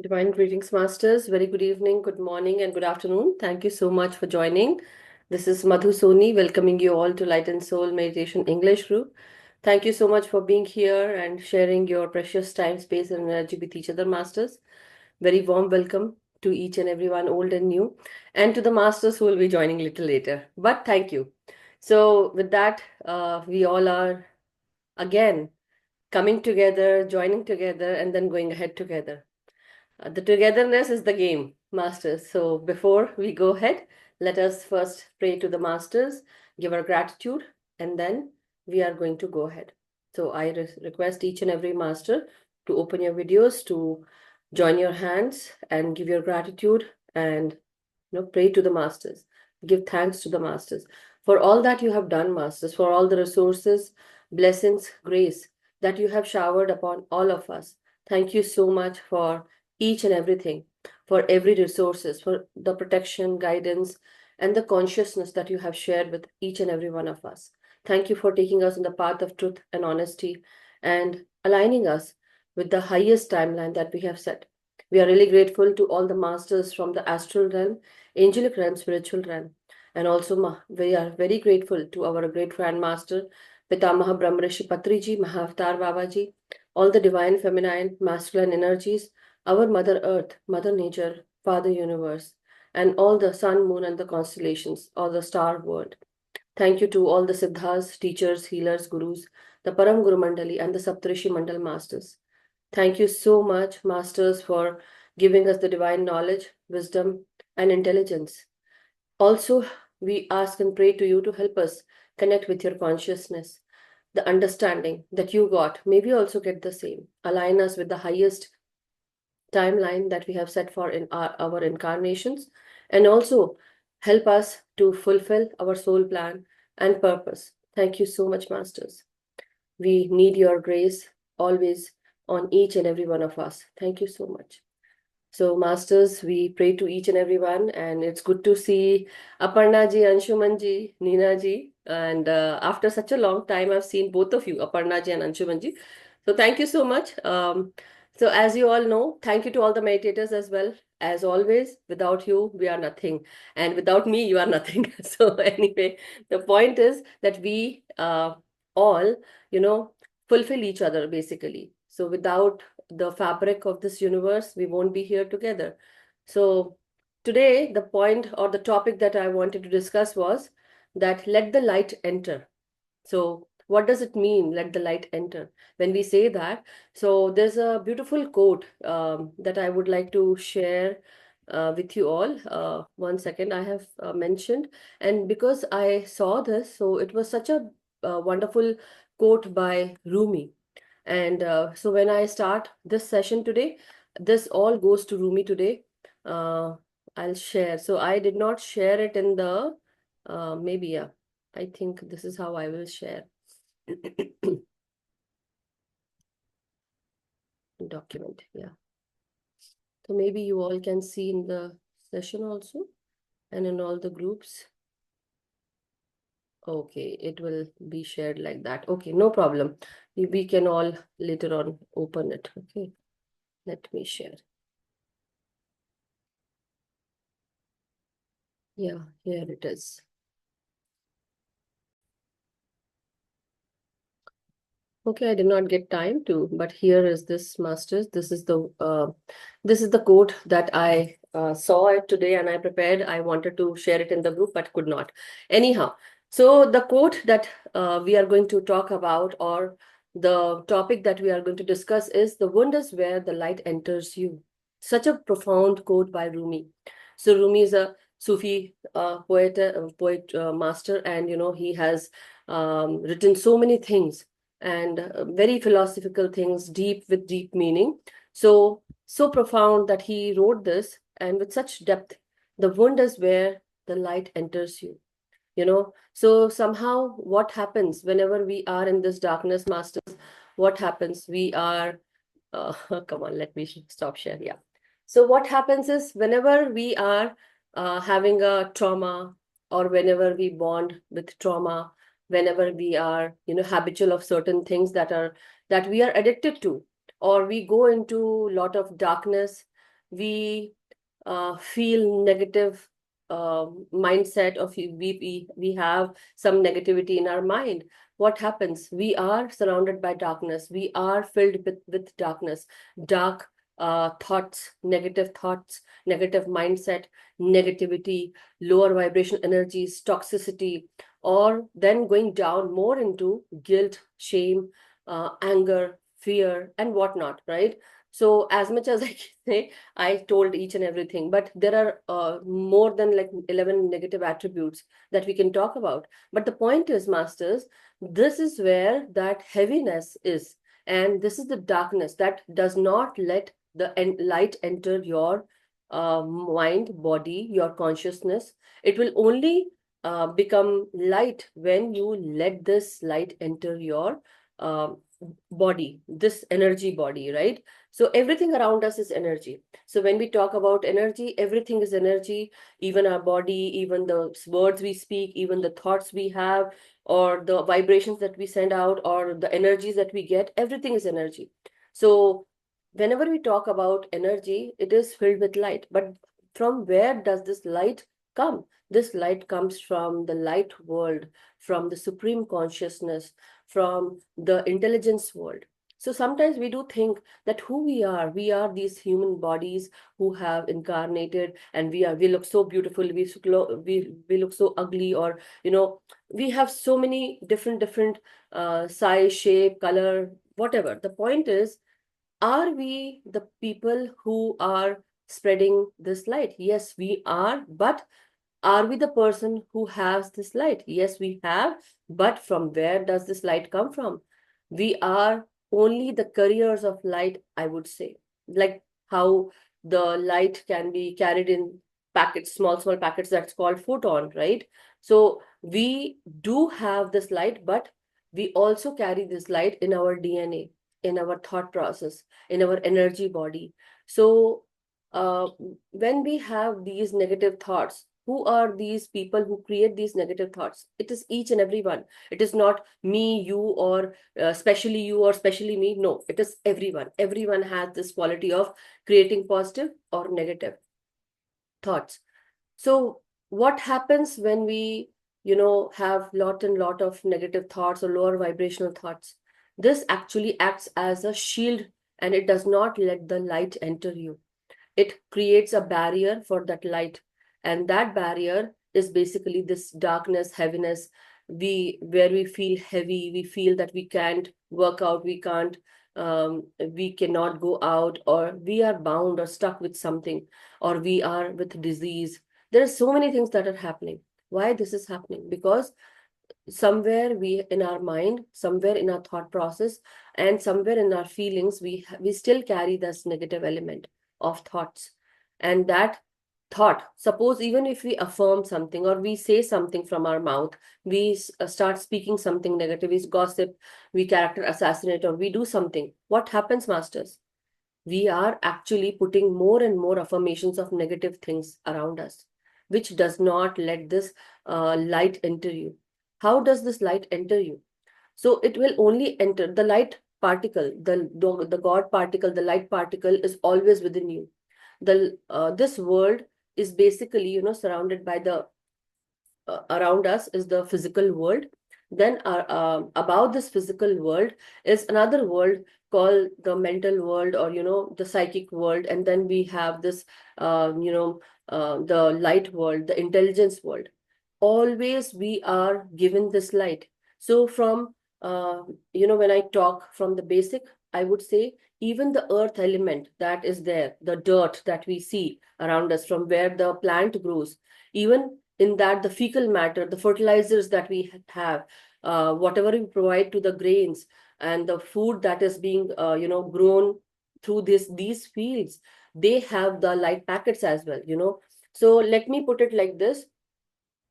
Divine greetings, Masters. Very good evening, good morning, and good afternoon. Thank you so much for joining. This is Madhu Soni welcoming you all to Light and Soul Meditation English group. Thank you so much for being here and sharing your precious time, space, and energy with each other, Masters. Very warm welcome to each and everyone, old and new, and to the Masters who will be joining a little later. But thank you. So, with that, we all are again coming together, joining together, and then going ahead together. The togetherness is the game, Masters. So before we go ahead, let us first pray to the Masters, give our gratitude, and then we are going to go ahead. So I request each and every Master to open your videos, to join your hands and give your gratitude and pray to the Masters. Give thanks to the Masters for all that you have done, Masters, for all the resources, blessings, grace that you have showered upon all of us. Thank you so much for each and everything, for every resources, for the protection, guidance, and the consciousness that you have shared with each and every one of us. Thank you for taking us on the path of truth and honesty and aligning us with the highest timeline that we have set. We are really grateful to all the masters from the astral realm, angelic realm, spiritual realm, and also we are very grateful to our great grandmaster, Pitamaha Brahmarishi Patriji, Mahavatar Babaji, all the divine feminine, masculine energies, our Mother Earth, Mother Nature, Father Universe, and all the sun, moon, and the constellations, all the star world. Thank you to all the Siddhas, teachers, healers, gurus, the Param Guru Mandali, and the Saptarishi Mandal masters. Thank you so much, masters, for giving us the divine knowledge, wisdom, and intelligence. Also, we ask and pray to you to help us connect with your consciousness, the understanding that you got. May we also get the same. Align us with the highest timeline that we have set for in our incarnations, and also help us to fulfill our soul plan and purpose. Thank you so much, Masters. We need your grace always on each and every one of us. Thank you so much. So, Masters, we pray to each and every one, and it's good to see Aparna ji, Anshuman ji, Neena ji, and after such a long time, I've seen both of you, Aparna ji and Anshuman ji. So, thank you so much. So, as you all know, thank you to all the meditators as well. As always, without you, we are nothing, and without me, you are nothing. So, anyway, the point is that we all, fulfill each other basically. So, without the fabric of this universe, we won't be here together. So today, the point or the topic that I wanted to discuss was that let the light enter. So what does it mean, let the light enter? When we say that, so there's a beautiful quote that I would like to share with you all. One second, I have mentioned, and because I saw this, so it was such a wonderful quote by Rumi. And so when I start this session today, this all goes to Rumi today. I'll share. So I did not share it in the, maybe, yeah, I think this is how I will share. Document, yeah. So maybe you all can see in the session also and in all the groups. Okay, it will be shared like that. Okay, no problem. We can all later on open it. Okay, let me share. Yeah, here it is. Okay, I did not get time to, but here is this, Masters. This is the quote that I saw it today, and I prepared. I wanted to share it in the group, but could not. Anyhow, so the quote that we are going to talk about, or the topic that we are going to discuss, is the wonders where the light enters you. Such a profound quote by Rumi. So Rumi is a Sufi poet master, and he has written so many things and very philosophical things, deep with deep meaning. So profound that he wrote this, and with such depth. The wound is where the light enters you. So somehow what happens whenever we are in this darkness, Masters? What happens? We are. Come on, let me stop share. Yeah. So what happens is whenever we are having a trauma, or whenever we bond with trauma, whenever we are habitual of certain things that we are addicted to, or we go into a lot of darkness, we feel negative mindset, of we have some negativity in our mind, what happens? We are surrounded by darkness. We are filled with darkness, dark thoughts, negative mindset, negativity, lower vibration energies, toxicity, or then going down more into guilt, shame, anger, fear, and whatnot, right? So as much as I can say, I told each and everything, but there are more than like 11 negative attributes that we can talk about. But the point is, masters, this is where that heaviness is. And this is the darkness that does not let the light enter your mind, body, your consciousness. It will only become light when you let this light enter your uh, body, this energy body, right? So everything around us is energy. So when we talk about energy, everything is energy, even our body, even the words we speak, even the thoughts we have, or the vibrations that we send out, or the energies that we get, everything is energy. So whenever we talk about energy, it is filled with light. But from where does this light come? This light comes from the light world, from the supreme consciousness, from the intelligence world. So sometimes we do think that who we are these human bodies who have incarnated, and we look so beautiful, we look so ugly, or we have so many different size, shape, color, whatever. The point is, are we the people who are spreading this light? Yes, we are. But are we the person who has this light? Yes, we have. But from where does this light come from? We are only the carriers of light, I would say. Like how the light can be carried in packets, small packets, that's called photon, right? So we do have this light, but we also carry this light in our DNA, in our thought process, in our energy body. So uh, when we have these negative thoughts, who are these people who create these negative thoughts? It is each and everyone. It is not me, you, or especially you, or especially me. No, it is everyone. Everyone has this quality of creating positive or negative thoughts. So what happens when we, have lot and lot of negative thoughts or lower vibrational thoughts? This actually acts as a shield, and it does not let the light enter you. It creates a barrier for that light, and that barrier is basically this darkness, heaviness. Where we feel heavy, we feel that we can't work out, we cannot go out, or we are bound or stuck with something, or we are with disease. There are so many things that are happening. Why this is happening? Because somewhere we in our mind, somewhere in our thought process, and somewhere in our feelings, we still carry this negative element of thoughts. And that thought, suppose even if we affirm something or we say something from our mouth, we start speaking something negative, we gossip, we character assassinate, or we do something, what happens, masters? We are actually putting more and more affirmations of negative things around us, which does not let this light enter you. How does this light enter you? So it will only enter the light particle, the God particle, the light particle is always within you. This world is basically, surrounded by the around us is the physical world. Then about this physical world is another world called the mental world, or the psychic world. And then we have this the light world, the intelligence world. Always we are given this light. So from when I talk from the basic, I would say even the earth element that is there, the dirt that we see around us, from where the plant grows, even in that, the fecal matter, the fertilizers that we have, whatever we provide to the grains, and the food that is being grown through these fields, they have the light packets as well. So let me put it like this.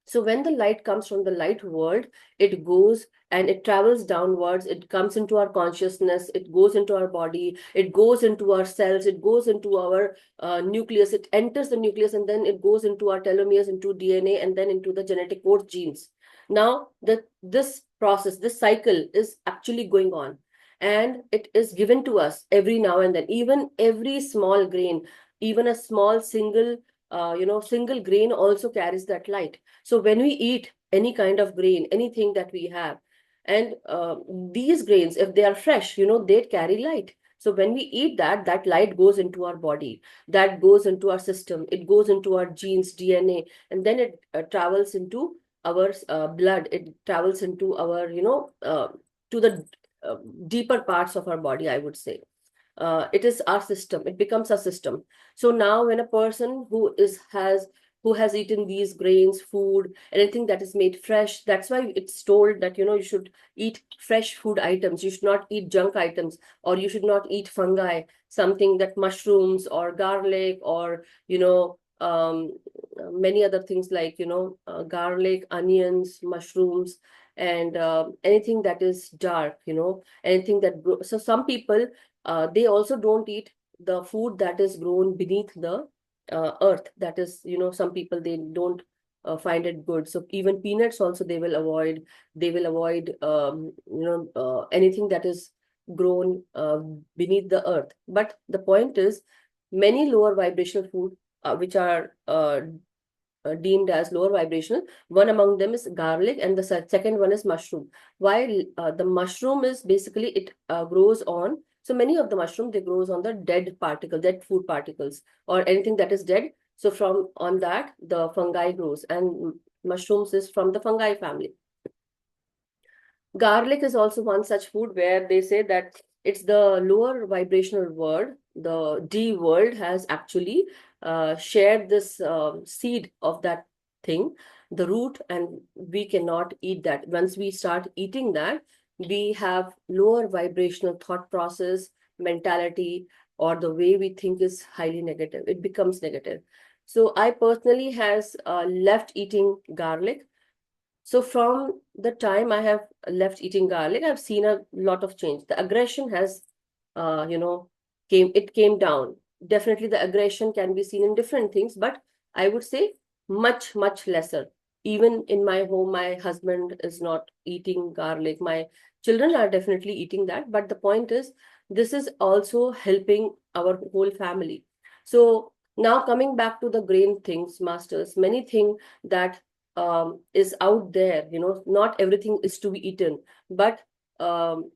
So when the light comes from the light world, it goes and it travels downwards, it comes into our consciousness, it goes into our body, it goes into our cells, it goes into our nucleus, it enters the nucleus, and then it goes into our telomeres, into DNA, and then into the genetic code genes. Now, this process, this cycle is actually going on, and it is given to us every now and then. Even every small grain, Even a small single grain also carries that light. So when we eat any kind of grain, anything that we have, and these grains, if they are fresh, they carry light. So when we eat that, that light goes into our body, that goes into our system, it goes into our genes, DNA, and then it travels into our blood, it travels into our, to the uh, deeper parts of our body, I would say. It is our system, it becomes a system. So now when a person who has eaten these grains, food, anything that is made fresh, that's why it's told that you should eat fresh food items, you should not eat junk items, or you should not eat fungi, something that mushrooms or garlic, or many other things like garlic, onions, mushrooms, and anything that is dark, anything that so some people, they also don't eat the food that is grown beneath the earth. That is, some people, they don't find it good. So even peanuts also they will avoid. They will avoid anything that is grown beneath the earth. But the point is, many lower vibrational food which are deemed as lower vibrational. One among them is garlic, and the second one is mushroom. While the mushroom is basically, it grows on. So many of the mushroom, they grows on the dead food particles, or anything that is dead. So from on that, the fungi grows, and mushrooms is from the fungi family. Garlic is also one such food where they say that it's the lower vibrational world. The D world has actually shared this seed of that thing, the root, and we cannot eat that. Once we start eating that, we have lower vibrational thought process, mentality, or the way we think is highly negative. It becomes negative. So I personally has left eating garlic. So from the time I have left eating garlic, I've seen a lot of change. The aggression has, uh, you know, came down. Definitely the aggression can be seen in different things, but I would say much, much lesser. Even in my home, my husband is not eating garlic. My children are definitely eating that. But the point is, this is also helping our whole family. So now coming back to the grain things, masters, many things that is out there. Not everything is to be eaten, but um,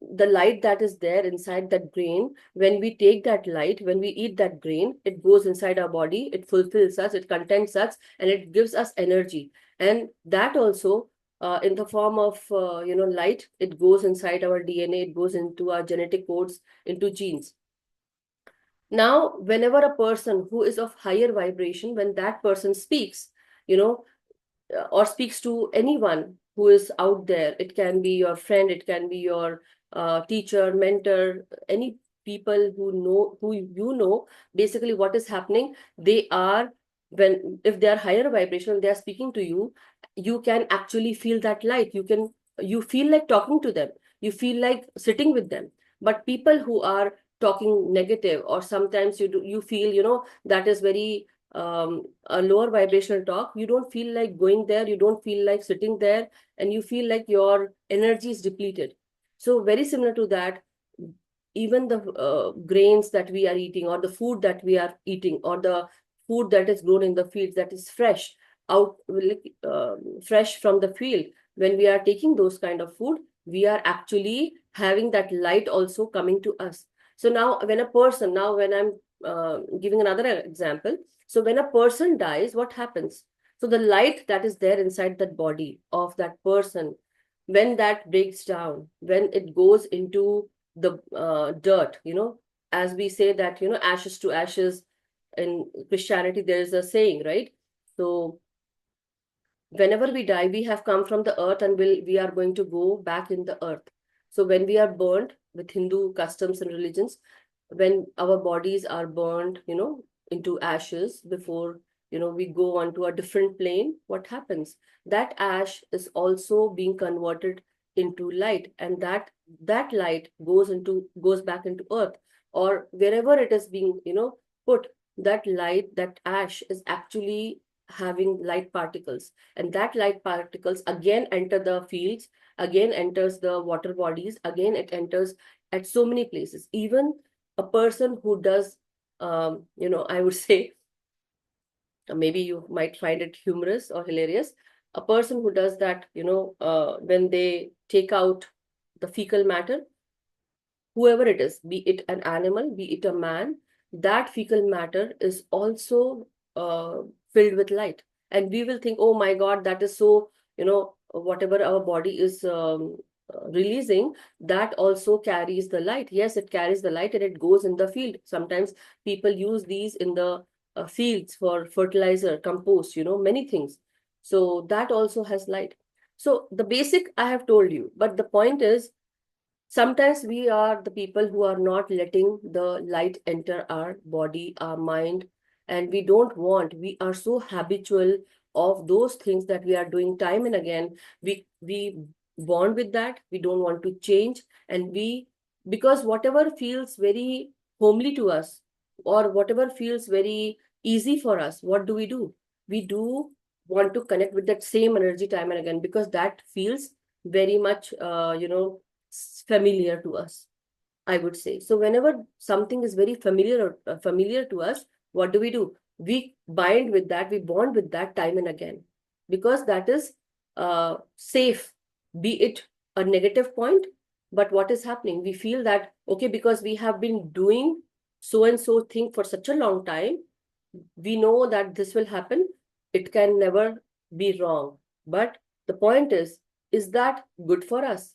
the light that is there inside that grain, when we take that light, when we eat that grain, it goes inside our body, it fulfills us, it contents us, and it gives us energy. And that also, in the form of light, it goes inside our DNA, it goes into our genetic codes, into genes. Now whenever a person who is of higher vibration, when that person speaks, you know or speaks to anyone who is out there, it can be your friend, it can be your teacher, mentor, any people who basically what is happening, they are, when if they are higher vibrational, they are speaking to you, you can actually feel that light, you feel like talking to them, you feel like sitting with them. But people who are talking negative, or sometimes you feel, that is very a lower vibrational talk, you don't feel like going there, you don't feel like sitting there, and you feel like your energy is depleted. So very similar to that, even the grains that we are eating, or the food that we are eating, or the food that is grown in the fields, that is fresh, fresh from the field, when we are taking those kind of food, we are actually having that light also coming to us. So now when I'm giving another example, so when a person dies, what happens? So the light that is there inside that body of that person, when that breaks down, when it goes into the dirt, as we say that, ashes to ashes. In Christianity, there is a saying, right? So whenever we die, we have come from the earth, and we are going to go back in the earth. So when we are burnt with Hindu customs and religions, when our bodies are burned, into ashes before, we go on to a different plane, what happens? That ash is also being converted into light, and that light goes back into earth, or wherever it is being, put. That light, that ash is actually having light particles, and that light particles again enter the fields, again enters the water bodies, again it enters at so many places. Even a person who does I would say, maybe you might find it humorous or hilarious. A person who does that, when they take out the fecal matter, whoever it is, be it an animal, be it a man, that fecal matter is also filled with light. And we will think, oh my God, that is so, whatever our body is releasing, that also carries the light. Yes, it carries the light and it goes in the field. Sometimes people use these in the fields for fertilizer, compost, many things. So that also has light. So the basic I have told you, but the point is, sometimes we are the people who are not letting the light enter our body, our mind, and we are so habitual of those things that we are doing time and again. We bond with that, we don't want to change, and because whatever feels very homely to us, or whatever feels very easy for us, what do? We do want to connect with that same energy time and again, because that feels very much familiar to us, I would say. So whenever something is very familiar to us, what do? We bind with that, we bond with that time and again, because that is safe, be it a negative point. But what is happening? We feel that, okay, because we have been doing so and so thing for such a long time, we know that this will happen. It can never be wrong. But the point is that good for us?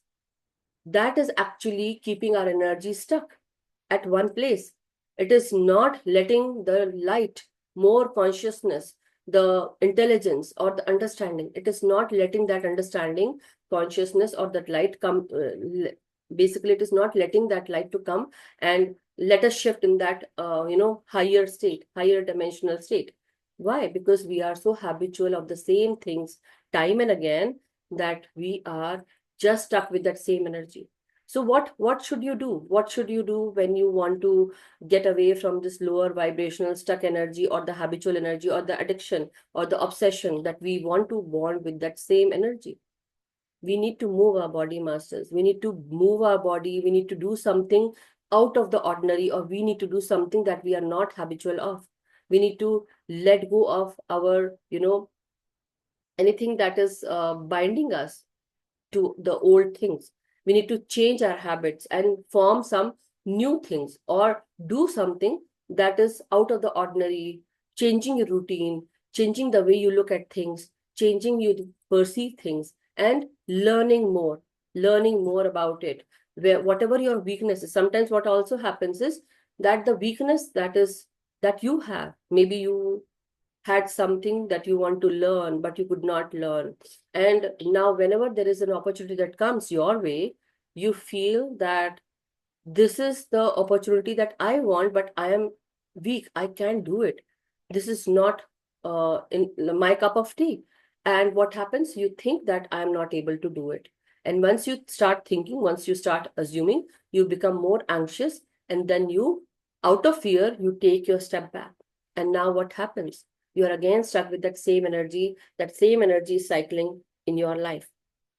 That is actually keeping our energy stuck at one place. It is not letting the light, more consciousness, the intelligence or the understanding. It is not letting that understanding, consciousness, or that light come. Basically, it is not letting that light to come and let us shift in that, higher state, higher dimensional state. Why? Because we are so habitual of the same things time and again, that we are just stuck with that same energy. So what should you do? What should you do when you want to get away from this lower vibrational stuck energy, or the habitual energy, or the addiction, or the obsession, that we want to bond with that same energy? We need to move our body, masters. We need to move our body. We need to do something out of the ordinary, or we need to do something that we are not habitual of. We need to let go of our, anything that is binding us to the old things. We need to change our habits and form some new things, or do something that is out of the ordinary, changing your routine, changing the way you look at things, changing you perceive things, and learning more about it. Where whatever your weakness is, sometimes what also happens is that the weakness that you have, maybe you had something that you want to learn, but you could not learn. And now, whenever there is an opportunity that comes your way, you feel that this is the opportunity that I want, but I am weak. I can't do it. This is not in my cup of tea. And what happens? You think that I am not able to do it. And once you start thinking, once you start assuming, you become more anxious. And then out of fear, you take your step back. And now what happens? You are again stuck with that same energy. That same energy is cycling in your life.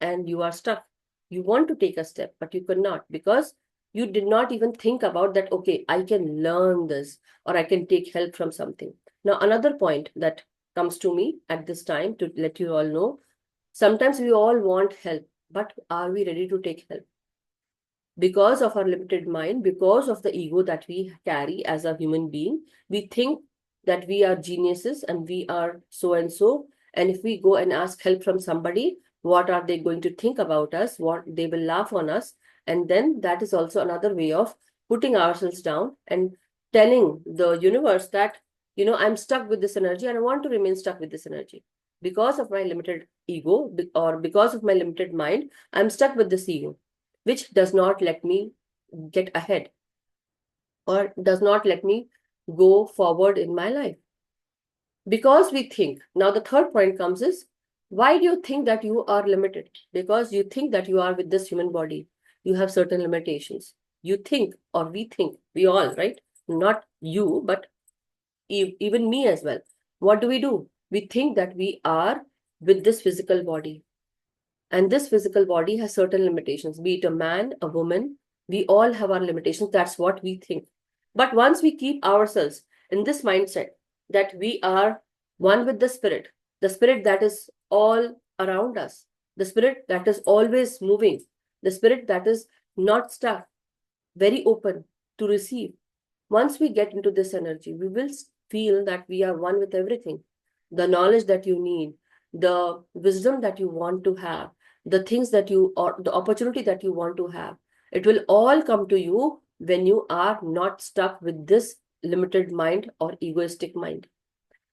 And you are stuck. You want to take a step, but you could not, because you did not even think about that, okay, I can learn this, or I can take help from something. Now, another point that comes to me at this time to let you all know, sometimes we all want help, but are we ready to take help? Because of our limited mind, because of the ego that we carry as a human being, we think that we are geniuses and we are so and so. And if we go and ask help from somebody, what are they going to think about us? What they will laugh on us. And then that is also another way of putting ourselves down and telling the universe that, I'm stuck with this energy and I want to remain stuck with this energy. Because of my limited ego, or because of my limited mind, I'm stuck with this ego, which does not let me get ahead, or does not let me go forward in my life. Because we think. Now, the third point comes is, why do you think that you are limited? Because you think that you are with this human body. You have certain limitations. You think, or we all, right? Not you, but even me as well. What do? We think that we are with this physical body. And this physical body has certain limitations, be it a man, a woman. We all have our limitations. That's what we think. But once we keep ourselves in this mindset that we are one with the spirit that is all around us, the spirit that is always moving, the spirit that is not stuck, very open to receive. Once we get into this energy, we will feel that we are one with everything. The knowledge that you need, the wisdom that you want to have, the things that you, or the opportunity that you want to have, it will all come to you when you are not stuck with this limited mind or egoistic mind.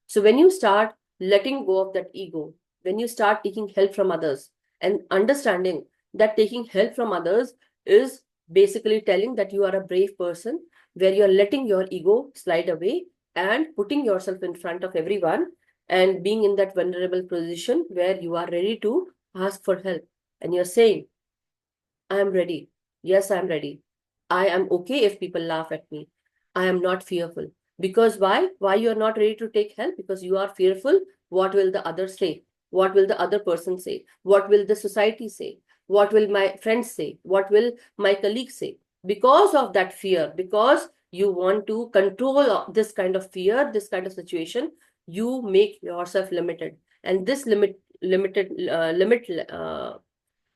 So when you start letting go of that ego, when you start taking help from others and understanding that taking help from others is basically telling that you are a brave person, where you're letting your ego slide away and putting yourself in front of everyone and being in that vulnerable position where you are ready to ask for help. And you're saying, I am ready. Yes, I am ready. I am okay if people laugh at me. I am not fearful. Because why? Why you are not ready to take help? Because you are fearful. What will the others say? What will the other person say? What will the society say? What will my friends say? What will my colleagues say? Because of that fear, because you want to control this kind of fear, this kind of situation, you make yourself limited. And this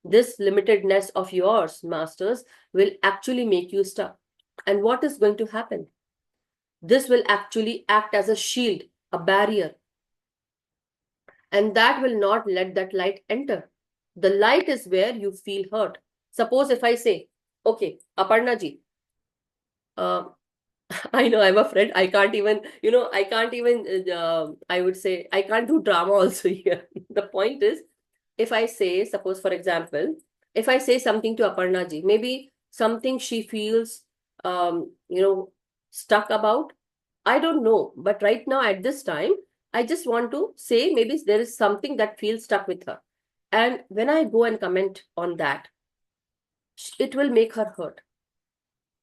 this limitedness of yours, masters, will actually make you stuck. And what is going to happen? This will actually act as a shield, a barrier, and that will not let that light enter. The light is where you feel hurt. Suppose if I say, okay, Aparna ji, uh, I know I'm a friend. I can't even, I can't even, I would say, I can't do drama also here. The point is, if I say, suppose for example, if I say something to Aparna ji, maybe something she feels, um, you know, stuck about, I don't know. But right now at this time, I just want to say maybe there is something that feels stuck with her. And when I go and comment on that, it will make her hurt.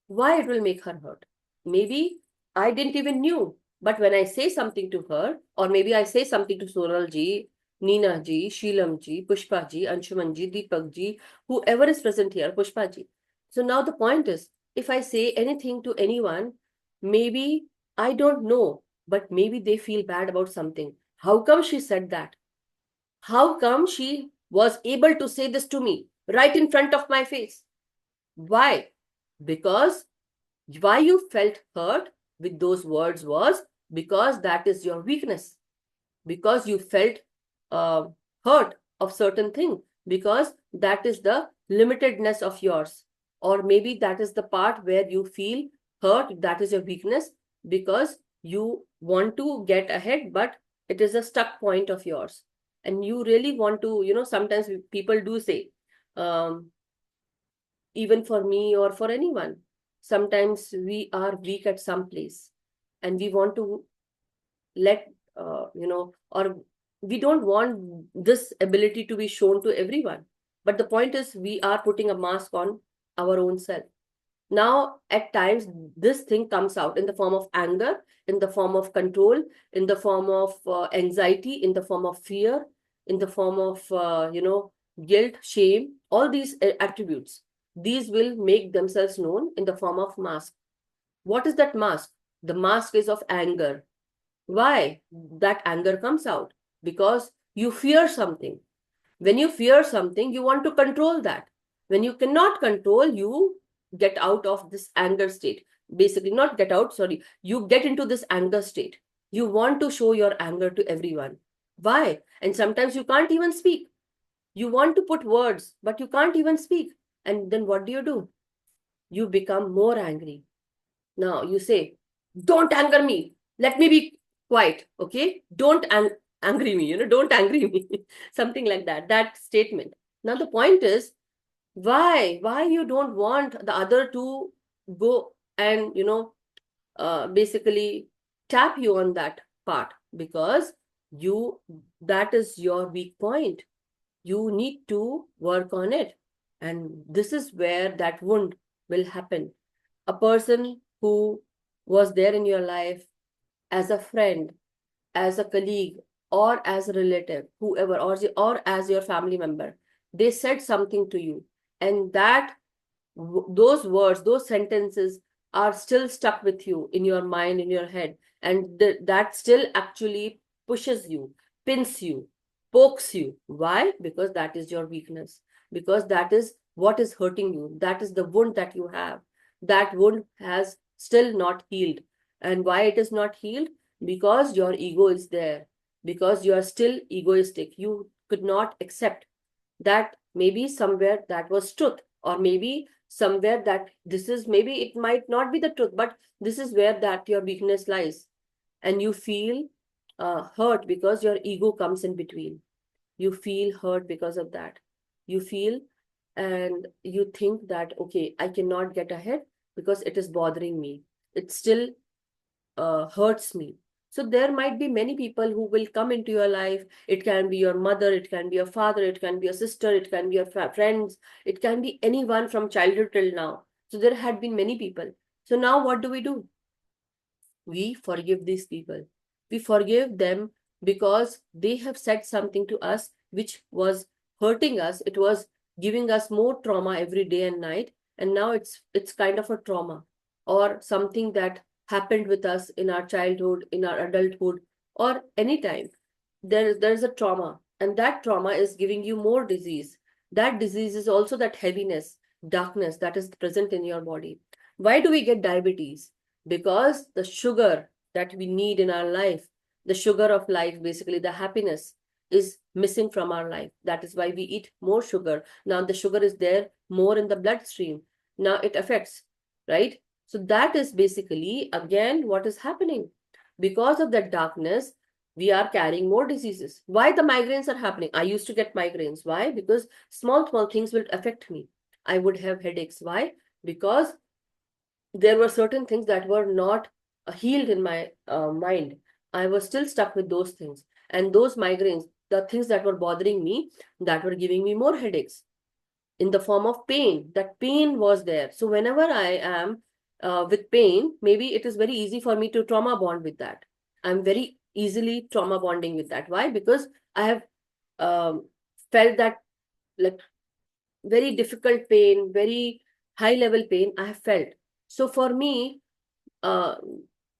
Why it will make her hurt? Maybe I didn't even knew. But when I say something to her, or maybe I say something to Sonal ji, Neena ji, Sheelam ji, Pushpa ji, Anshuman ji, Deepak ji, whoever is present here, Pushpa ji. So now the point is, if I say anything to anyone, maybe I don't know, but maybe they feel bad about something. How come she said that? How come she was able to say this to me right in front of my face? Why? Because why you felt hurt with those words was because that is your weakness, because you felt uh, hurt of certain thing, because that is the limitedness of yours, or maybe that is the part where you feel hurt, that is your weakness, because you want to get ahead but it is a stuck point of yours, and you really want to, sometimes people do say, um, even for me or for anyone, sometimes we are weak at some place and we want to let or we don't want this ability to be shown to everyone, but the point is we are putting a mask on our own self. Now at times this thing comes out in the form of anger, in the form of control, in the form of anxiety, in the form of fear, in the form of guilt, shame, all these attributes. These will make themselves known in the form of mask. What is that mask? The mask is of anger. Why that anger comes out? Because you fear something. When you fear something, you want to control that. When you cannot control, you get out of this anger state. Basically, not get out, sorry, you get into this anger state. You want to show your anger to everyone. Why? And sometimes you can't even speak. You want to put words, but you can't even speak. And then what do? You become more angry. Now you say, don't anger me. Let me be quiet. Okay. Don't angry me. Don't angry me. Something like that. That statement. Now the point is, why you don't want the other to go and, basically tap you on that part, because that is your weak point. You need to work on it. And this is where that wound will happen. A person who was there in your life as a friend, as a colleague, or as a relative, whoever, or as your family member, they said something to you, and those words, those sentences are still stuck with you in your mind, in your head, and that still actually pushes you, pins you, pokes you. Why? Because that is your weakness, because that is what is hurting you, that is the wound that you have. That wound has still not healed. And why it is not healed? Because your ego is there, because you are still egoistic. You could not accept that maybe somewhere that was truth, or maybe somewhere that this is, maybe it might not be the truth, but this is where that your weakness lies. And you feel hurt because your ego comes in between. You feel hurt because of that. You feel, and you think that, okay, I cannot get ahead because it is bothering me. It still hurts me. So there might be many people who will come into your life. It can be your mother, it can be your father, it can be your sister, it can be your friends, it can be anyone from childhood till now. So there had been many people. So now what do? We forgive these people. We forgive them because they have said something to us which was hurting us. It was giving us more trauma every day and night. And now it's kind of a trauma, or something that happened with us in our childhood, in our adulthood, or any time. There's a trauma, and that trauma is giving you more disease. That disease is also that heaviness, darkness that is present in your body. Why do we get diabetes? Because the sugar that we need in our life, the sugar of life, basically the happiness, is missing from our life. That is why we eat more sugar. Now the sugar is there more in the bloodstream. Now it affects, right? So that is basically again what is happening. Because of that darkness, we are carrying more diseases. Why the migraines are happening? I used to get migraines. Why? Because small things will affect me. I would have headaches. Why? Because there were certain things that were not healed in my mind. I was still stuck with those things. And those migraines, the things that were bothering me, that were giving me more headaches in the form of pain. That pain was there. So whenever I am with pain, maybe it is very easy for me to trauma bond with that. I'm very easily trauma bonding with that. Why? Because I have felt that, like, very difficult pain, very high level pain I have felt. So for me, uh,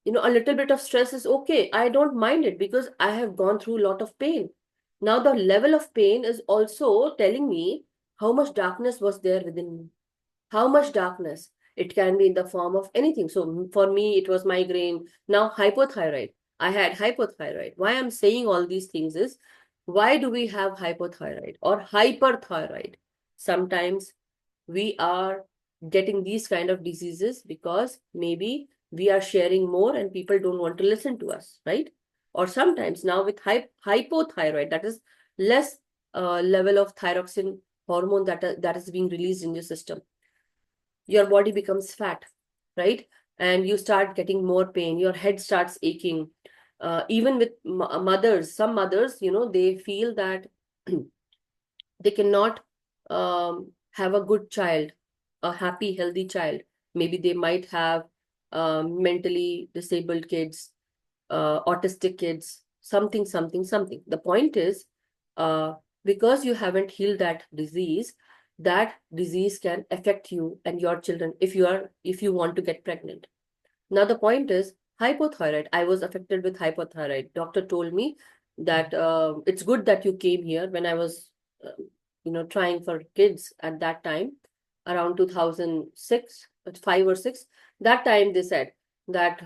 a little bit of stress is okay. I don't mind it because I have gone through a lot of pain. Now the level of pain is also telling me how much darkness was there within me. How much darkness? It can be in the form of anything. So for me, it was migraine. Now hypothyroid. I had hypothyroid. Why I'm saying all these things is, why do we have hypothyroid or hyperthyroid? Sometimes we are getting these kind of diseases because maybe we are sharing more and people don't want to listen to us, right? Or sometimes now with hypothyroid, that is less level of thyroxine hormone that is being released in your system, your body becomes fat, right? And you start getting more pain, your head starts aching. Even with mothers, some mothers, they feel that they cannot have a good child, a happy, healthy child. Maybe they might have mentally disabled kids, autistic kids, something. The point is, uh, because you haven't healed that disease can affect you and your children if you want to get pregnant. Now the point is hypothyroid. I was affected with hypothyroid. Doctor told me that it's good that you came here when I was, trying for kids at that time, around 2006, 5 or 6. That time they said that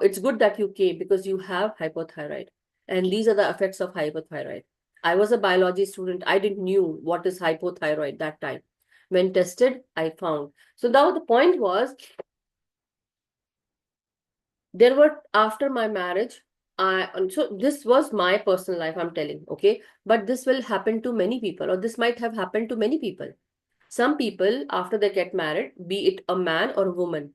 it's good that you came because you have hypothyroid, and these are the effects of hypothyroid. I was a biology student. I didn't knew what is hypothyroid that time. When tested, I found. So now the point was, there were, after my marriage, and so this was my personal life, I'm telling, okay, but this will happen to many people, or this might have happened to many people. Some people, after they get married, be it a man or a woman,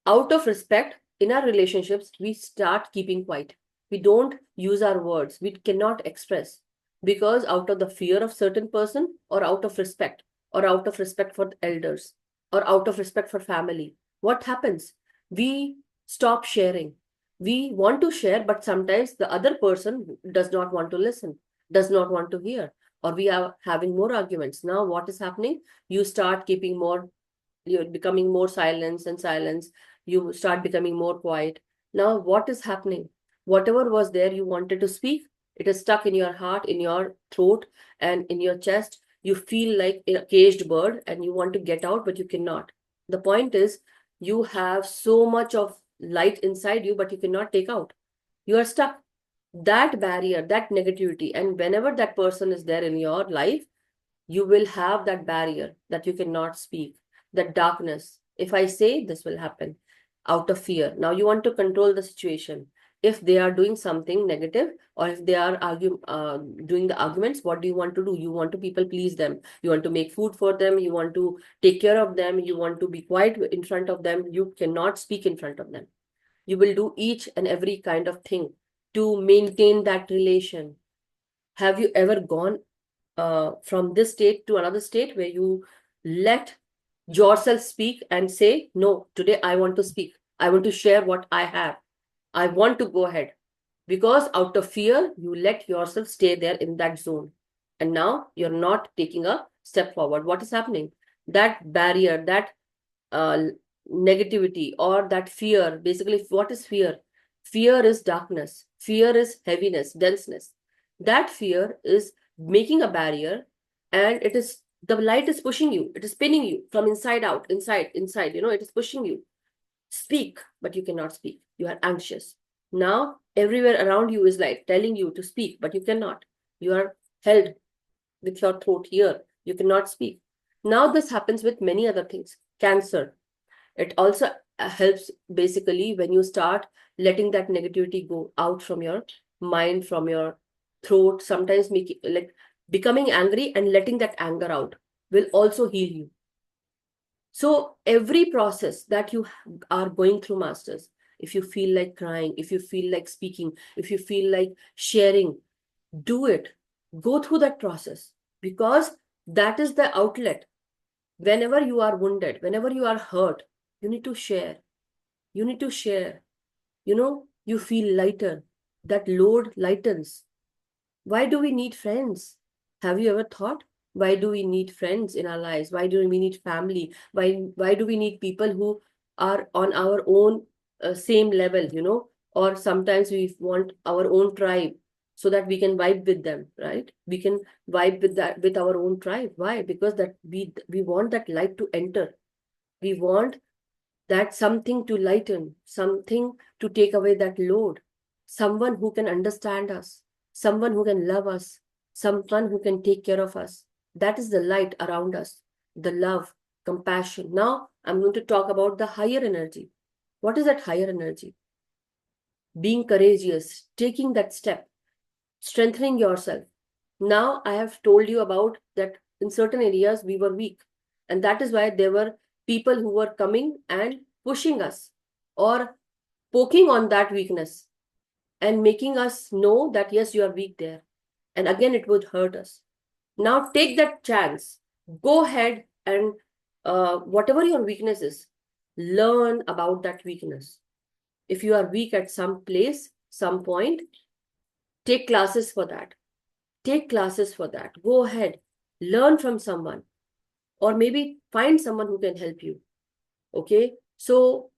out of respect in our relationships, we start keeping quiet. We don't use our words, we cannot express, because out of the fear of certain person, or out of respect, or out of respect for the elders, or out of respect for family, what happens? We stop sharing. We want to share, but sometimes the other person does not want to listen, does not want to hear, or we are having more arguments. Now what is happening? You start keeping more, you're becoming more silence and silence. You start becoming more quiet. Now, what is happening? Whatever was there you wanted to speak, it is stuck in your heart, in your throat, and in your chest. You feel like a caged bird and you want to get out, but you cannot. The point is, you have so much of light inside you, but you cannot take out. You are stuck. That barrier, that negativity, and whenever that person is there in your life, you will have that barrier that you cannot speak, that darkness. If I say, this will happen, out of fear. Now you want to control the situation. If they are doing something negative, or if they are doing the arguments, what do you want to do? You want to people please them. You want to make food for them. You want to take care of them. You want to be quiet in front of them. You cannot speak in front of them. You will do each and every kind of thing to maintain that relation. Have you ever gone from this state to another state where you let yourself speak and say, no, today I want to speak. I want to share what I have. I want to go ahead. Because out of fear, you let yourself stay there in that zone. And now you're not taking a step forward. What is happening? That barrier, that uh, negativity, or that fear, basically, what is fear? Fear is darkness. Fear is heaviness, denseness. That fear is making a barrier, and it is, the light is pushing you, it is spinning you from inside out, inside, it is pushing you. Speak, but you cannot speak. You are anxious. Now everywhere around you is light telling you to speak, but you cannot. You are held with your throat here. You cannot speak. Now this happens with many other things. Cancer. It also helps basically when you start letting that negativity go out from your mind, from your throat. Sometimes making, like, becoming angry and letting that anger out will also heal you. So every process that you are going through, masters, if you feel like crying, if you feel like speaking, if you feel like sharing, do it. Go through that process, because that is the outlet. Whenever you are wounded, whenever you are hurt, you need to share. You need to share. You feel lighter. That load lightens. Why do we need friends? Have you ever thought? Why do we need friends in our lives? Why do we need family? Why do we need people who are on our own same level, Or sometimes we want our own tribe so that we can vibe with them, right? We can vibe with that, with our own tribe. Why? Because that we want that light to enter. We want that something to lighten, something to take away that load, someone who can understand us, someone who can love us, someone who can take care of us. That is the light around us, the love, compassion. Now, I'm going to talk about the higher energy. What is that higher energy? Being courageous, taking that step, strengthening yourself. Now, I have told you about that in certain areas we were weak. And that is why there were people who were coming and pushing us or poking on that weakness and making us know that, yes, you are weak there. And again, it would hurt us. Now, take that chance. Go ahead and whatever your weakness is, learn about that weakness. If you are weak at some place, some point, take classes for that. Take classes for that. Go ahead. Learn from someone, or maybe find someone who can help you. Okay. So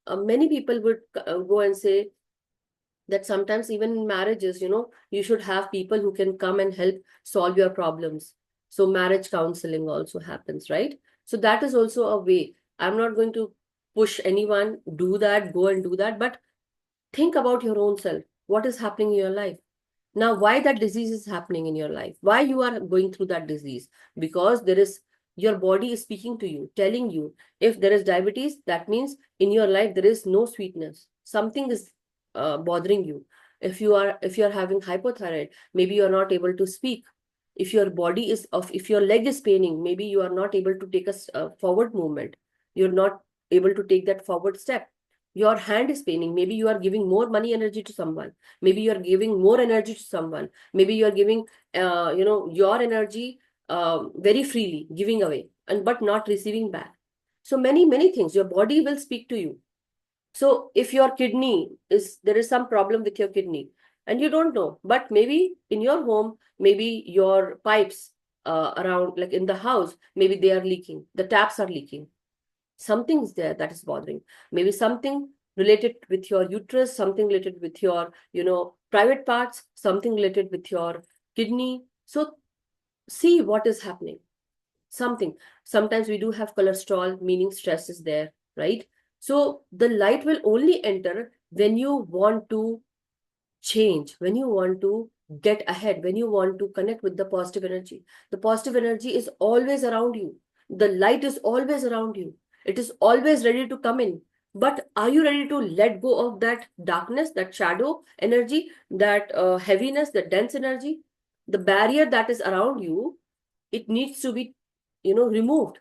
many people would go and say that sometimes even in marriages, you should have people who can come and help solve your problems. So marriage counseling also happens, right? So that is also a way. I'm not going to push anyone, do that, go and do that, but think about your own self. What is happening in your life? Now, why that disease is happening in your life? Why you are going through that disease? Because your body is speaking to you, telling you, if there is diabetes, that means in your life there is no sweetness. Something is bothering you. If you are having hypothyroid, maybe you are not able to speak. If your leg is paining, maybe you are not able to take a forward movement. You're not able to take that forward step. Your hand is paining, maybe you are giving more money energy to someone, maybe you are giving more energy to someone, maybe you are giving your energy very freely, giving away, and but not receiving back. So many things, your body will speak to you. So if your kidney is, there is some problem with your kidney and you don't know, but maybe in your home, maybe your pipes around, like in the house, maybe they are leaking, the taps are leaking. Something is there that is bothering. Maybe something related with your uterus, something related with your, private parts, something related with your kidney. So see what is happening. Something. Sometimes we do have cholesterol, meaning stress is there, right? So the light will only enter when you want to change, when you want to get ahead, when you want to connect with the positive energy. The positive energy is always around you. The light is always around you. It is always ready to come in. But are you ready to let go of that darkness, that shadow energy, that heaviness, the dense energy? The barrier that is around you, it needs to be, removed.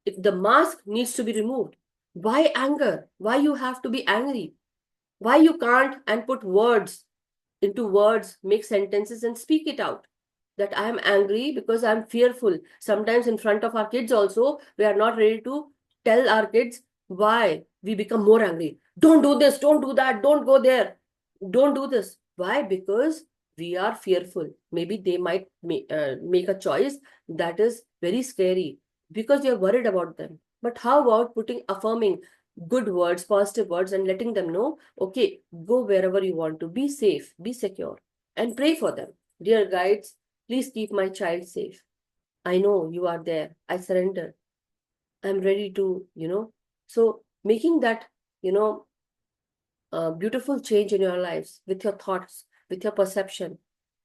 The mask needs to be removed. Why anger? Why you have to be angry? Why you can't and put words into words, make sentences and speak it out? That I am angry because I'm fearful. Sometimes in front of our kids also, we are not ready to tell our kids why we become more angry. Don't do this, don't do that, don't go there, don't do this. Why? Because we are fearful. Maybe they might make a choice that is very scary because you're worried about them. But how about putting affirming good words, positive words, and letting them know, okay, go wherever you want to, be safe, be secure, and pray for them. Dear guides, please keep my child safe. I know you are there. I surrender. I'm ready to, So making that, you know, beautiful change in your lives with your thoughts, with your perception,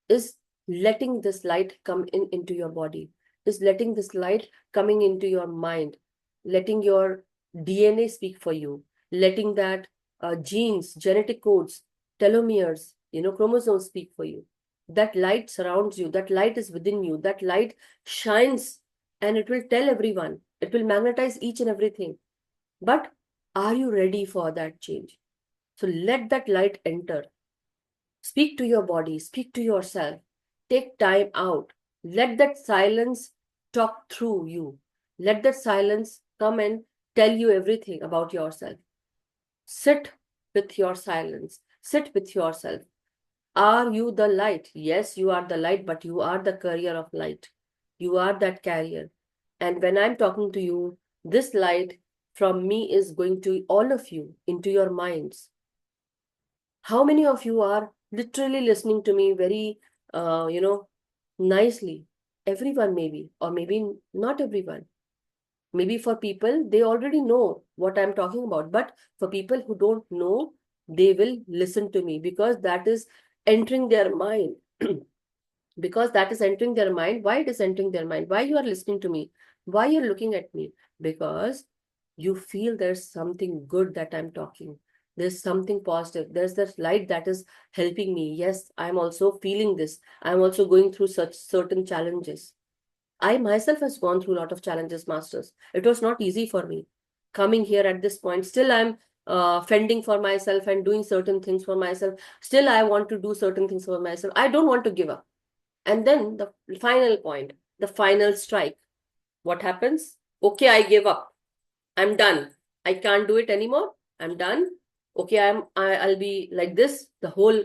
is letting this light come in into your body, is letting this light coming into your mind, letting your DNA speak for you, letting that genes, genetic codes, telomeres, chromosomes speak for you. That light surrounds you, that light is within you, that light shines, and it will tell everyone, it will magnetize each and everything. But are you ready for that change? So let that light enter. Speak to your body, speak to yourself, take time out. Let that silence talk through you. Let that silence come and tell you everything about yourself. Sit with your silence, sit with yourself. Are you the light? Yes, you are the light, but you are the carrier of light. You are that carrier. And when I'm talking to you, this light from me is going to all of you, into your minds. How many of you are literally listening to me very, nicely? Everyone, maybe, or maybe not everyone. Maybe for people, they already know what I'm talking about. But for people who don't know, they will listen to me because that is entering their mind. Because that is entering their mind. Why it is entering their mind? Why you are listening to me? Why you're looking at me? Because you feel there's something good that I'm talking. There's something positive. There's that light that is helping me. Yes, I'm also feeling this. I'm also going through such certain challenges. I myself has gone through a lot of challenges, masters. It was not easy for me. Coming here at this point, still I'm fending for myself and doing certain things for myself. Still, I want to do certain things for myself. I don't want to give up. And then the final point, the final strike. What happens? Okay, I give up. I'm done. I can't do it anymore. I'm done. Okay, I'll be like this the whole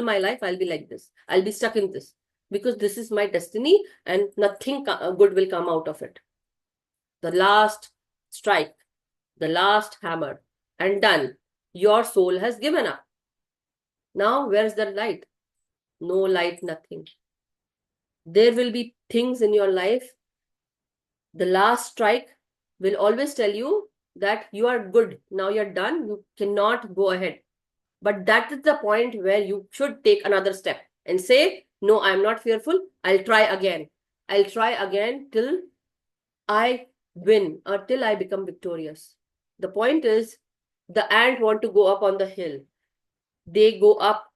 my life. I'll be like this. I'll be stuck in this because this is my destiny and nothing good will come out of it. The last strike, the last hammer, and done. Your soul has given up. Now, where's the light? No light, nothing. There will be things in your life. The last strike will always tell you that you are good. Now you're done. You cannot go ahead. But that is the point where you should take another step and say, no, I'm not fearful. I'll try again. I'll try again till I win or till I become victorious. The point is, the ant want to go up on the hill. They go up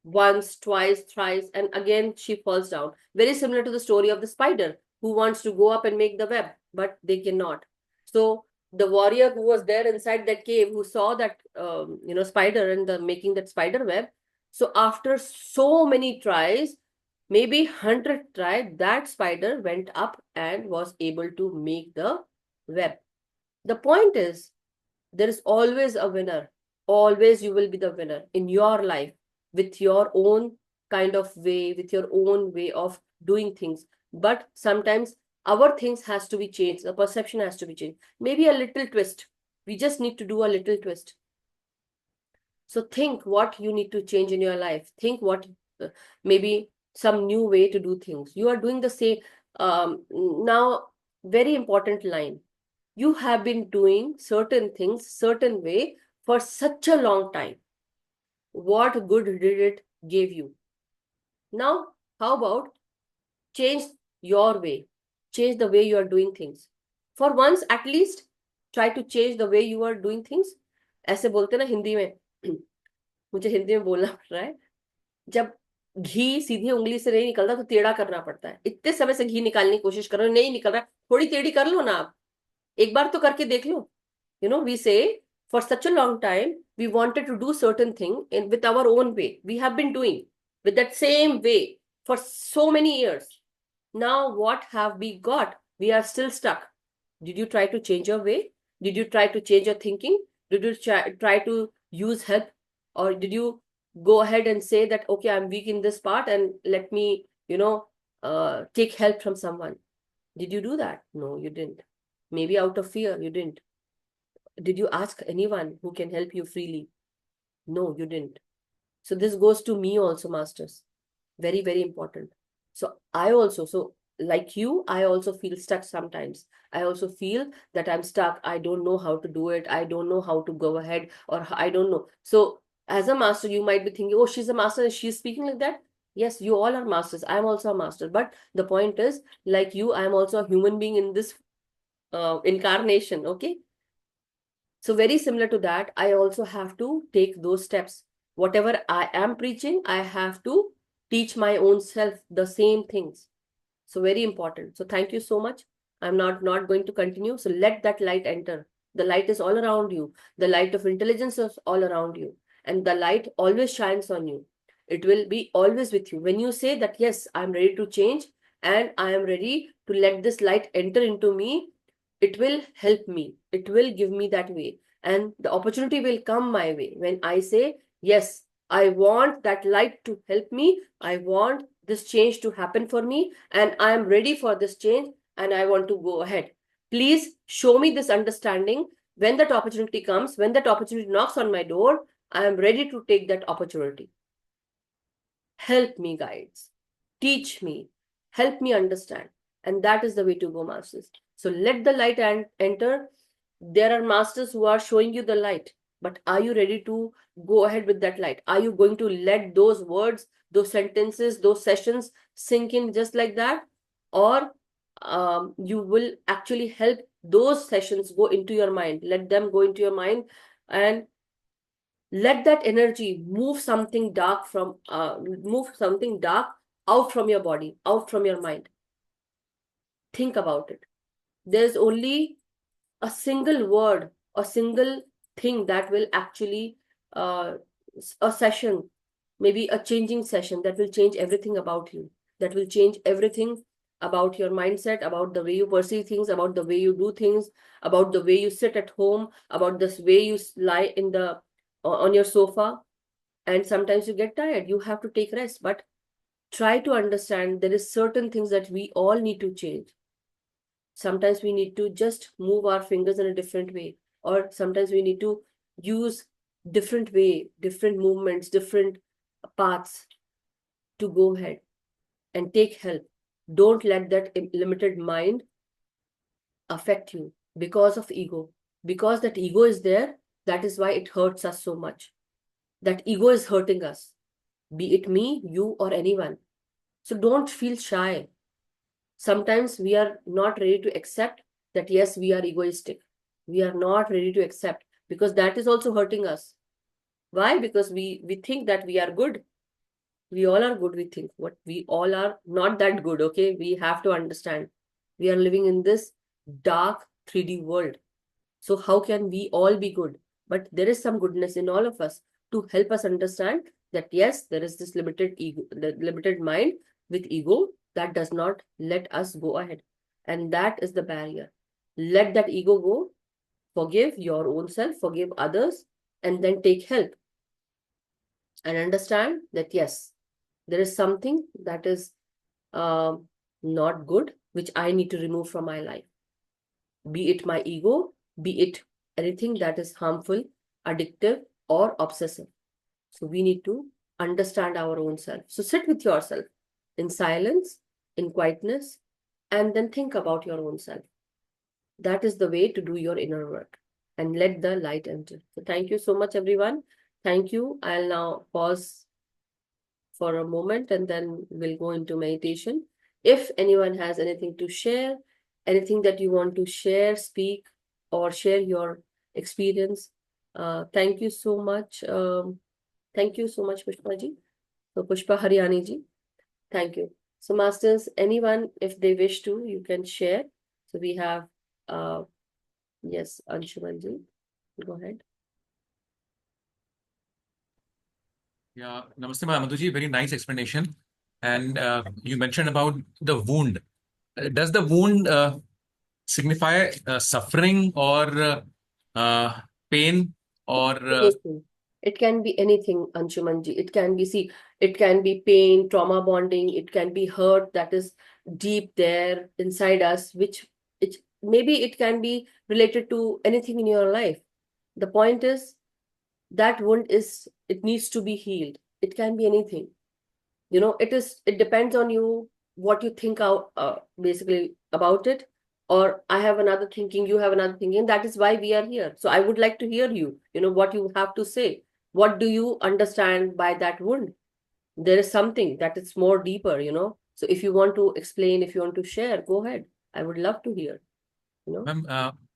once, twice, thrice, and again she falls down. Very similar to the story of the spider who wants to go up and make the web, but they cannot. So the warrior who was there inside that cave, who saw that spider and the making that spider web. So after so many tries, maybe 100 tried, that spider went up and was able to make the web. The point is, there is always a winner. Always you will be the winner in your life with your own kind of way, with your own way of doing things. But sometimes our things has to be changed. The perception has to be changed. Maybe a little twist. We just need to do a little twist. So think what you need to change in your life. Think what maybe some new way to do things. You are doing the same. Now, very important line. You have been doing certain things certain way for such a long time. What good did it give you? Now, how about change your way? Change the way you are doing things. For once, at least, try to change the way you are doing things. ऐसे बोलते ना हिंदी में मुझे हिंदी में बोलना पड़ रहा है जब घी सीधी उंगली से नहीं निकलता तो टेढ़ा करना पड़ता है इतने समय से घी निकालने की कोशिश कर रहे हो नहीं निकल रहा थोड़ी टेढ़ी कर लो ना आप एक बार तो करके देख लो we say for such a long time we wanted to do certain thing with our own way. We have been doing with that same way for so many years. Now what have we got? We are still stuck. Did you try to change your way? Did you try to change your thinking? Did you try to use help? Or did you go ahead and say that, okay, I'm weak in this part and let me, take help from someone? Did you do that? No, you didn't. Maybe out of fear, you didn't. Did you ask anyone who can help you freely? No, you didn't. So this goes to me also, masters. Very, very important. So like you, I also feel stuck sometimes. I also feel that I'm stuck. I don't know how to do it. I don't know how to go ahead, or I don't know. So as a master, you might be thinking, oh, she's a master and she's speaking like that. Yes, you all are masters. I'm also a master. But the point is, like you, I'm also a human being in this incarnation. Okay. So very similar to that, I also have to take those steps. Whatever I am preaching, I have to teach my own self the same things. So very important. So thank you so much. I'm not going to continue. So let that light enter. The light is all around you. The light of intelligence is all around you. And the light always shines on you. It will be always with you. When you say that, yes, I'm ready to change and I am ready to let this light enter into me, it will help me. It will give me that way. And the opportunity will come my way. When I say, yes, I want that light to help me. I want this change to happen for me. And I am ready for this change. And I want to go ahead. Please show me this understanding. When that opportunity comes, when that opportunity knocks on my door, I am ready to take that opportunity. Help me, guides. Teach me. Help me understand. And that is the way to go, masters. So let the light enter. There are masters who are showing you the light. But are you ready to go ahead with that light? Are you going to let those words, those sentences, those sessions sink in just like that? Or you will actually help those sessions go into your mind. Let them go into your mind and let that energy move something dark out from your body, out from your mind. Think about it. There's only a single word, a single thing that will actually a session, maybe a changing session that will change everything about you, that will change everything about your mindset, about the way you perceive things, about the way you do things, about the way you sit at home, about this way you lie on your sofa. And sometimes you get tired, you have to take rest, but try to understand there is certain things that we all need to change. Sometimes we need to just move our fingers in a different way, or sometimes we need to use different way, different movements, different paths to go ahead and take help. Don't let that limited mind affect you because of ego. Because that ego is there, that is why it hurts us so much. That ego is hurting us, be it me, you, or anyone. So don't feel shy. Sometimes we are not ready to accept that, yes, we are egoistic. We are not ready to accept because that is also hurting us. Why? Because we think that we are good. We all are good, we think. What we all are not that good, okay? We have to understand. We are living in this dark 3D world. So how can we all be good? But there is some goodness in all of us to help us understand that, yes, there is this limited ego, the limited mind with ego that does not let us go ahead. And that is the barrier. Let that ego go, forgive your own self, forgive others, and then take help. And understand that, yes, there is something that is not good. which I need to remove from my life. Be it my ego, be it anything that is harmful, addictive, or obsessive. So we need to understand our own self. So sit with yourself in silence, in quietness, and then think about your own self. That is the way to do your inner work and let the light enter. So thank you so much, everyone. Thank you. I'll now pause for a moment and then we'll go into meditation. If anyone has anything to share, anything that you want to share, speak, or share your experience, thank you so much. Thank you so much, Pushpa ji. So Pushpa Haryani ji, thank you. So masters, anyone, if they wish to, you can share. So we have, yes, Anshuman ji, go ahead. Yeah, Namaste, Madhu ji. Very nice explanation. And you mentioned about the wound. Does the wound signify suffering or pain or Anything. It can be anything, Anshumanji. It can be, see, it can be pain, trauma bonding, it can be hurt that is deep there inside us, which maybe it can be related to anything in your life. The point is that wound it needs to be healed. It can be anything. It depends on you, what you think out basically about it. Or I have another thinking, you have another thinking. That is why we are here. So I would like to hear you, what you have to say. What do you understand by that wound? There is something that is more deeper. So if you want to explain, if you want to share, go ahead. I would love to hear. Ma'am,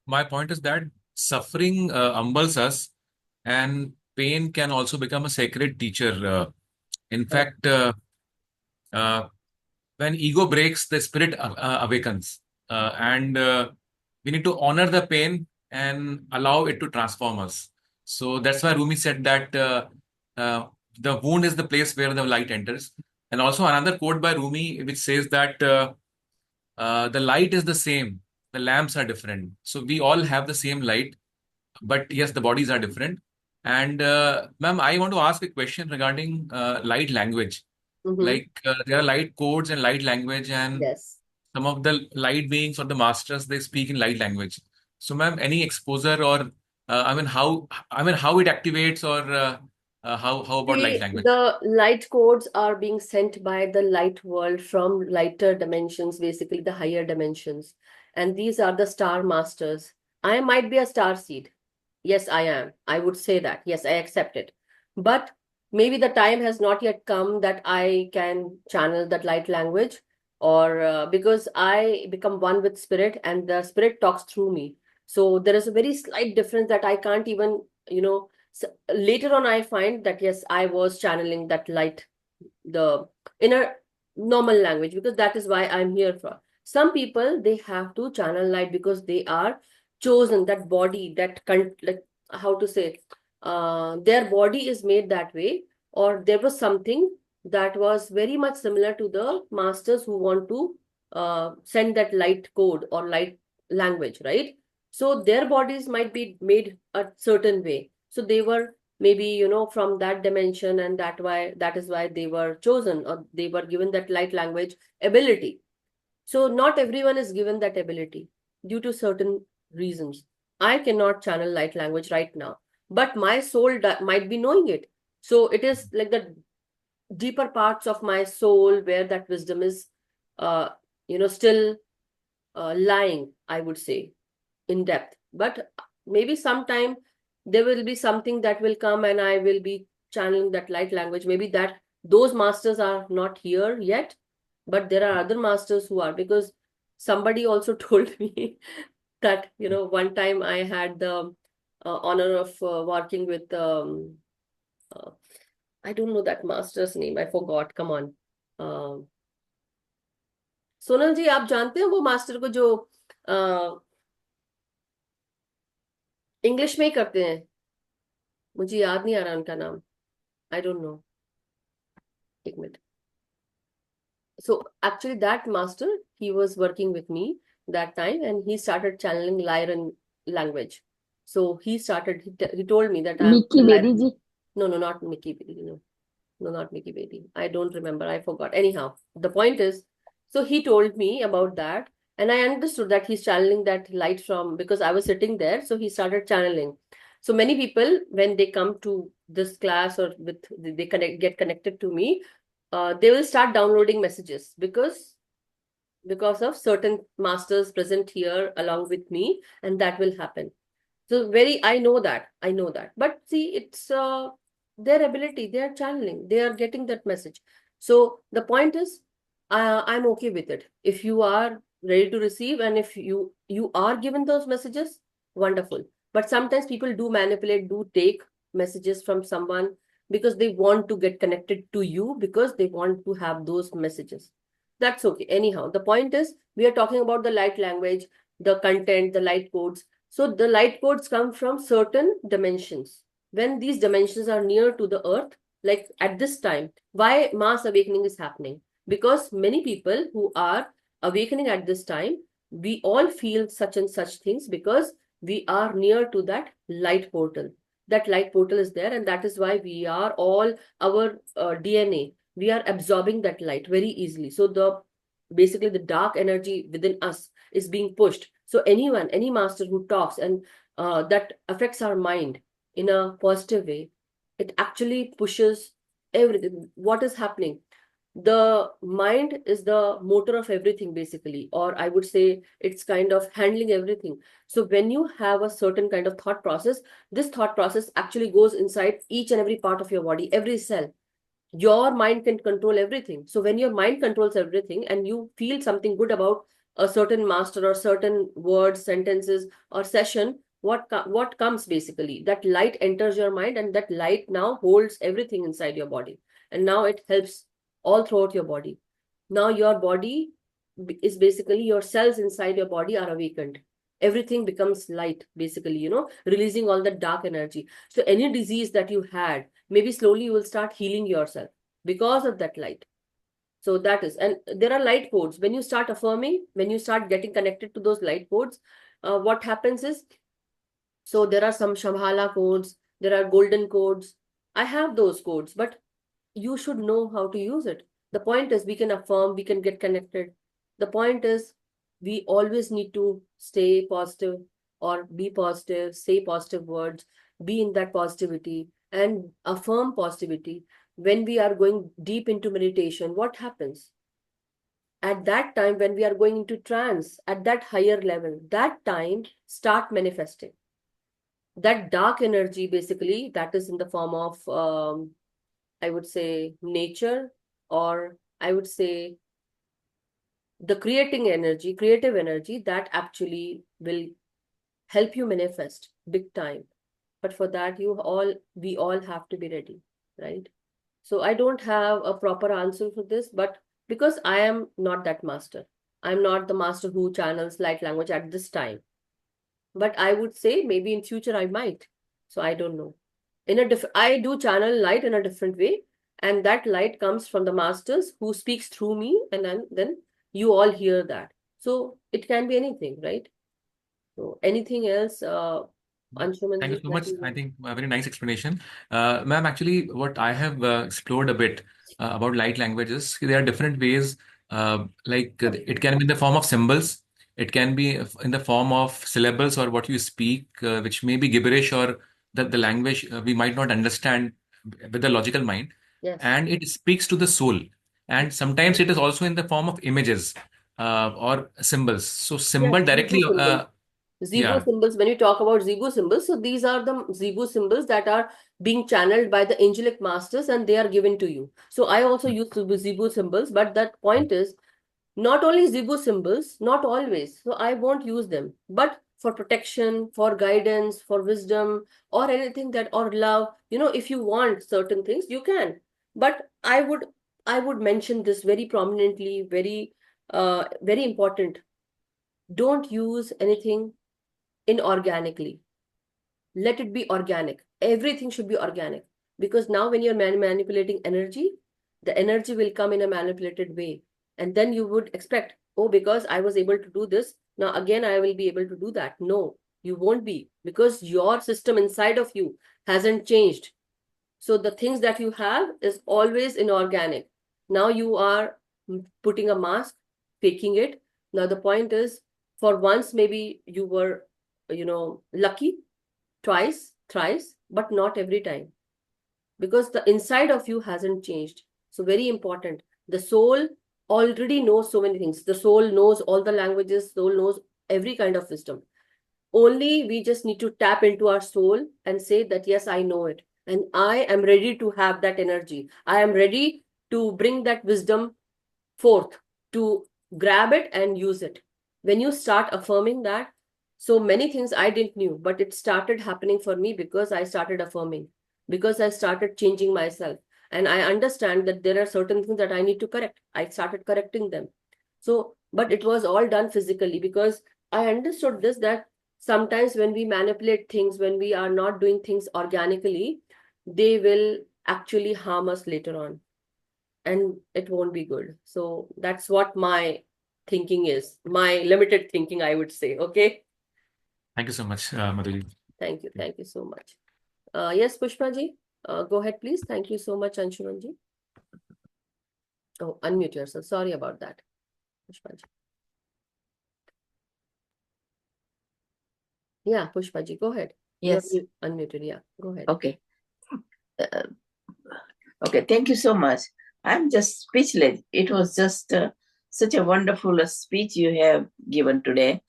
my point is that suffering humbles us, and pain can also become a sacred teacher. In fact, uh, when ego breaks, the spirit awakens, and we need to honor the pain and allow it to transform us. So that's why Rumi said that the wound is the place where the light enters. And also another quote by Rumi which says that the light is the same, the lamps are different. So we all have the same light, but yes, the bodies are different. And ma'am, I want to ask a question regarding light language. Like there are light codes and light language, and Yes. some of the light beings or the masters, they speak in light language. So, ma'am, any exposure or how it activates or how about light See, language? the light codes are being sent by the light world from lighter dimensions, basically the higher dimensions. And these are the star masters. I might be a star seed. Yes, I am. I would say that. Yes, I accept it. But maybe the time has not yet come that I can channel that light language, or because I become one with spirit and the spirit talks through me. So there is a very slight difference that I can't even, later on I find that yes, I was channeling that light, the inner normal language, because that is why I'm here for. Some people, they have to channel light because they are chosen, that body, like, how to say, their body is made that way, or there was something that was very much similar to the masters who want to send that light code or light language, right? So their bodies might be made a certain way, so they were maybe, from that dimension, and that is why they were chosen, or they were given that light language ability. So not everyone is given that ability due to certain reasons. I cannot channel light language right now, but my soul might be knowing it. So it is like the deeper parts of my soul where that wisdom is still lying, I would say, in depth. But maybe sometime there will be something that will come and I will be channeling that light language. Maybe that those masters are not here yet, but there are other masters who are, because somebody also told me that, one time I had the honor of working with, uh, I don't know that master's name, I forgot, come on. Sonal जी, आप जानते हैं वो master को जो English में ही करते हैं? मुझे याद नहीं आ रहा उनका नाम. I don't know. एक minute. So actually that master, he was working with me that time, and he started channeling Lyran language. So he told me that I'm Mickey Bedi ji. No, not Mickey Bedi. No, not Mickey Bedi. I don't remember. I forgot. Anyhow, the point is So he told me about that, and I understood that he's channeling that light from, because I was sitting there. So he started channeling. So many people, when they come to this class or with they get connected to me, they will start downloading messages because of certain masters present here along with me, and that will happen. So very, I know that. But see, it's their ability, they are channeling, they are getting that message. So the point is, I'm okay with it. If you are ready to receive, and if you are given those messages, wonderful. But sometimes people do manipulate, do take messages from someone because they want to get connected to you, because they want to have those messages. That's okay. Anyhow, the point is, we are talking about the light language, the content, the light codes. So the light codes come from certain dimensions. When these dimensions are near to the earth, like at this time, why mass awakening is happening? Because many people who are awakening at this time, we all feel such and such things because we are near to that light portal. That light portal is there, and that is why we are all, our DNA, we are absorbing that light very easily. So the basically the dark energy within us is being pushed. So anyone, any master who talks and that affects our mind in a positive way, it actually pushes everything. What is happening? The mind is the motor of everything, basically, or I would say it's kind of handling everything. So when you have a certain kind of thought process, this thought process actually goes inside each and every part of your body, every cell. Your mind can control everything. So when your mind controls everything and you feel something good about a certain master or certain words, sentences, or session, what comes, basically, that light enters your mind, and that light now holds everything inside your body, and now it helps all throughout your body. Now your body is basically, your cells inside your body are awakened. Everything becomes light, basically, releasing all the dark energy. So any disease that you had, maybe slowly you will start healing yourself because of that light. So that is, and there are light codes. When you start affirming, when you start getting connected to those light codes, what happens is, so there are some Shambhala codes, there are golden codes. I have those codes, but you should know how to use it. The point is, we can affirm, we can get connected. The point is, we always need to stay positive, or be positive, say positive words, be in that positivity and affirm positivity. When we are going deep into meditation, what happens? At that time, when we are going into trance, at that higher level, that time, start manifesting. That dark energy, basically, that is in the form of I would say nature, or I would say the creative energy, that actually will help you manifest big time. But for that, we all have to be ready, right? So I don't have a proper answer for this, but because I am not that master, I'm not the master who channels light language at this time. But I would say maybe in future I might. So I don't know. I do channel light in a different way, and that light comes from the masters who speaks through me, and then you all hear that. So it can be anything, right? So anything else, Thank you Anshumanji, so that much. you I want? think a very nice explanation. Ma'am, actually, what I have explored a bit about light languages, there are different ways. It can be in the form of symbols, it can be in the form of syllables or what you speak, which may be gibberish or the language we might not understand with the logical mind. Yes. And it speaks to the soul. And sometimes it is also in the form of images or symbols. So, Yes, symbol Zibu directly, symbols. Zibu yeah. symbols, when you talk about Zibu symbols, so these are the Zibu symbols that are being channeled by the angelic masters, and they are given to you. So I also use Zibu symbols, but that point is, not only Zibu symbols, not always. So I won't use them. But for protection, for guidance, for wisdom, or anything that, or love, if you want certain things, you can. But I would mention this very prominently, very important. Don't use anything inorganically. Let it be organic. Everything should be organic. Because now when you're manipulating energy, the energy will come in a manipulated way. And then you would expect, oh, because I was able to do this, now again I will be able to do that. No, you won't be, because your system inside of you hasn't changed. So the things that you have is always inorganic. Now you are putting a mask. faking it. Now the point is, for once maybe you were, lucky, twice, thrice, but not every time, because the inside of you hasn't changed. So very important. The soul already knows so many things. The soul knows all the languages, soul knows every kind of wisdom. Only we just need to tap into our soul and say that, yes, I know it. And I am ready to have that energy. I am ready to bring that wisdom forth, to grab it and use it. When you start affirming that, so many things I didn't knew, but it started happening for me because I started affirming, because I started changing myself. And I understand that there are certain things that I need to correct. I started correcting them. So, but it was all done physically, because I understood this, that sometimes when we manipulate things, when we are not doing things organically, they will actually harm us later on, and it won't be good. So that's what my thinking is, my limited thinking, I would say. Okay. Thank you so much, Madhu. Thank you. Thank you so much. Yes, Pushpa ji, go ahead, please. Thank you so much, Anshuman ji. Oh, unmute yourself. Sorry about that, Pushpa ji. Yeah, Pushpa ji, go ahead. Yes. You're unmuted. Yeah, go ahead. Okay. Okay. Thank you so much. I'm just speechless. It was just such a wonderful speech you have given today.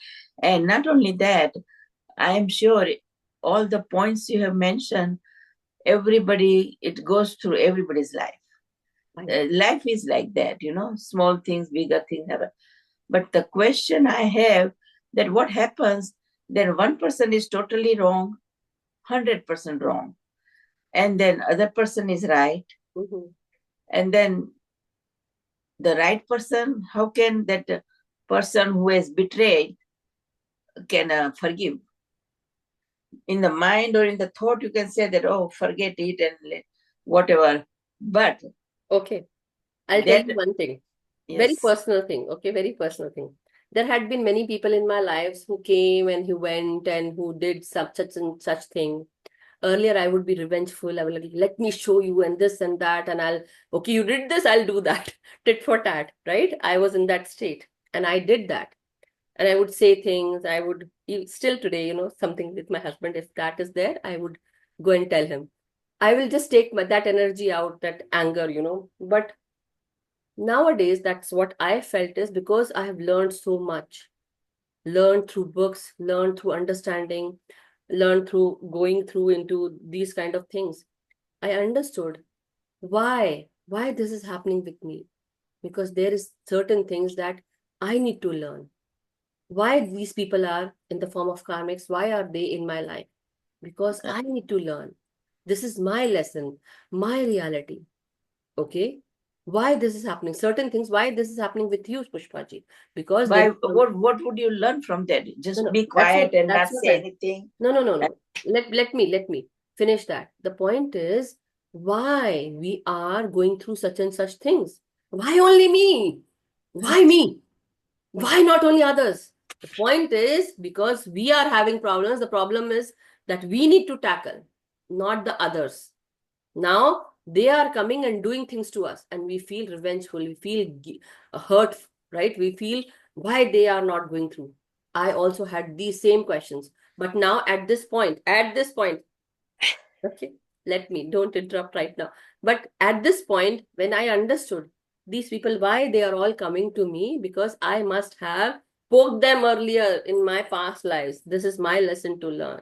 And not only that, I am sure all the points you have mentioned, it goes through everybody's life. Life is like that, small things, bigger things happen. But the question I have, that what happens, then one person is totally wrong, 100% wrong, and then other person is right. Mhm. And then the right person, how can that person who has betrayed can forgive? In the mind or in the thought, you can say that, oh, forget it and whatever. But Okay, I'll tell you that, one thing. Very yes, personal thing. Okay, very personal thing. There had been many people in my lives who came and who went and who did such and such thing. Earlier, I would be revengeful. I would like, let me show you and this and that, and okay, you did this, I'll do that. Tit for tat, right? I was in that state and I did that. And I would say things, still today, something with my husband, if that is there, I would go and tell him. I will just take that energy out, that anger, But nowadays, that's what I felt, is because I have learned so much, learned through books, learned through understanding, learned through going through into these kind of things. I understood why this is happening with me, because there is certain things that I need to learn. Why these people are in the form of karmics? Why are they in my life? Because I need to learn. This is my lesson, my reality. Okay, why this is happening? Certain things. Why this is happening with you, Pushpaji? Because there. what would you learn from that? No, Just no. be That's what. quiet and not That's what say I. anything. No. Let me finish that. The point is why we are going through such and such things. Why only me? Why me? Why not only others? The point is, because we are having problems, the problem is that we need to tackle, not the others. Now they are coming and doing things to us, and we feel revengeful, we feel hurt, right? We feel why they are not going through. I also had these same questions, but now at this point, okay, don't interrupt right now. But at this point, when I understood these people, why they are all coming to me, because I must have poked them earlier in my past lives. This is my lesson to learn.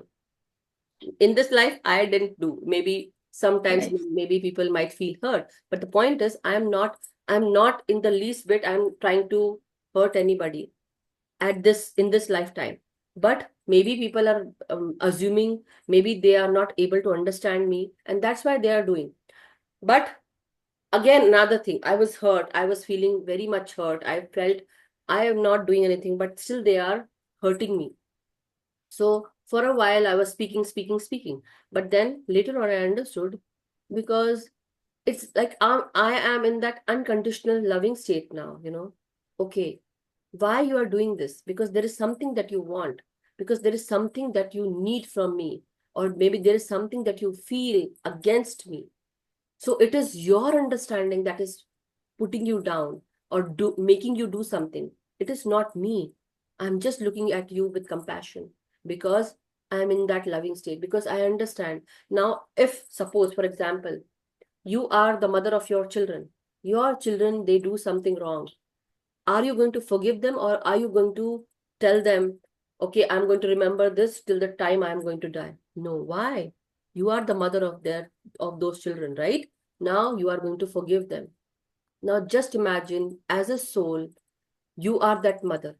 In this life, I didn't do. Maybe sometimes Right. maybe people might feel hurt. But the point is, I'm not in the least bit I'm trying to hurt anybody in this lifetime. But maybe people are assuming, maybe they are not able to understand me, and that's why they are doing. But again, another thing, I was hurt, I was feeling very much hurt, I felt I am not doing anything, but still they are hurting me. So for a while I was speaking, but then later on I understood, because it's like I am in that unconditional loving state now, okay, why you are doing this? Because there is something that you want, because there is something that you need from me, or maybe there is something that you feel against me. So it is your understanding that is putting you down. or making you do something. It is not me. I'm just looking at you with compassion because I'm in that loving state, because I understand. Now, if suppose, for example, you are the mother of your children, they do something wrong. Are you going to forgive them, or are you going to tell them, okay, I'm going to remember this till the time I'm going to die? No, why? You are the mother of those children, right? Now you are going to forgive them. Now just imagine, as a soul, you are that mother,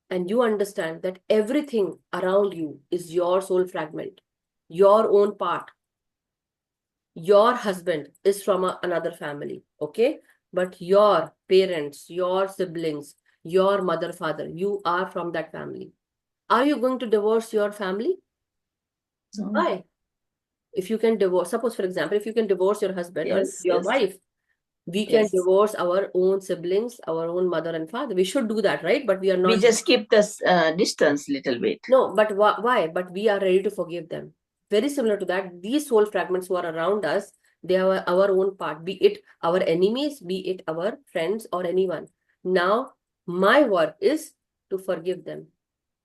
and you understand that everything around you is your soul fragment, your own part. Your husband is from another family, okay? But your parents, your siblings, your mother, father, you are from that family. Are you going to divorce your family? No. Why? If you can divorce, suppose, for example, if you can divorce your husband or Yes, your yes, wife, we can yes. divorce our own siblings, our own mother and father. We should do that, right? But we are We not. just keep the distance little bit. No, but why? But we are ready to forgive them. Very similar to that, these soul fragments who are around us, they are our own part, be it our enemies, be it our friends or anyone. Now, my work is to forgive them,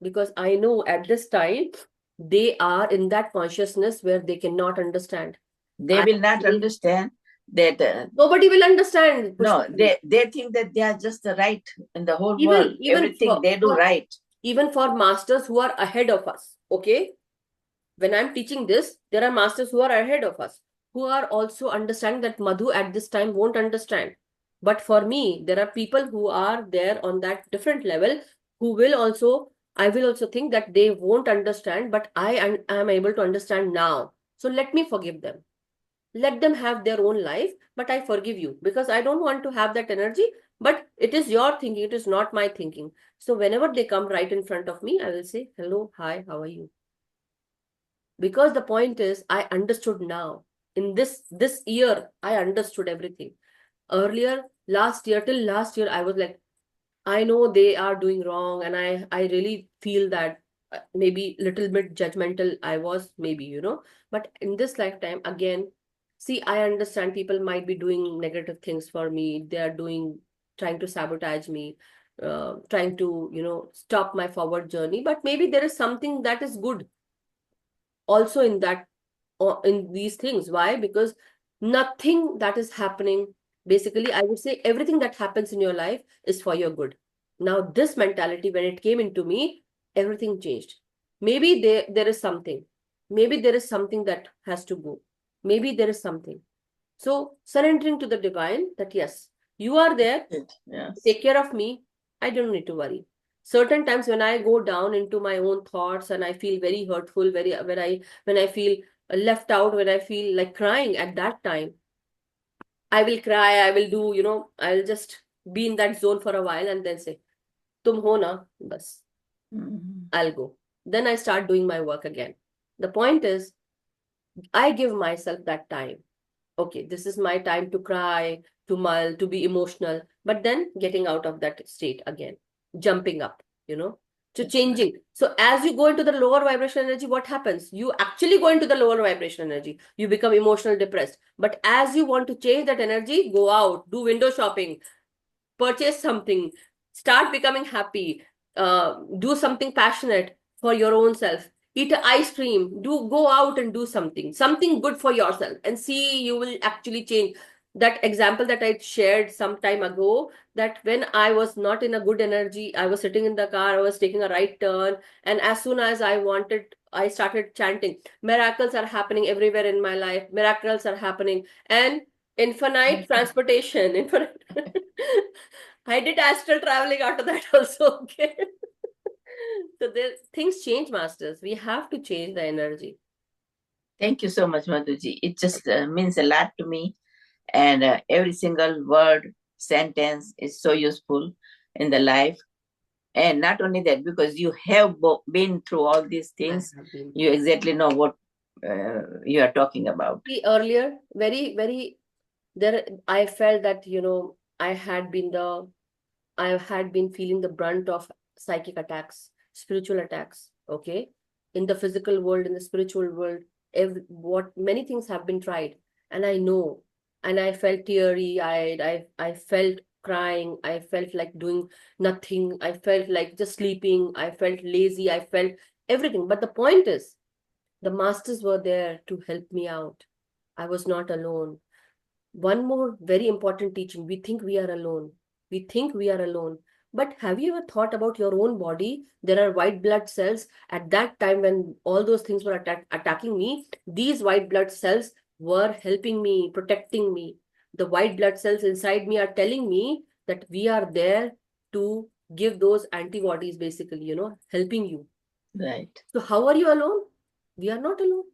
because I know at this time they are in that consciousness where they cannot understand. They will not understand that. Nobody will understand, No, Pushpa. they think that they are just the right in the whole Even world. Everything they do right. even for masters who are ahead of us, okay? When I'm teaching this, there are masters who are ahead of us, who are also understanding that Madhu at this time won't understand. But for me, there are people who are there on that different level who will also, I will also think that they won't understand, but I am able to understand now. So let me forgive them. Let them have their own life, but I forgive you because I don't want to have that energy. But it is your thinking, it is not my thinking. So whenever they come right in front of me, I will say, hello, hi, how are you? Because the point is, I understood now. In this year, I understood everything. Earlier, last year, till last year, I was like, I know they are doing wrong, and I really feel that maybe little bit judgmental I was, maybe. But in this lifetime, again, see, I understand people might be doing negative things for me. They are trying to sabotage me, trying to stop my forward journey. But maybe there is something that is good also in that, or in these things. Why? Because nothing that is happening, basically, I would say everything that happens in your life is for your good. Now this mentality, when it came into me, everything changed. Maybe there is something, maybe there is something that has to go, maybe there is something. So surrendering to the divine, that yes, you are there, Yes. take care of me. I don't need to worry. Certain times when I go down into my own thoughts and I feel very hurtful, when I feel left out, when I feel like crying, at that time I will cry, I will do, I'll just be in that zone for a while and then say, tum ho na, bas, I'll go. Then I start doing my work again. The point is, I give myself that time. Okay, this is my time to cry, to mull, to be emotional, but then getting out of that state again, jumping up, to That's right. changing. So as you go into the lower vibration energy, what happens? You actually go into the lower vibration energy. You become emotional depressed. But as you want to change that energy, go out, do window shopping, purchase something, start becoming happy, do something passionate for your own self, eat ice cream, go out and do something good for yourself, and see, you will actually change. That example that I shared some time ago, that when I was not in a good energy, I was sitting in the car, I was taking a right turn, and as soon as I started chanting, miracles are happening everywhere in my life, miracles are happening, and infinite transportation, infinite. I did astral traveling after that also. Okay. So things change, masters. We have to change the energy. Thank you so much, Madhuji. It just means a lot to me. And every single word, sentence is so useful in the life. And not only that, because you have been through all these things, you exactly know what you are talking about. See, earlier, very, very, I felt that, I had been feeling the brunt of psychic attacks, spiritual attacks. Okay. In the physical world, in the spiritual world, many things have been tried. And I know, and I felt teary eyed, I felt crying. I felt like doing nothing. I felt like just sleeping. I felt lazy. I felt everything. But the point is, the masters were there to help me out. I was not alone. One more very important teaching: we think we are alone. We think we are alone. But have you ever thought about your own body? There are white blood cells. At that time, when all those things were attacking me, these white blood cells were helping me, protecting me. The white blood cells inside me are telling me that we are there to give those antibodies, basically, helping you. Right. So, how are you alone? We are not alone.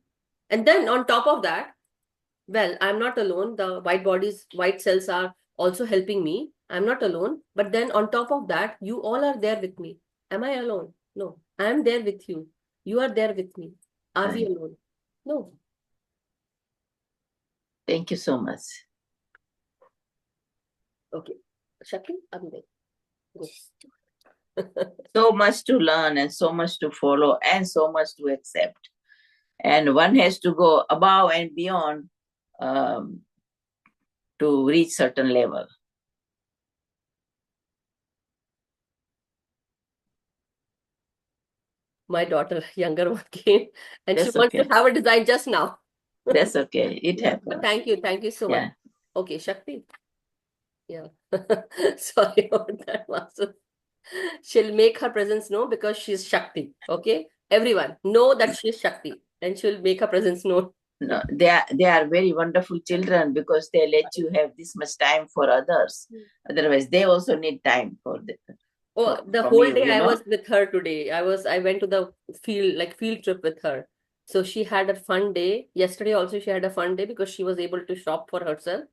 And then on top of that, well, I'm not alone. The white cells are also helping me. I'm not alone. But then on top of that, you all are there with me. Am I alone? No. I'm there with you. You are there with me. Are we Right. alone? No. Thank you so much. Okay. Shakti, I'm there. Go. So much to learn and so much to follow and so much to accept. And one has to go above and beyond to reach certain level. My daughter, younger one, came and she That's wants to okay. have a design just now. That's okay. It Yeah. happens. But thank you. Thank you so much. Yeah. Okay, Shakti. Yeah. Sorry about that, Master. She'll make her presence known because she's Shakti. Okay? Everyone, know that she's Shakti. And she'll make her presence known. No, they are very wonderful children because they let you have this much time for others. Otherwise, they also need time Oh, the from whole you, day you I know. was with her today. I went to the field trip with her. So she had a fun day. Yesterday also she had a fun day because she was able to shop for herself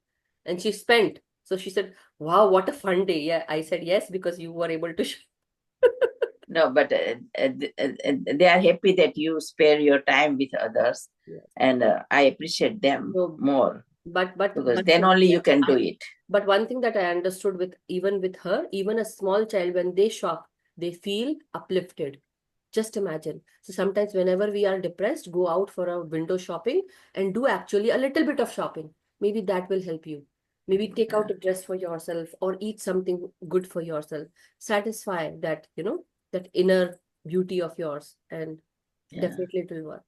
and she spent. So she said, "Wow, what a fun day." Yeah, I said yes because you were able to shop. No, but they are happy that you spare your time with others, Yes. and I appreciate them So, more but because then only you can do it. but one thing that I understood with her, even a small child, when they shop, they feel uplifted. Just imagine. So sometimes whenever we are depressed, go out for a window shopping and do actually a little bit of shopping. Maybe that will help you. Maybe take out a dress for yourself or eat something good for yourself. Satisfy that, that inner beauty of yours, and Yeah. definitely it will work.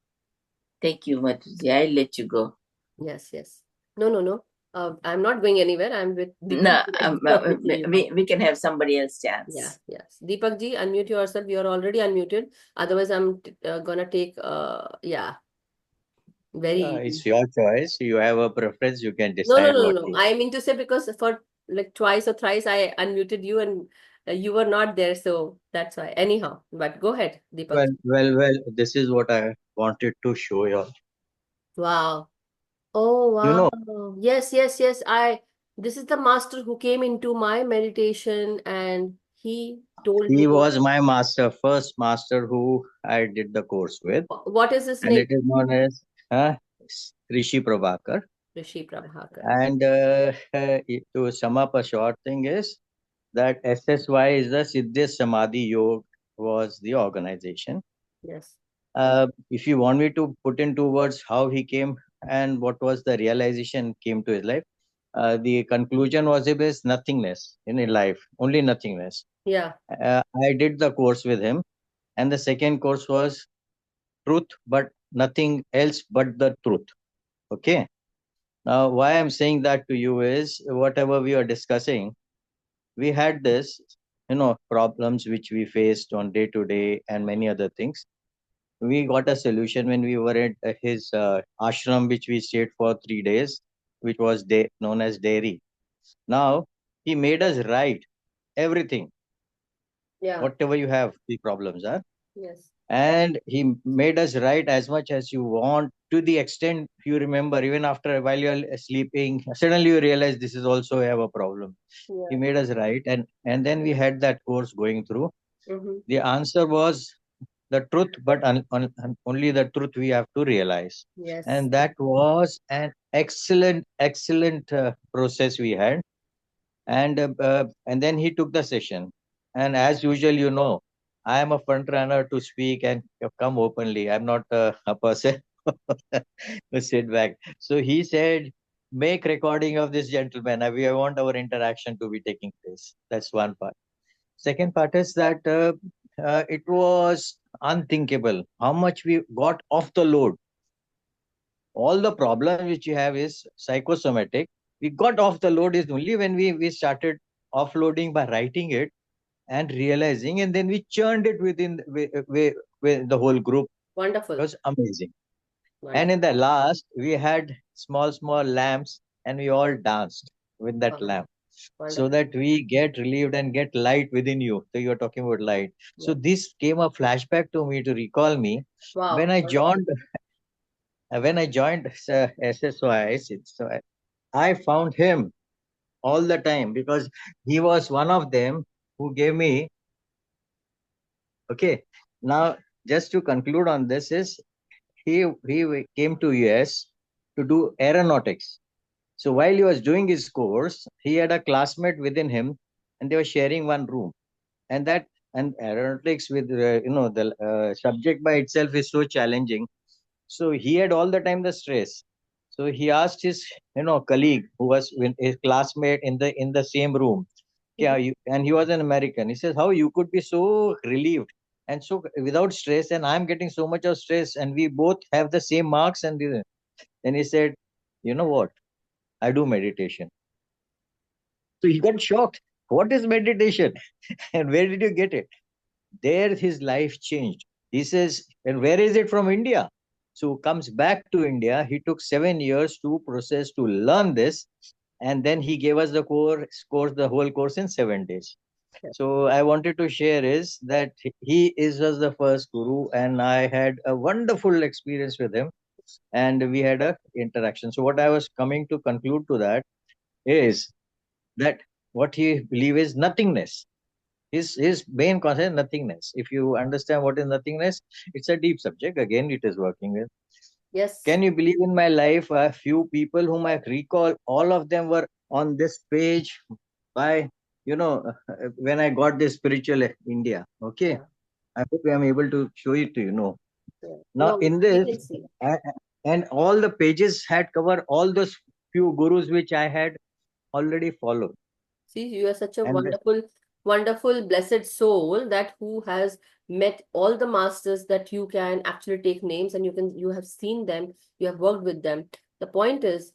Thank you, Matuji. I'll let you go. Yes, yes. No, no, no. I'm not going anywhere. I'm with No, Deepak. we can have somebody else chance. Yeah, yes. Deepak ji, unmute yourself. You're already unmuted. Otherwise, I'm gonna take, yeah, very easy. It's your choice. You have a preference. You can No, no, decide no, what no, no. you. I mean to say because for like twice or thrice I unmuted you and you were not there, so that's why. Anyhow, but go ahead, Deepak. Well. This is what I wanted to show you. Wow. Oh, You know, wow. Yes, yes, yes. This is the master who came into my meditation and he told he me, was my master, first master who I did the course with, what is his and name? it is known as Rishi Prabhakar. Rishi Prabhakar. And to sum up a short thing is that SSY is the Siddhis Samadhi Yoga was the organization. Yes. If you want me to put in two words how he came and what was the realization came to his life, the conclusion was it is nothingness in his life, only nothingness. Yeah. I did the course with him, and the second course was truth, but nothing else but the truth. Okay. Now, why I'm saying that to you is whatever we are discussing, we had this, problems which we faced on day to day and many other things. We got a solution when we were at his ashram, which we stayed for 3 days, which was known as dairy. Now he made us write everything, Yeah. whatever you have, the problems are, Yes. and he made us write as much as you want. To the extent you remember, even after while you're sleeping, suddenly you realize this is also have a problem. He Yeah. made us write, and then we had that course going through. Mm-hmm. The answer was the truth, but only the truth we have to realize. Yes. And that was an excellent process we had. And then he took the session. And as usual, I am a front runner to speak and come openly. I'm not a person who sit back. So he said, make recording of this gentleman. We want our interaction to be taking place. That's one part. Second part is that it was unthinkable how much we got off the load. All the problems which you have is psychosomatic. We got off the load is only when we started offloading by writing it and realizing, and then we churned it with the whole group. It Wonderful. was amazing. And Wonderful. in the last, we had small lamps and we all danced with that Wow. lamp so Wonderful. that we get relieved and get light within you. So you're talking about light. So Yeah. this came a flashback to me to recall me when Wow. I Wonderful. joined SSY. So I found him all the time because he was one of them who gave me. Okay, now just to conclude on this is he came to US to do aeronautics. So while he was doing his course, he had a classmate within him, and they were sharing one room. And that and aeronautics with the subject by itself is so challenging. So he had all the time the stress. So he asked his colleague who was with his classmate in the same room. Yeah, and he was an American. He says, how you could be so relieved and so without stress, and I'm getting so much of stress, and we both have the same marks. And then he said, you know what? I do meditation. So he got shocked. What is meditation? And where did you get it? There his life changed. He says, and where is it from India? So comes back to India. He took 7 years to process to learn this, and then he gave us the the whole course in 7 days. Yeah. So I wanted to share is that was the first guru, and I had a wonderful experience with him, and we had a interaction. So what I was coming to conclude to that is that what he believe is nothingness. His main concept is nothingness. If you understand what is nothingness, it's a deep subject. Again, it is working with. Yes. Can you believe in my life? A few people whom I recall, all of them were on this page by when I got this spiritual India. Okay, Yeah. I hope I am able to show it to you. No, Yeah. now No, in we this, can see. I, and all the pages had covered all those few gurus which I had already followed. See, you are such a And wonderful, wonderful, blessed soul that who has met all the masters that you can actually take names and you have seen them, you have worked with them. The point is,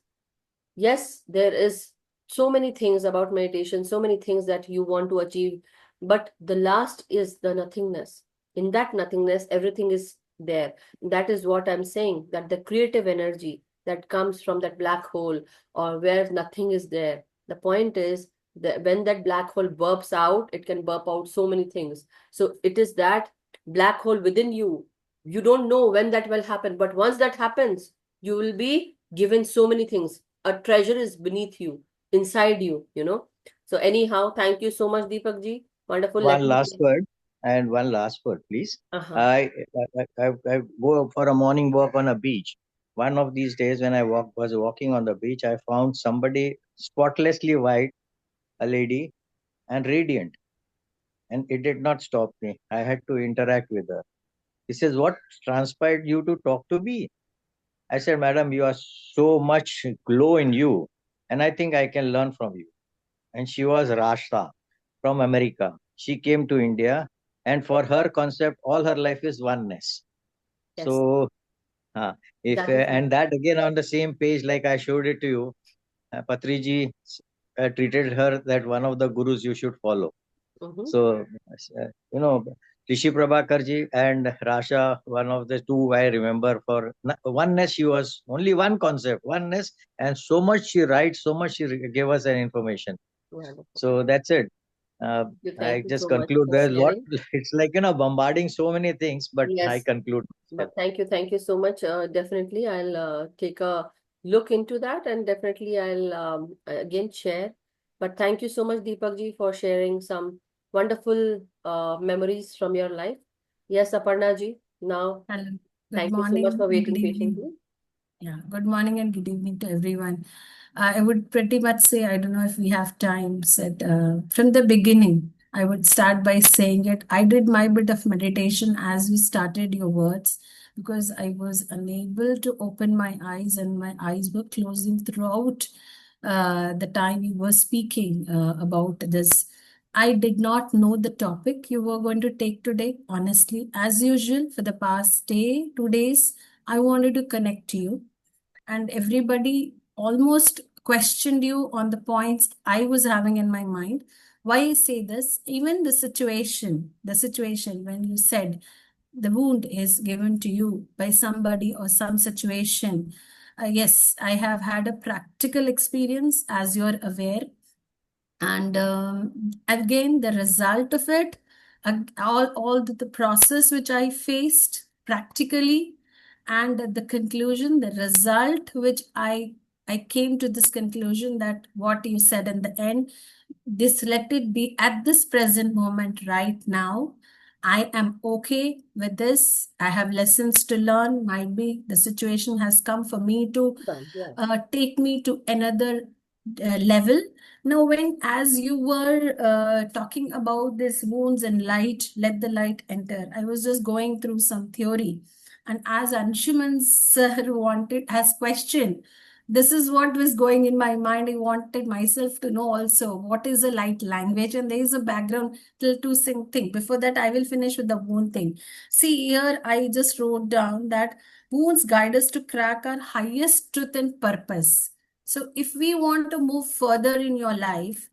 yes, there is so many things about meditation, so many things that you want to achieve, but the last is the nothingness. In that nothingness, everything is there. That is what I'm saying, that the creative energy that comes from that black hole or where nothing is there. The point is that when that black hole burps out, it can burp out so many things. So it is that black hole within you. You don't know when that will happen, but once that happens, you will be given so many things. A treasure is beneath you, inside you. So anyhow, thank you so much, Deepak ji. Wonderful. Let one me. last word, please. Uh-huh. I go for a morning walk on a beach. One of these days, when was walking on the beach, I found somebody spotlessly white, a lady, and radiant. And it did not stop me. I had to interact with her. He says, what transpired you to talk to me? I said, Madam, you are so much glow in you, and I think I can learn from you. And she was Rashta from America. She came to India, and for her concept, all her life is oneness. Yes, So, uh, if that is and that again on the same page, like I showed it to you, Patriji treated her that one of the gurus you should follow. mm-hmm. So, Rishi Prabhakarji and Rasha, one of the two I remember for oneness. She was only one concept, oneness, and so much she writes, so much she gave us an information. Wonderful. So that's it. Uh, Thank I you just so much conclude for there's lot. sharing. It's like bombarding so many things, but I Yes, conclude. but thank you so much. Definitely, I'll take a look into that and definitely I'll again share. But thank you so much, Deepak ji, for sharing some wonderful memories from your life. Yes, Aparna ji, now Hello. Good thank you so much morning for and good waiting evening. patiently. Yeah, good morning and good evening to everyone. I would pretty much say, I don't know if we have time, said from the beginning, I would start by saying it. I did my bit of meditation as you started your words. because I was unable to open my eyes and my eyes were closing throughout the time you were speaking about this. I did not know the topic you were going to take today. Honestly, as usual, for the past 2 days, I wanted to connect to you, and everybody almost questioned you on the points I was having in my mind. Why I say this, even the situation when you said the wound is given to you by somebody or some situation. Yes, I have had a practical experience, as you're aware. And again, the result of it, all the process which I faced practically, and the conclusion, the result which I came to this conclusion that what you said in the end, this let it be at this present moment right now. I am okay with this. I have lessons to learn. Might be the situation has come for me to Yeah. take me to another level. Now, when as you were talking about these wounds and light, let the light enter, I was just going through some theory. And as Anshuman sir has questioned, this is what was going in my mind. I wanted myself to know also what is a light language, and there is a background till to sing thing. Before that, I will finish with the wound thing. See, here I just wrote down that wounds guide us to crack our highest truth and purpose. So if we want to move further in your life,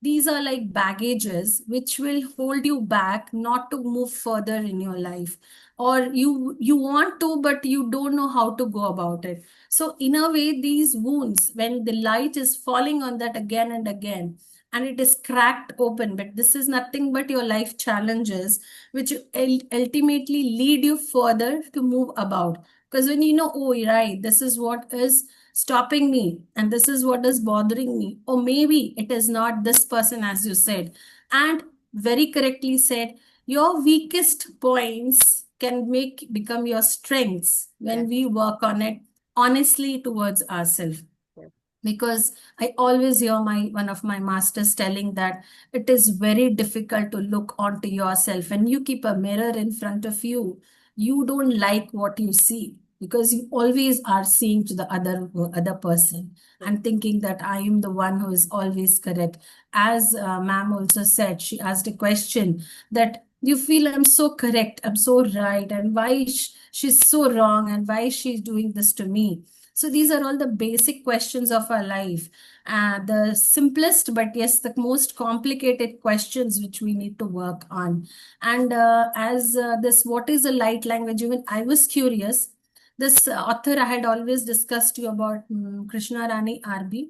these are like baggages which will hold you back not to move further in your life, or you want to but you don't know how to go about it. So in a way, these wounds, when the light is falling on that again and again, and it is cracked open, but this is nothing but your life challenges which ultimately lead you further to move about. Because when you know, oh right, this is what is stopping me and this is what is bothering me, or maybe it is not this person, as you said, and very correctly said, your weakest points can become your strengths when Yes. we work on it honestly towards ourselves. Yes. Because I always hear one of my masters telling that it is very difficult to look onto yourself. When you keep a mirror in front of you, you don't like what you see, because you always are seeing to the other person and thinking that I am the one who is always correct. As ma'am also said, she asked a question that you feel I'm so correct, I'm so right, and why she's so wrong, and why she's doing this to me. So these are all the basic questions of our life. The simplest, but yes, the most complicated questions which we need to work on. And as this, what is a light language? Even I was curious. This author I had always discussed you about, Krishna Rani RB.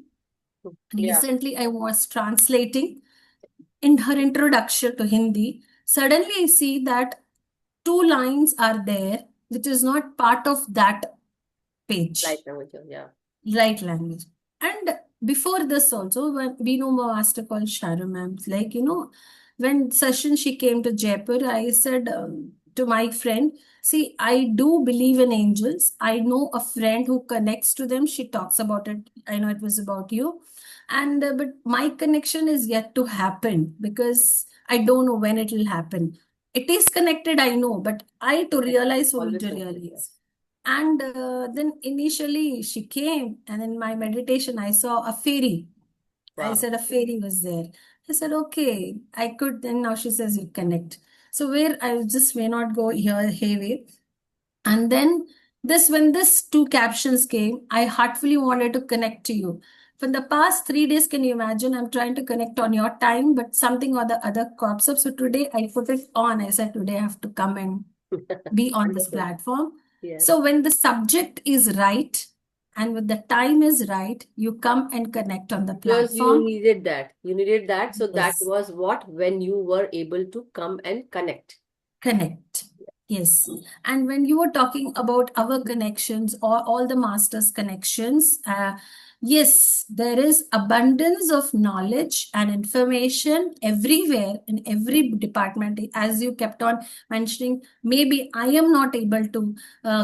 Yeah. Recently, I was translating in her introduction to Hindi. Suddenly, I see that 2 lines are there, which is not part of that Light page. language. Yeah. Right language. And before this also, when we know a master called Sharu ma'am, like, when session she came to Jaipur, I said to my friend, see, I do believe in angels. I know a friend who connects to them. She talks about it. I know it was about you. And but my connection is yet to happen, because I don't know when it will happen. It is connected, I know, but I to realize for me Always to connected. realize. And then initially she came, and in my meditation, I saw a fairy. I Wow. said a fairy was there. I said, okay, I could. Then now she says you connect. So where I just may not go here, heavy. And then when this two captions came, I heartfully wanted to connect to you. For the past 3 days, can you imagine? I'm trying to connect on your time, but something or the other crops up. So today I put it on. I said, today I have to come and be on this Wonderful. platform. Yes. So when the subject is right and when the time is right, you come and connect on the Because you platform. needed that. You needed that. So that Yes. was what when you were able to come and connect. Connect. Yes. And when you were talking about our connections or all the masters' connections, yes, there is abundance of knowledge and information everywhere in every department. As you kept on mentioning, maybe I am not able to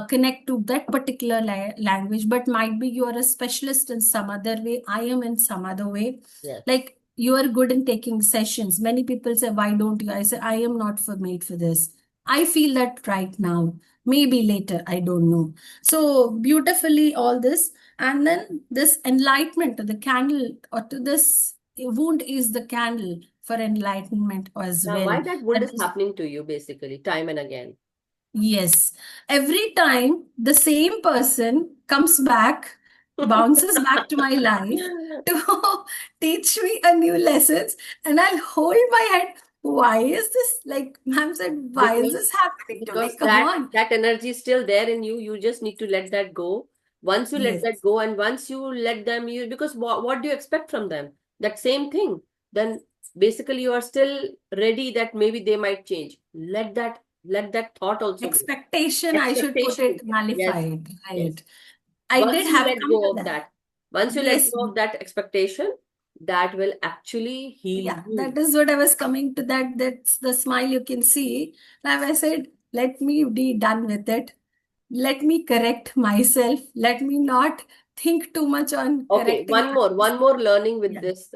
connect to that particular language, but might be you are a specialist in some other way. I am in some other way. Yes. Like you are good in taking sessions. Many people say, why don't you? I say, I am not made for this. I feel that right now. Maybe later, I don't know. So beautifully, all this. And then this enlightenment to the candle or to this wound is the candle for enlightenment as Now, well. why that wound That is is, happening to you basically, time and again? yes. Every time the same person comes back, bounces back to my life to teach me a new lessons, and I'll hold my head. Why is this? Like ma'am said, why is Because this happening to me? because Come that on. that energy is still there in you. You just need to let that go. Once you let Yes. that go, and once you let them, you because what do you expect from them? That same thing. Then basically you are still ready that maybe they might change. Let that thought also go. Expectation, I should put Expectation. it Yes, nullified. yes. Right. I Once did you have let come to go of that. that, once you let Yes. go of that expectation, that will actually heal Yeah, you. that is what I was coming to that. That's the smile you can see. Like I said, let me be done with it. Let me correct myself. Let me not think too much on Okay, correcting one others. more learning with Yeah. this.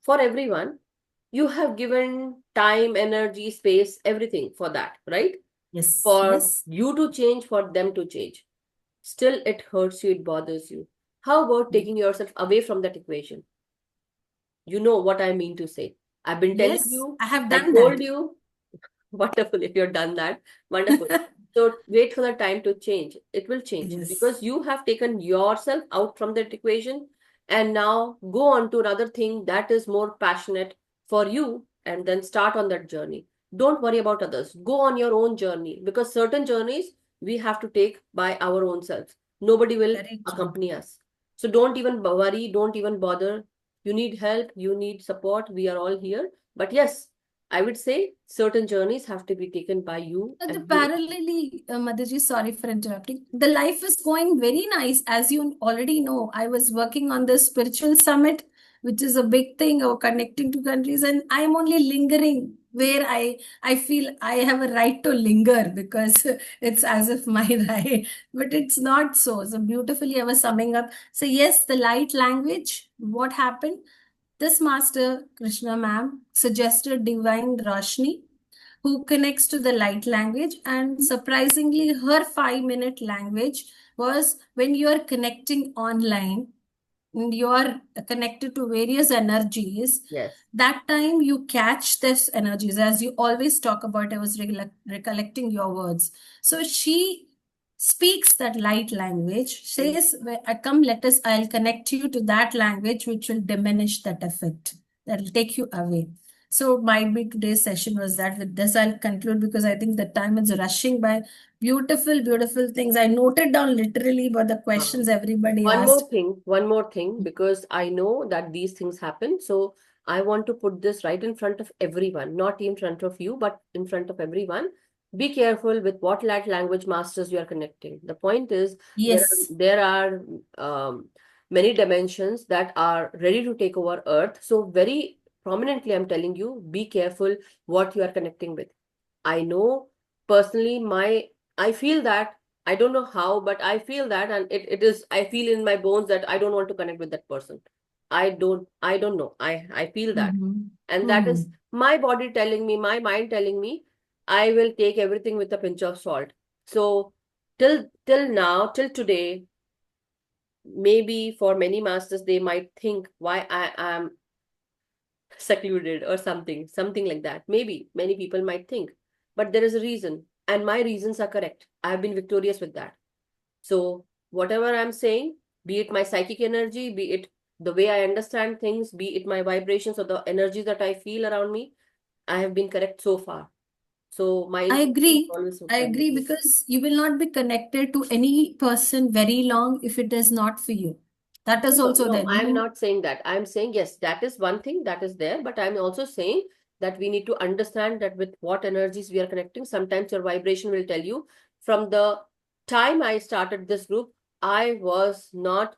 For everyone, you have given time, energy, space, everything for that, right? Yes. For Yes. you to change, for them to change. Still, it hurts you, it bothers you. How about Yes. taking yourself away from that equation? You know what I mean to say. I've been telling Yes, you, I have I done told that. you, wonderful. If you've done that, wonderful. So wait for the time to change. It will change Yes. because you have taken yourself out from that equation and now go on to another thing that is more passionate for you and then start on that journey. Don't worry about others. Go on your own journey because certain journeys we have to take by our own selves. Nobody will Very true. accompany us. So don't even worry, don't even bother. You need help, you need support. We are all here. But yes, I would say certain journeys have to be taken by you The and you. parallelly, Madhuji, sorry for interrupting. The life is going very nice. As you already know, I was working on the spiritual summit, which is a big thing of connecting to countries, and I'm only lingering where I feel I have a right to linger because it's as if my right, but it's not so. So beautifully, I was summing up. So yes, the light language. What happened? This master, Krishna ma'am, suggested divine Roshni, who connects to the light language. And surprisingly, her 5 minute language was when you are connecting online and you are connected to various energies. Yes. That time you catch this energies, as you always talk about. I was recollecting your words. So she speaks that light language, says, come, let us, I'll connect you to that language, which will diminish that effect. That'll take you away. So might be today's session was that. With this, I'll conclude because I think the time is rushing by. Beautiful, beautiful things. I noted down literally what the questions everybody asked. One more thing, because I know that these things happen. So I want to put this right in front of everyone, not in front of you, but in front of everyone. Be careful with what language masters you are connecting. The point is Yes. there are many dimensions that are ready to take over Earth. So very prominently, I'm telling you, be careful what you are connecting with. I know personally I feel that I don't know how, but I feel that, and it is, I feel in my bones that I don't want to connect with that person. I don't know. I feel that. Mm-hmm. And that Hmm. is my body telling me, my mind telling me, I will take everything with a pinch of salt. So till now, till today, maybe for many masters, they might think why I am secluded or something like that. Maybe many people might think, but there is a reason, and my reasons are correct. I have been victorious with that. So whatever I'm saying, be it my psychic energy, be it the way I understand things, be it my vibrations or the energies that I feel around me, I have been correct so far. So my I intuition is agree. always I with agree me. because you will not be connected to any person very long if it is not for you. That is No, also no, there. I'm You, not saying that. I'm saying, yes, that is one thing that is there, but I'm also saying that we need to understand that with what energies we are connecting. Sometimes your vibration will tell you from the time I started this group, I was not,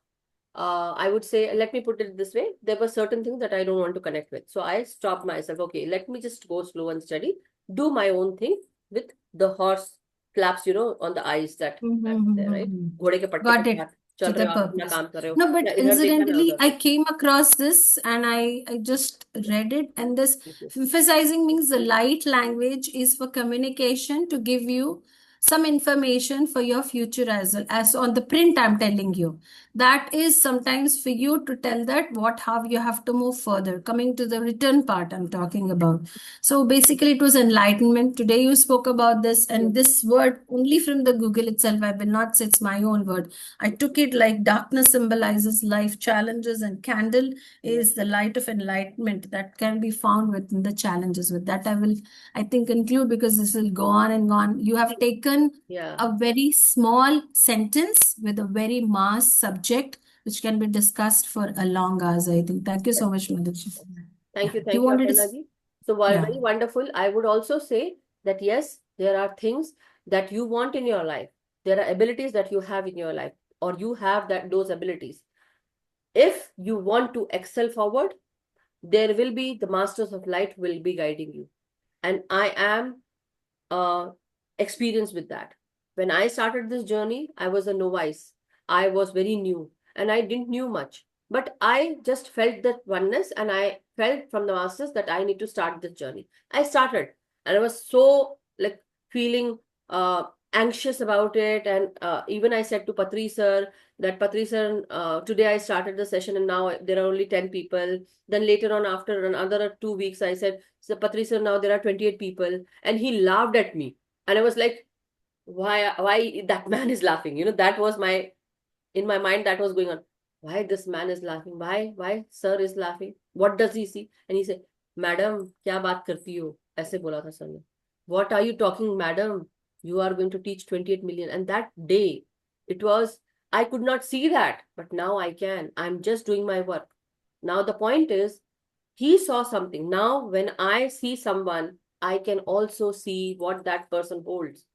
I would say, let me put it this way, there were certain things that I don't want to connect with. So I stopped myself. Okay, let me just go slow and steady, do my own thing with the horse flaps, on the eyes that, that's there, right? mm-hmm. घोड़े के पट्टे पे Got it. हाथ चल to रहे the हो, आप अपना purpose. काम कर रहे हो, No, but या इधर देखना ना incidentally, उधर I देखना. came across this and I just read it. And this Okay. emphasizing means the light language is for communication to give you some information for your future as well. As on the print, I'm telling you. That is sometimes for you to tell that how you have to move further. Coming to the written part, I'm talking about. So basically, it was enlightenment. Today, you spoke about this, and this word only from the Google itself. I will not say it's my own word. I took it like darkness symbolizes life challenges, and candle is the light of enlightenment that can be found within the challenges. With that, I think, conclude because this will go on and on. You have taken Yeah. a very small sentence with a very mass subject, which can be discussed for a long hours, I think. Thank you so much, Madhu. Thank you, You Aparna wanted to, ji. So yeah. very wonderful. I would also say that yes, there are things that you want in your life. There are abilities that you have in your life, or you have those abilities. If you want to excel forward, there will be the masters of light will be guiding you. And I am experienced with that. When I started this journey, I was a novice. I was very new and I didn't knew much. But I just felt that oneness, and I felt from the masters that I need to start this journey. I started, and I was so like feeling anxious about it. And even I said to Patri sir that Patri sir, today I started the session and now there are only 10 people. Then later on, after another 2 weeks, I said, so Patri sir, now there are 28 people. And he laughed at me. And I was like, why that man is laughing? That was in my mind, that was going on. Why this man is laughing? Why sir is laughing? What does he see? And he said, Madam, kya baat karti ho? ऐसे बोला था sir ने. What are you talking, madam? You are going to teach 28 million. And that day, I could not see that, but now I can. I'm just doing my work. Now the point is, he saw something. Now when I see someone, I can also see what that person holds.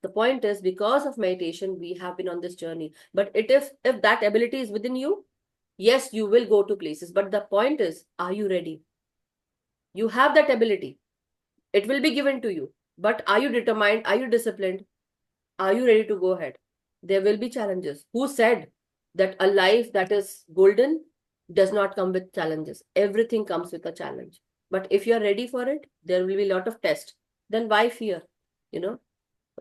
The point is, because of meditation, we have been on this journey. But if that ability is within you, yes, you will go to places. But the point is, are you ready? You have that ability. It will be given to you. But are you determined? Are you disciplined? Are you ready to go ahead? There will be challenges. Who said that a life that is golden does not come with challenges? Everything comes with a challenge. But if you're ready for it, there will be a lot of tests. Then why fear?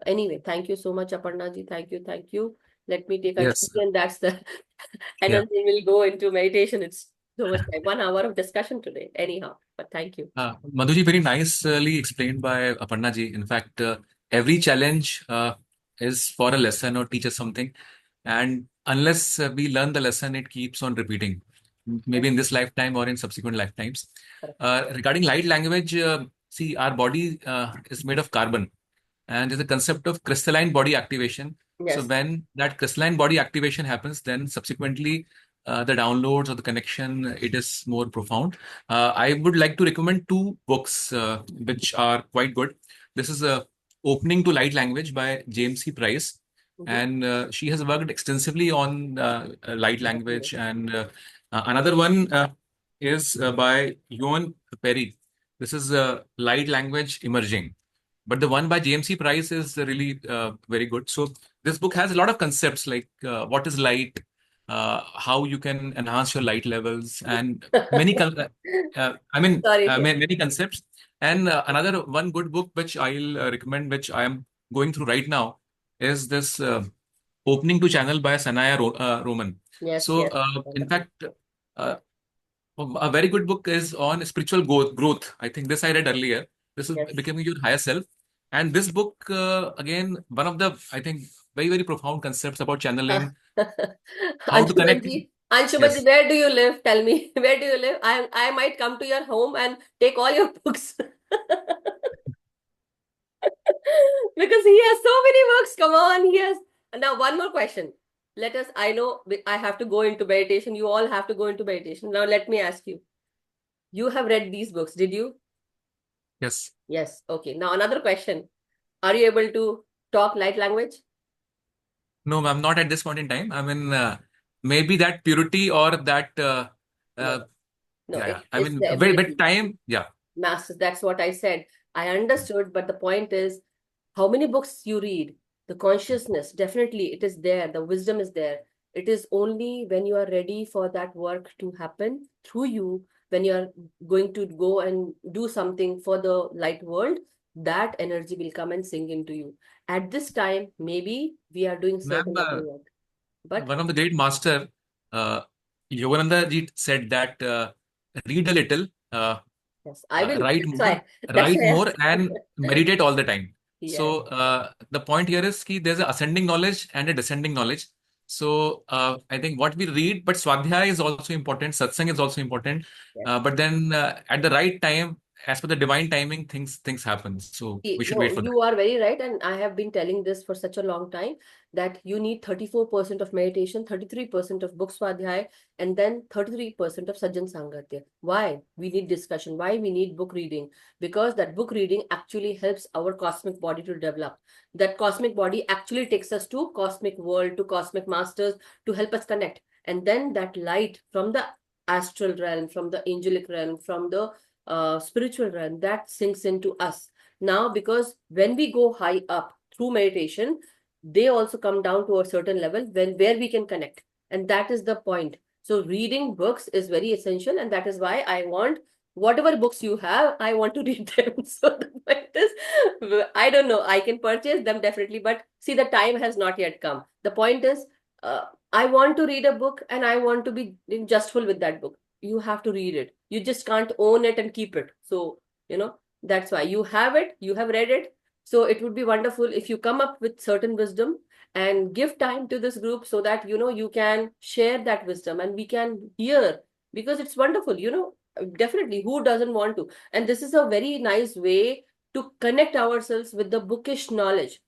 Anyway, thank you so much, Aparna ji. Thank you, thank you. Let me take a Yes. drink, and that's the and Yeah. then we will go into meditation. It's so much time, 1 hour of discussion today. Anyhow, but thank you. Madhuji, very nicely explained by Aparna ji. In fact, every challenge is for a lesson or teach us something. And unless we learn the lesson, it keeps on repeating, maybe in this lifetime or in subsequent lifetimes. Regarding light language, see, our body is made of carbon, and there's a concept of crystalline body activation. So Yes. when that crystalline body activation happens, then subsequently the downloads or the connection, it is more profound. I would like to recommend two books which are quite good. This is Opening to Light Language by James C. Price. And she has worked extensively on light language. And another one is by Yuan Perry. This is Light Language Emerging. But the one by James C. Price is really very good. So this book has a lot of concepts like what is light, how you can enhance your light levels, and Sorry, dear. many concepts. And another one good book which I'll recommend, which I am going through right now, is this Opening to Channel by Sanaya Roman. Yes, So yes. in fact, uh, a very good book is on spiritual growth. I think this I read earlier. This is Yes. Becoming Your Higher Self. And this book, again, one of the, I think, very, very profound concepts about channeling, how to Anshuman connect. ji, Anshuman ji, Yes. where do you live? Tell me, where do you live? I might come to your home and take all your books. Because he has so many books. Come on, he has. Now, one more question. I know I have to go into meditation. You all have to go into meditation. Now, let me ask you. You have read these books, did you? Yes. Yes. Okay. Now, another question. Are you able to talk light language? No, I'm not at this point in time. I mean, maybe that purity or that, No. No, yeah, yeah. I it's mean, the with ability. time, yeah. Masters, that's what I said. I understood, but the point is, how many books you read, the consciousness, definitely it is there, the wisdom is there. It is only when you are ready for that work to happen through you, when you are going to go and do something for the light world, that energy will come and sink into you. At this time, maybe we are doing Ma'am, certain level work. But one of the great master, uh, Yogananda ji said that read a little, yes, I will. write That's more, why. That's why. and meditate all the time. Yes. So the point here is that there's an ascending knowledge and a descending knowledge. So I think what we read, but Swadhyaya is also important, Satsang is also important. Yes. But then at the right time, as per the divine timing, things happen. So we should wait No, for that. you are very right. And I have been telling this for such a long time that you need 34% of meditation, 33% of book swadhyay, and then 33% of Sajjan Sangatya. Why? We need discussion. Why we need book reading? Because that book reading actually helps our cosmic body to develop. That cosmic body actually takes us to cosmic world, to cosmic masters, to help us connect. And then that light from the astral realm, from the angelic realm, from the spiritual realm, that sinks into us. Now, because when we go high up through meditation, they also come down to a certain level where we can connect. And that is the point. So reading books is very essential. And that is why I want whatever books you have, I want to read them. So the point is, I don't know, I can purchase them definitely, but see, the time has not yet come. The point is, I want to read a book and I want to be justful with that book. You have to read it. You just can't own it and keep it. So, that's why you have it, you have read it. So it would be wonderful if you come up with certain wisdom and give time to this group so that, you can share that wisdom and we can hear, because it's wonderful, definitely, who doesn't want to? And this is a very nice way to connect ourselves with the bookish knowledge,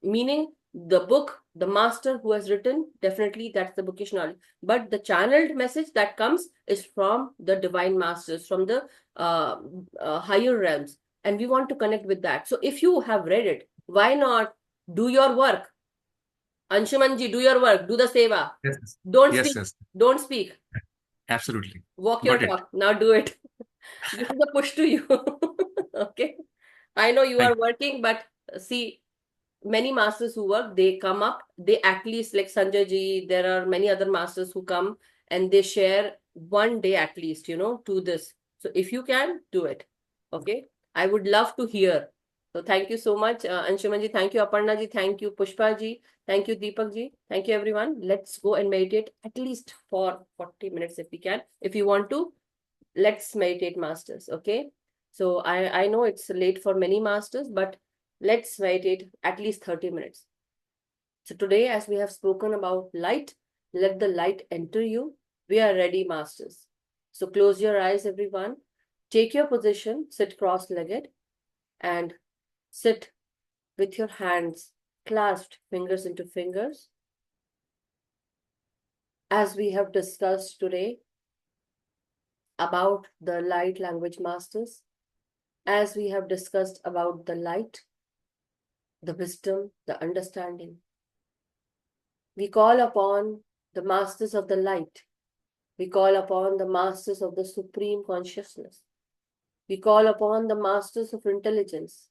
meaning the book, the master who has written, definitely that's the bookish knowledge. But the channeled message that comes is from the divine masters, from the higher realms. And we want to connect with that. So if you have read it, why not do your work? Anshumanji, do your work, do the seva. Yes, Don't yes, speak. yes, Don't speak. absolutely. Walk your Got it. talk. Now do it. This is a push to you. Okay. I know you Thank are working, but see, many masters who work, they come up, they at least, like Sanjay ji, there are many other masters who come and they share one day at least, to this. So if you can, do it. Okay. I would love to hear. So thank you so much, Anshuman ji. Thank you, Aparna ji. Thank you, Pushpa ji. Thank you, Deepak ji. Thank you, everyone. Let's go and meditate at least for 40 minutes if we can. If you want to, let's meditate, masters. Okay. So I know it's late for many masters, but let's meditate at least 30 minutes. So today, as we have spoken about light, let the light enter you. We are ready, masters. So close your eyes, everyone. Take your position, sit cross-legged, and sit with your hands clasped, fingers into fingers. As we have discussed today about the light language masters, as we have discussed about the light, the wisdom, the understanding, we call upon the masters of the light. We call upon the masters of the supreme consciousness. We call upon the masters of intelligence.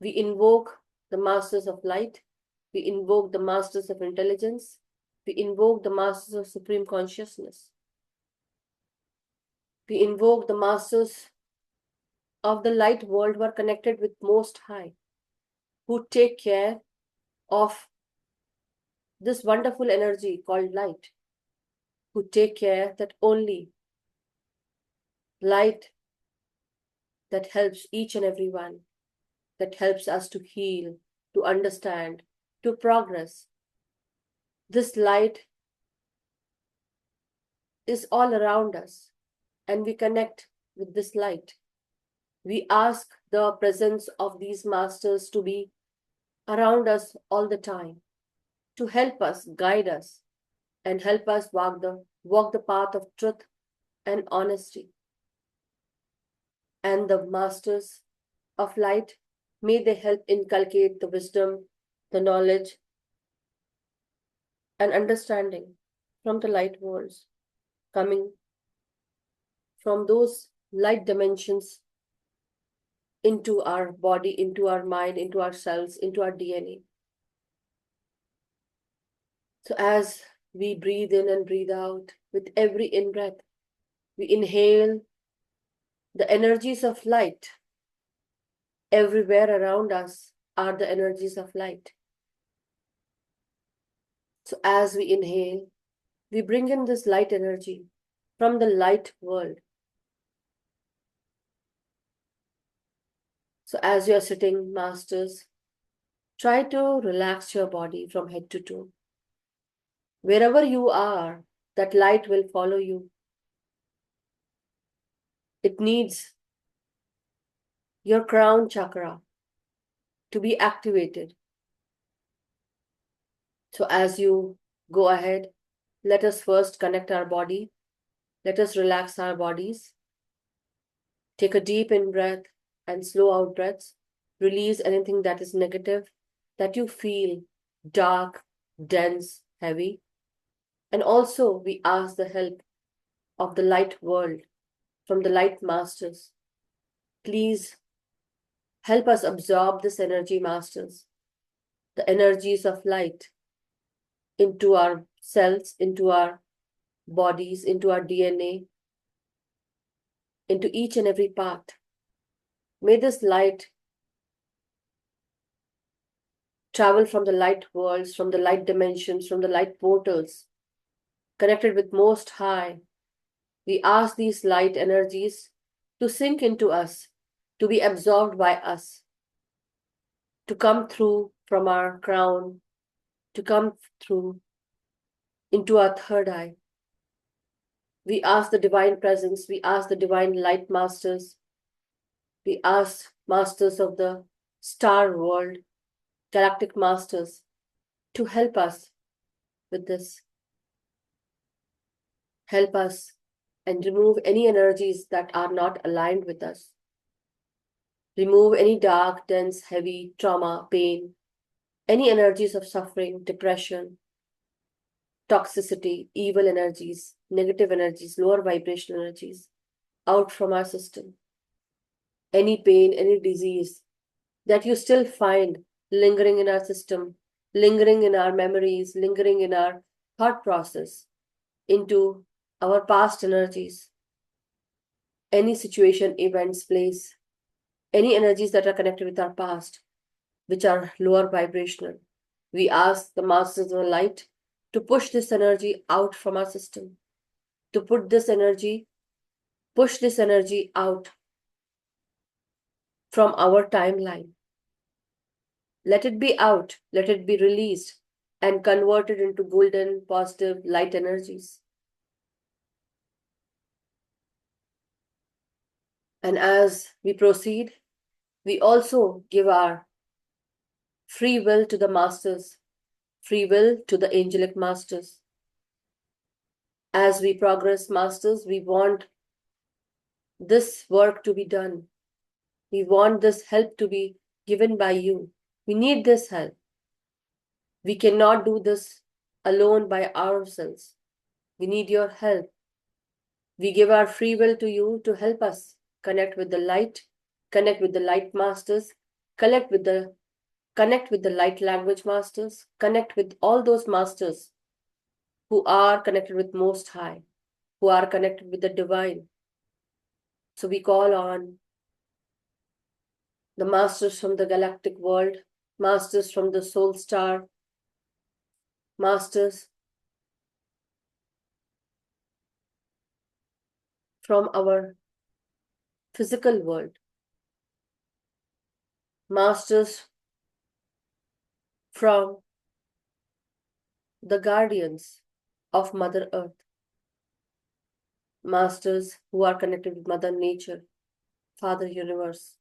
We invoke the masters of light. We invoke the masters of intelligence. We invoke the masters of supreme consciousness. We invoke the masters of the light world who are connected with Most High, who take care of this wonderful energy called light, who take care that only light that helps each and every one, that helps us to heal, to understand, to progress. This light is all around us, and we connect with this light. We ask the presence of these masters to be around us all the time, to help us, guide us, and help us walk the path of truth and honesty. And the masters of light, may they help inculcate the wisdom, the knowledge, and understanding from the light worlds, coming from those light dimensions into our body, into our mind, into our cells, into our DNA. So as we breathe in and breathe out. With every in-breath, we inhale the energies of light. Everywhere around us are the energies of light. So as we inhale, we bring in this light energy from the light world. So as you are sitting, masters, try to relax your body from head to toe. Wherever you are, that light will follow you. It needs your crown chakra to be activated. So as you go ahead, let us first connect our body. Let us relax our bodies. Take a deep in-breath and slow out breaths. Release anything that is negative, that you feel dark, dense, heavy. And also we ask the help of the light world, from the light masters. Please help us absorb this energy, masters, the energies of light into our cells, into our bodies, into our DNA, into each and every part. May this light travel from the light worlds, from the light dimensions, from the light portals, connected with Most High. We ask these light energies to sink into us, to be absorbed by us, to come through from our crown, to come through into our third eye. We ask the divine presence, we ask the divine light masters, we ask masters of the star world, galactic masters, to help us with this. Help us and remove any energies that are not aligned with us. Remove any dark, dense, heavy trauma, pain, any energies of suffering, depression, toxicity, evil energies, negative energies, lower vibration energies out from our system. Any pain, any disease that you still find lingering in our system, lingering in our memories, lingering in our thought process, into our past energies, any situation, events, place, any energies that are connected with our past, which are lower vibrational. We ask the masters of the light to push this energy out from our system, to push this energy out from our timeline. Let it be out, let it be released and converted into golden, positive light energies. And as we proceed, we also give our free will to the masters, free will to the angelic masters. As we progress, masters, we want this work to be done. We want this help to be given by you. We need this help. We cannot do this alone by ourselves. We need your help. We give our free will to you to help us connect with the light, connect with the light masters, connect with the light language masters, connect with all those masters who are connected with Most High, who are connected with the divine. So we call on the masters from the galactic world, masters from the soul star, masters from our physical world, masters from the guardians of Mother Earth, masters who are connected with Mother Nature, Father Universe,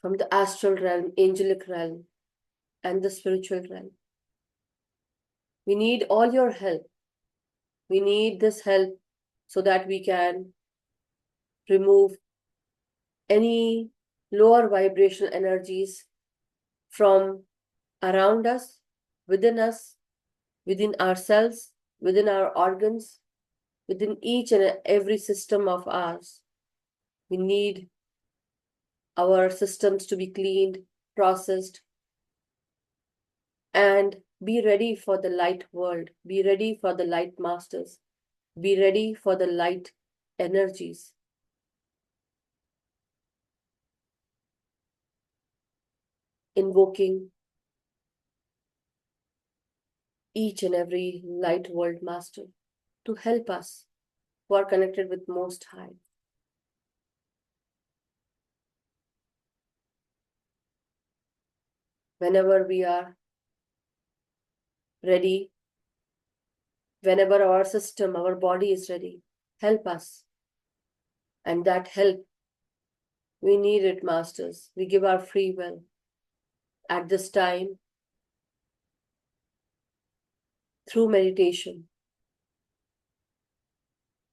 from the astral realm, angelic realm, and the spiritual realm. We need all your help. We need this help so that we can remove any lower vibrational energies from around us, within ourselves, within our organs, within each and every system of ours. We need our systems to be cleaned, processed, and Be ready for the light world. Be ready for the light masters. Be ready for the light energies. Invoking each and every light world master to help us who are connected with Most High. Whenever we are ready, whenever our system, our body is ready, help us. And that help, we need it, masters. We give our free will. At this time, through meditation,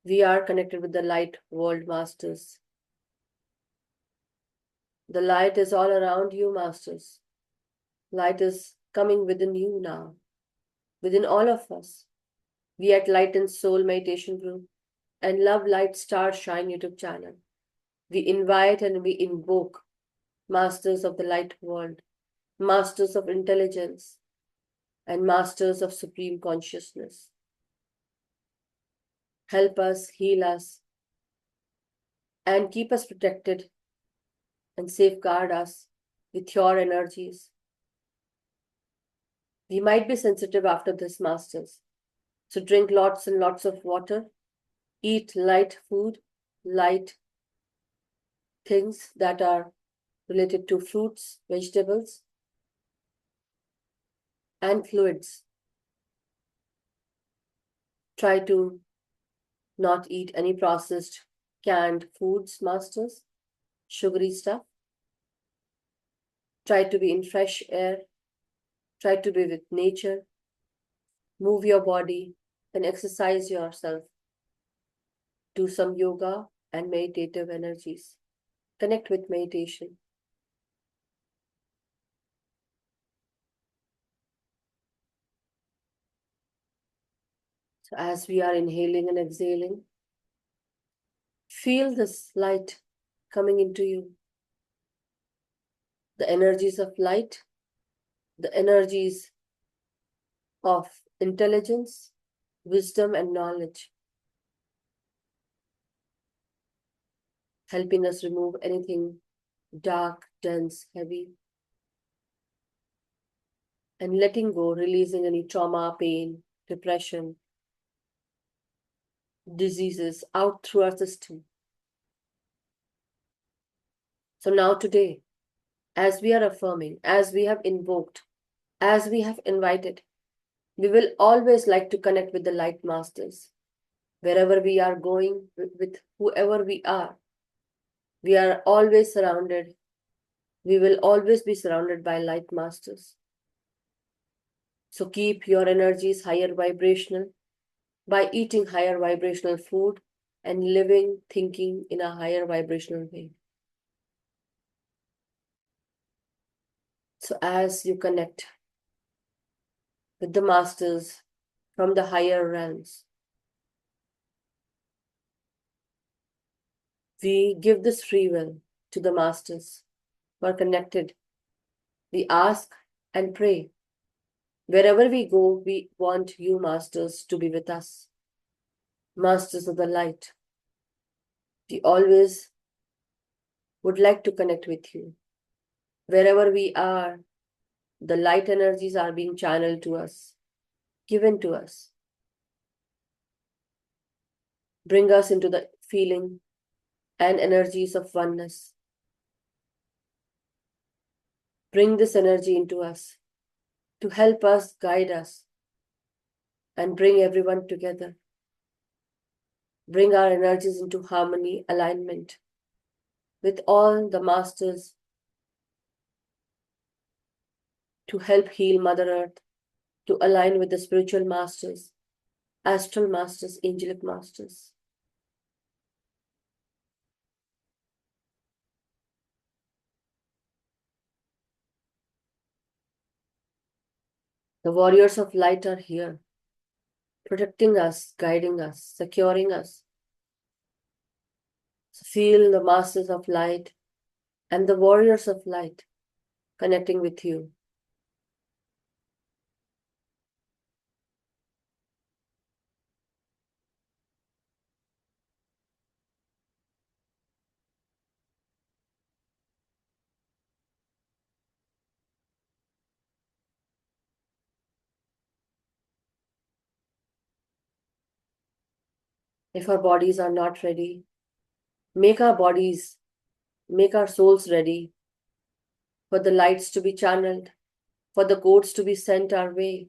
we are connected with the light world masters. The light is all around you, masters. Light is coming within you now, within all of us. We at Light and Soul Meditation Group and Love Light Star Shine YouTube channel, we invite and we invoke masters of the light world, masters of intelligence, and masters of supreme consciousness. Help us, heal us, and keep us protected and safeguard us with your energies. We might be sensitive after this, masters. So drink lots and lots of water, eat light food, light things that are related to fruits, vegetables, and fluids. Try to not eat any processed canned foods, masters, sugary stuff. Try to be in fresh air. Try to be with nature. Move your body and exercise yourself. Do some yoga and meditative energies. Connect with meditation. So as we are inhaling and exhaling, feel this light coming into you. The energies of light, the energies of intelligence, wisdom, and knowledge, helping us remove anything dark, dense, heavy, and letting go, releasing any trauma, pain, depression, diseases out through our system. So now today, as we are affirming, as we have invoked, as we have invited, we will always like to connect with the light masters. Wherever we are going, with whoever we are always surrounded. We will always be surrounded by light masters. So keep your energies higher vibrational by eating higher vibrational food and living, thinking in a higher vibrational way. So as you connect with the masters from the higher realms, we give this free will to the masters who are connected. We ask and pray. Wherever we go, we want you, masters, to be with us. Masters of the light. We always would like to connect with you. Wherever we are, the light energies are being channeled to us, given to us. Bring us into the feeling and energies of oneness. Bring this energy into us to help us, guide us, and bring everyone together. Bring our energies into harmony, alignment with all the masters to help heal Mother Earth, to align with the spiritual masters, astral masters, angelic masters. The warriors of light are here, protecting us, guiding us, securing us. So feel the masters of light and the warriors of light connecting with you. If our bodies are not ready, make our bodies, make our souls ready for the lights to be channeled, for the codes to be sent our way,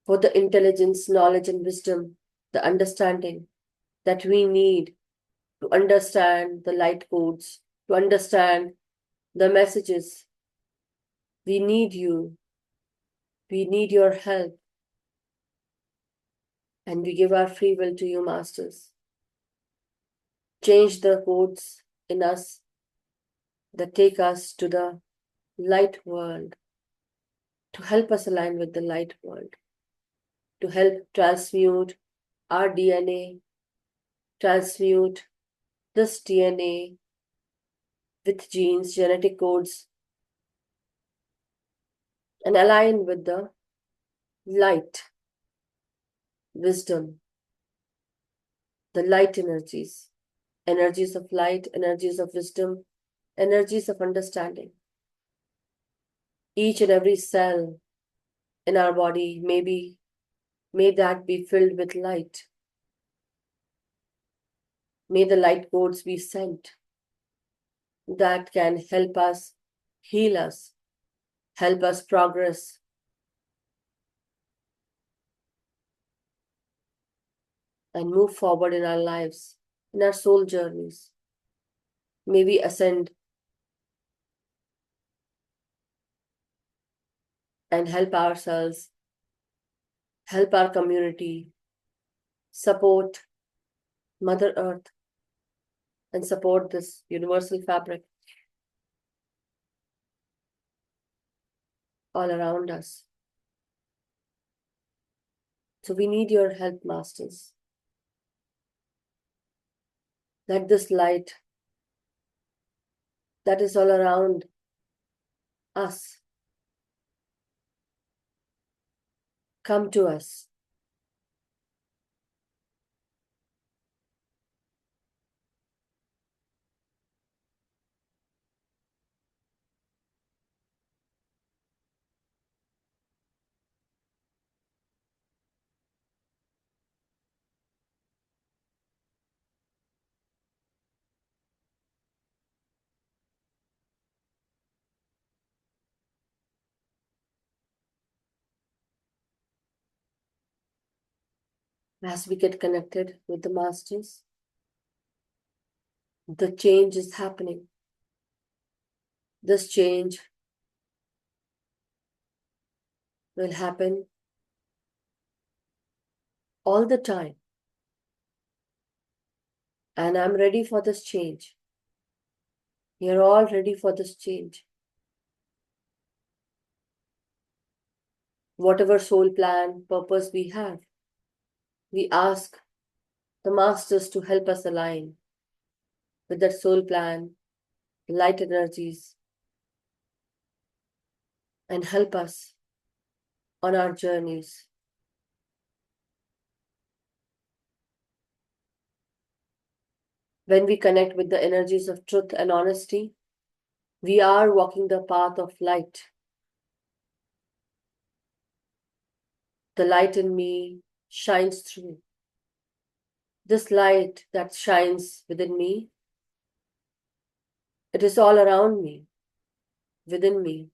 for the intelligence, knowledge, and wisdom, the understanding that we need to understand the light codes, to understand the messages. We need you. We need your help. And we give our free will to you, Masters. Change the codes in us that take us to the light world, to help us align with the light world, to help transmute our DNA, transmute this DNA with genes, genetic codes, and align with the light, wisdom, the light energies, energies of light, energies of wisdom, energies of understanding. Each and every cell in our body may that be filled with light. May the light codes be sent that can help us, heal us, help us progress, and move forward in our lives, in our soul journeys. May we ascend and help ourselves, help our community, support Mother Earth, and support this universal fabric all around us. So we need your help, Masters. Let this light that is all around us come to us. As we get connected with the Masters, the change is happening. This change will happen all the time. And I'm ready for this change. You're all ready for this change. Whatever soul plan, purpose we have, we ask the Masters to help us align with that soul plan, light energies, and help us on our journeys. When we connect with the energies of truth and honesty, we are walking the path of light. The light in me shines through. This light that shines within me, it is all around me, within me.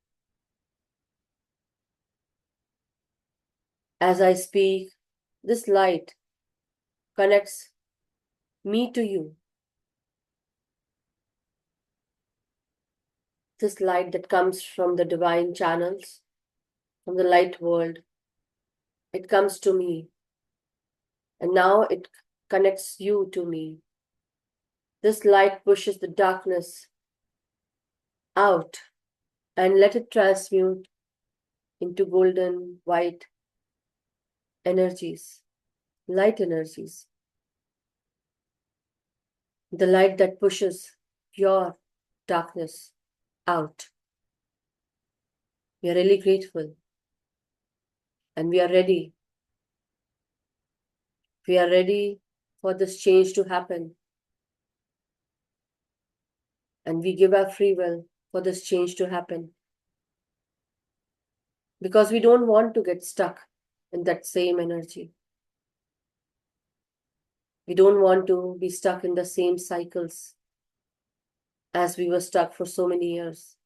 As I speak, this light connects me to you. This light that comes from the divine channels, from the light world, it comes to me. And now it connects you to me. This light pushes the darkness out and let it transmute into golden white energies, light energies. The light that pushes your darkness out. We are really grateful and we are ready. We are ready for this change to happen. And we give our free will for this change to happen. Because we don't want to get stuck in that same energy. We don't want to be stuck in the same cycles as we were stuck for so many years.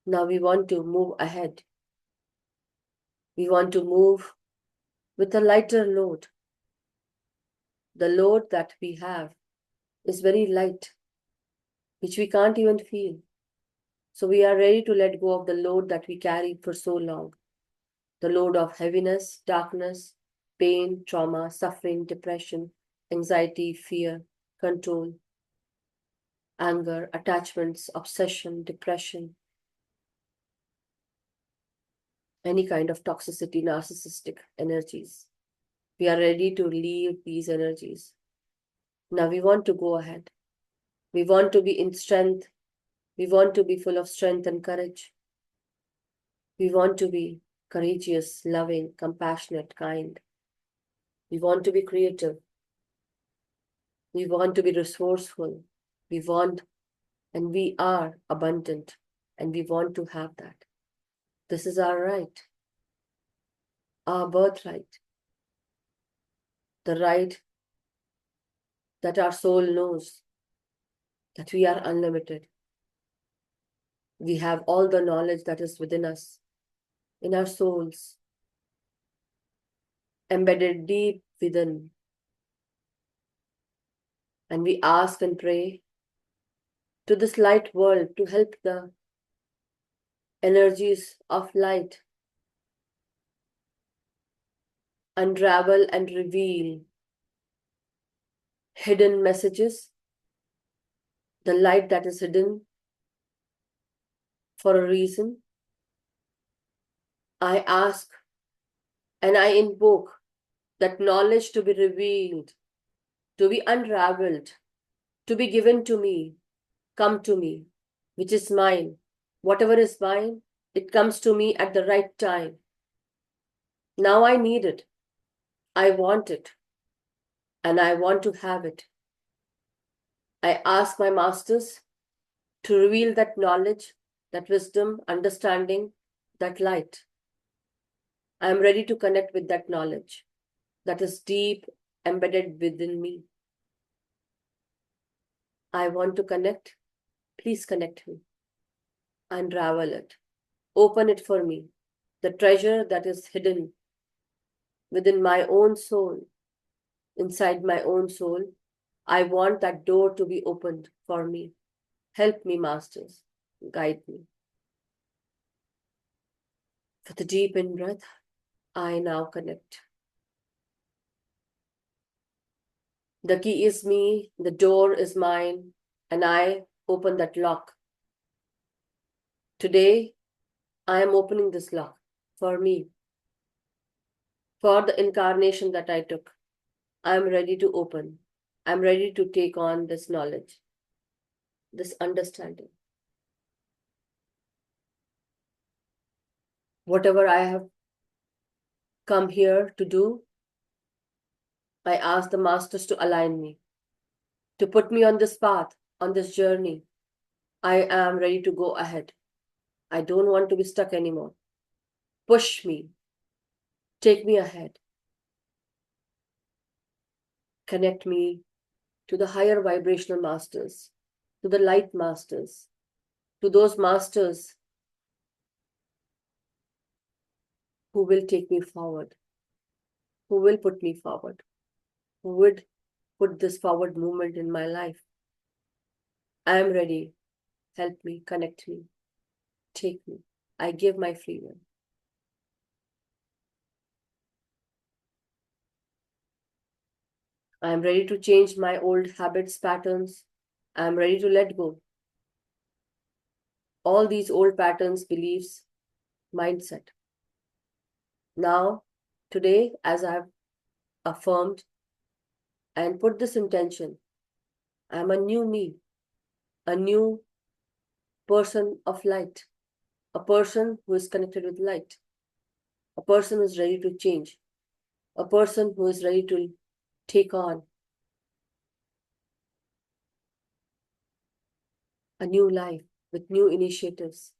Now we want to move ahead. We want to move with a lighter load. The load that we have is very light, which we can't even feel. So we are ready to let go of the load that we carried for so long. The load of heaviness, darkness, pain, trauma, suffering, depression, anxiety, fear, control, anger, attachments, obsession, depression, any kind of toxicity, narcissistic energies. We are ready to leave these energies. Now we want to go ahead. We want to be in strength. We want to be full of strength and courage. We want to be courageous, loving, compassionate, kind. We want to be creative. We want to be resourceful. We want and we are abundant, and we want to have that. This is our right, our birthright, the right that our soul knows that we are unlimited. We have all the knowledge that is within us, in our souls, embedded deep within. And we ask and pray to this light world to help the energies of light unravel and reveal hidden messages, the light that is hidden for a reason. I ask and I invoke that knowledge to be revealed, to be unraveled, to be given to me, come to me, which is mine. Whatever is mine, it comes to me at the right time. Now I need it. I want it. And I want to have it. I ask my masters to reveal that knowledge, that wisdom, understanding, that light. I am ready to connect with that knowledge that is deep embedded within me. I want to connect. Please connect me. Unravel it. Open it for me. The treasure that is hidden within my own soul, inside my own soul. I want that door to be opened for me. Help me, masters. Guide me. For the deep in breath, I now connect. The key is me, the door is mine, and I open that lock. Today, I am opening this lock for me, for the incarnation that I took. I am ready to open. I am ready to take on this knowledge, this understanding. Whatever I have come here to do, I ask the masters to align me, to put me on this path, on this journey. I am ready to go ahead. I don't want to be stuck anymore. Push me. Take me ahead. Connect me to the higher vibrational masters, to the light masters, to those masters who will take me forward, who will put me forward, who would put this forward movement in my life. I am ready. Help me, connect me, take me. I give my free will. I am ready to change my old habits, patterns. I am ready to let go. All these old patterns, beliefs, mindset. Now, today, as I have affirmed and put this intention, I am a new me, a new person of light, a person who is connected with light, a person who is ready to change, a person who is ready to take on a new life with new initiatives.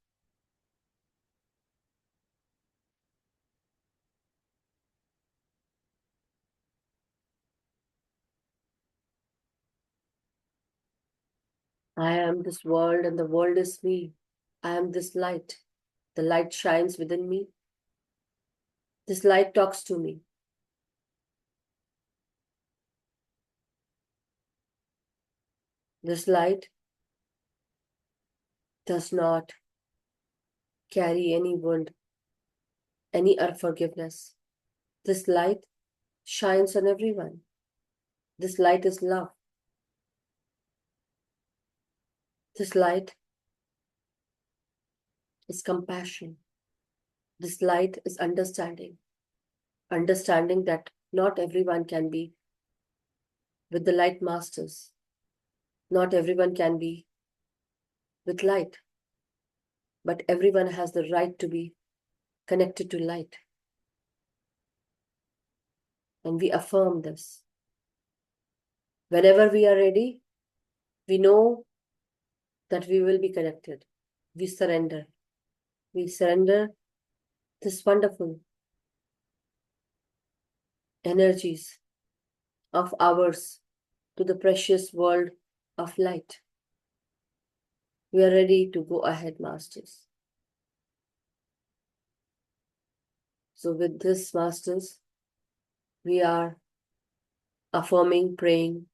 I am this world and the world is me. I am this light. The light shines within me. This light talks to me. This light does not carry any wound, any unforgiveness. This light shines on everyone. This light is love. This light is compassion. This light is understanding. Understanding that not everyone can be with the light masters. Not everyone can be with light, but everyone has the right to be connected to light. And we affirm this. Whenever we are ready, we know that we will be connected. We surrender. We surrender this wonderful energies of ours to the precious world of light. We are ready to go ahead, Masters. So with this, Masters, we are affirming, praying,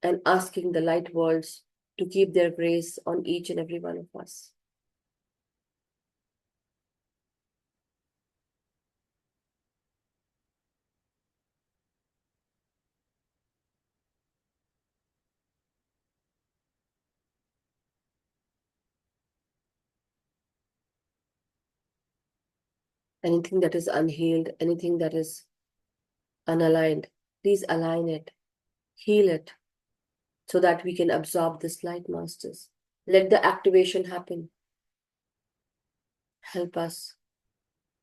and asking the light worlds to keep their grace on each and every one of us. Anything that is unhealed, anything that is unaligned, please align it, heal it, so that we can absorb this light, Masters. Let the activation happen. Help us,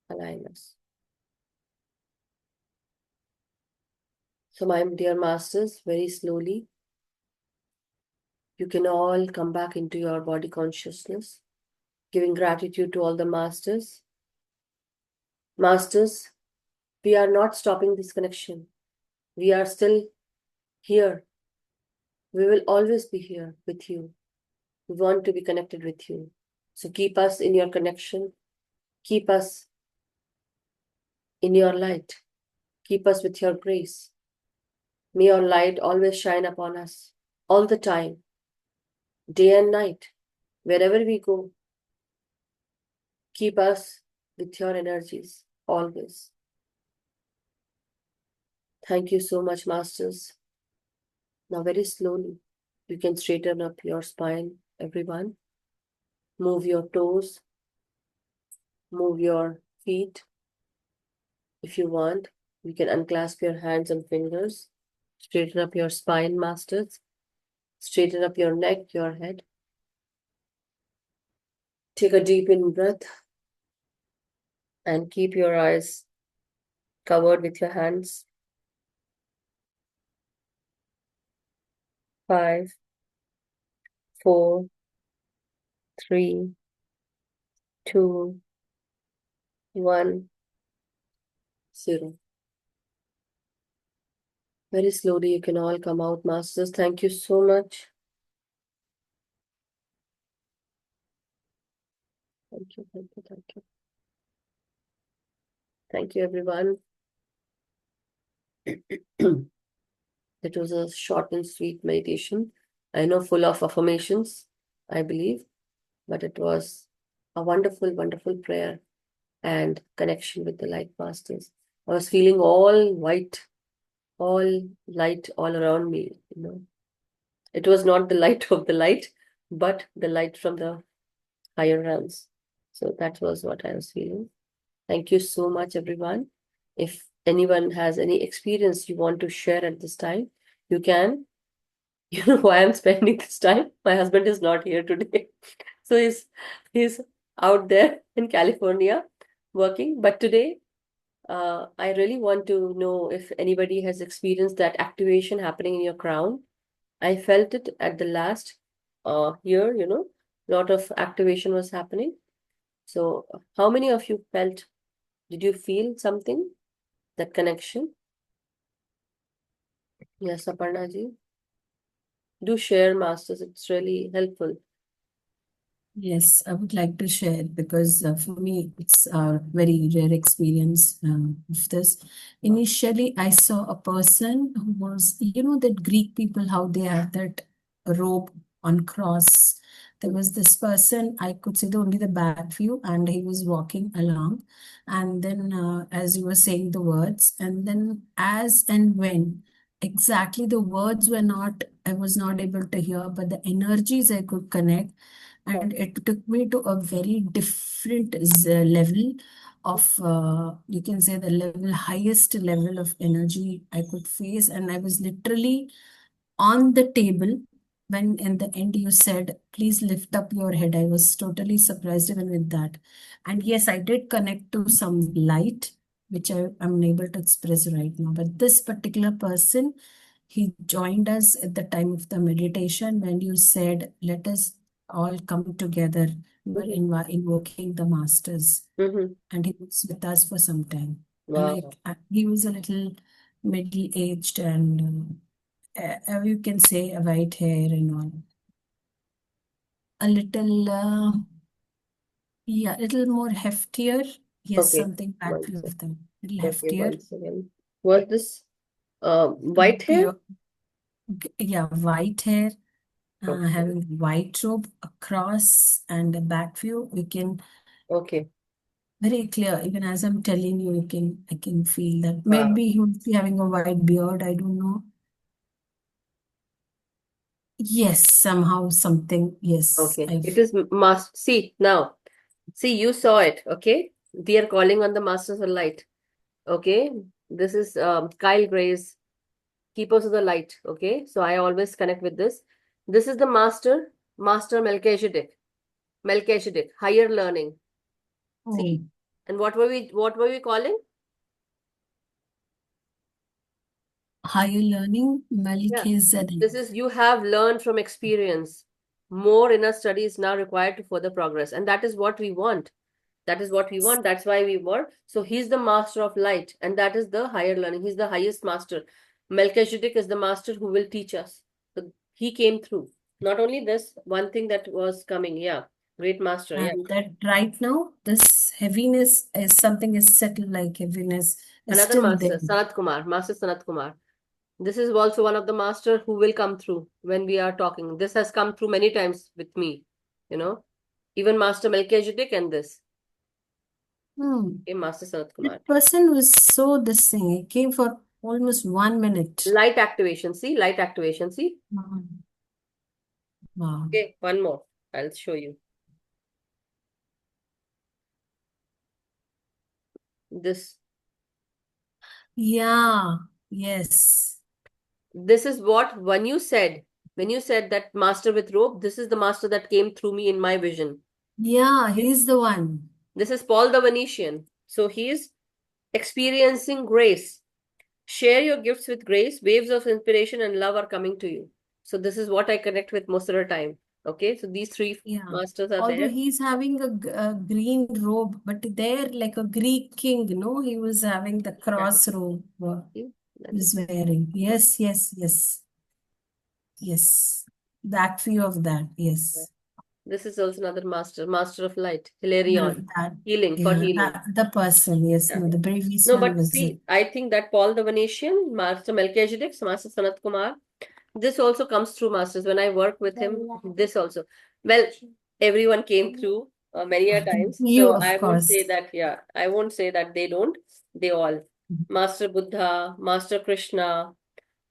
align us. So my dear Masters, very slowly, you can all come back into your body consciousness, giving gratitude to all the Masters. Masters, we are not stopping this connection. We are still here. We will always be here with you. We want to be connected with you. So keep us in your connection. Keep us in your light. Keep us with your grace. May your light always shine upon us all the time, day and night, wherever we go. Keep us with your energies always. Thank you so much, Masters. Now very slowly, you can straighten up your spine, everyone. Move your toes, move your feet. If you want, you can unclasp your hands and fingers. Straighten up your spine, Masters. Straighten up your neck, your head. Take a deep in breath and keep your eyes covered with your hands. 5, 4, 3, 2, 1, 0. Very slowly, you can all come out, Masters. Thank you so much. Thank you, thank you, thank you. Thank you, everyone. It was a short and sweet meditation. I know, full of affirmations, I believe, but it was a wonderful, wonderful prayer and connection with the light masters. I was feeling all white, all light all around me, you know. It was not the light of the light, but the light from the higher realms. So that was what I was feeling. Thank you so much, everyone. If anyone has any experience you want to share at this time, you can. You know why I'm spending this time? My husband is not here today. So he's out there in California working. But today, I really want to know if anybody has experienced that activation happening in your crown. I felt it at the last year, you know, a lot of activation was happening. So how many of you felt, did you feel something, that connection? Yes, Aparna ji. Do share, masters. It's really helpful. Yes, I would like to share because for me it's a very rare experience of this. Initially, I saw a person who was, that Greek people, how they have that robe on cross. There was this person, I could see only the back view, and he was walking along. And then, as you were saying the words, and then as and when exactly the words were not, I was not able to hear, but the energies I could connect, and it took me to a very different level of you can say the level highest level of energy I could face, and I was literally on the table when in the end you said please lift up your head. I was totally surprised even with that. And yes, I did connect to some light which I am unable to express right now, but this particular person, he joined us at the time of the meditation when you said, let us all come together. We were invoking the masters, Mm-hmm. and he was with us for some time. And Wow. he was a little middle-aged and you can say a white hair and all. A little, yeah, a little more heftier. Yes, Okay. something back One few second. of them. A little Okay, heftier. one second. Was this white hair? Pure, yeah, white hair. Okay. Having white robe across and a back view, you can Okay. very clear. Even as I'm telling you, I can feel that. Wow. Maybe he would be having a white beard. I don't know. Yes, somehow something. Yes, Okay. I. It is must. See, now. See, you saw it. Okay. We are calling on the masters of light. Okay. This is Kyle Gray's Keepers of the Light. Okay. So I always connect with this. This is the Master Melchizedek. Melchizedek, higher learning. See? Oh, And what were we calling? higher learning, Yeah. Melchizedek. This is you have learned from experience. More inner study is now required to further progress. And that is what we want. That is what we want. That's why we work. So he's the master of light, and that is the higher learning. He's the highest master. Melchizedek is the master who will teach us. So he came through. Not only this, one thing that was coming. Yeah. Great master. Yeah. And that right now, this heaviness is something is settled, like heaviness is Another still there. master, Sanat Kumar, Master Sanat Kumar. This is also one of the master who will come through when we are talking. This has come through many times with me, even Master Melchizedek and this. Okay, Master Sanat Kumar. That person was so this thing. He came for almost 1 minute. Light activation, see? Light activation, see? Wow. Okay, one more. I'll show you. This. Yeah. Yes. This is what, when you said that master with robe, this is the master that came through me in my vision. Yeah, he's the one. This is Paul the Venetian. So he's experiencing grace. Share your gifts with grace. Waves of inspiration and love are coming to you. So this is what I connect with most of the time. Okay, so these three Yeah. masters are Although there. he's having a green robe, but there, like a Greek king, he was having the cross robe See, that he's is wearing. Yes, yes, yes. Yes. Back view of that. Yes. this is also another master of light, No, Hilarion, healing for healing. the person, yes. Yeah. No, the previous No, one but was see, I think that Paul the Venetian, Master Melchizedek, Master Sanat Kumar, this also comes through masters. When I work with him, this also. Well, everyone came through many a times. you, So of I won't say course. that, yeah, I won't say that they don't. They all. Master Buddha, Master Krishna,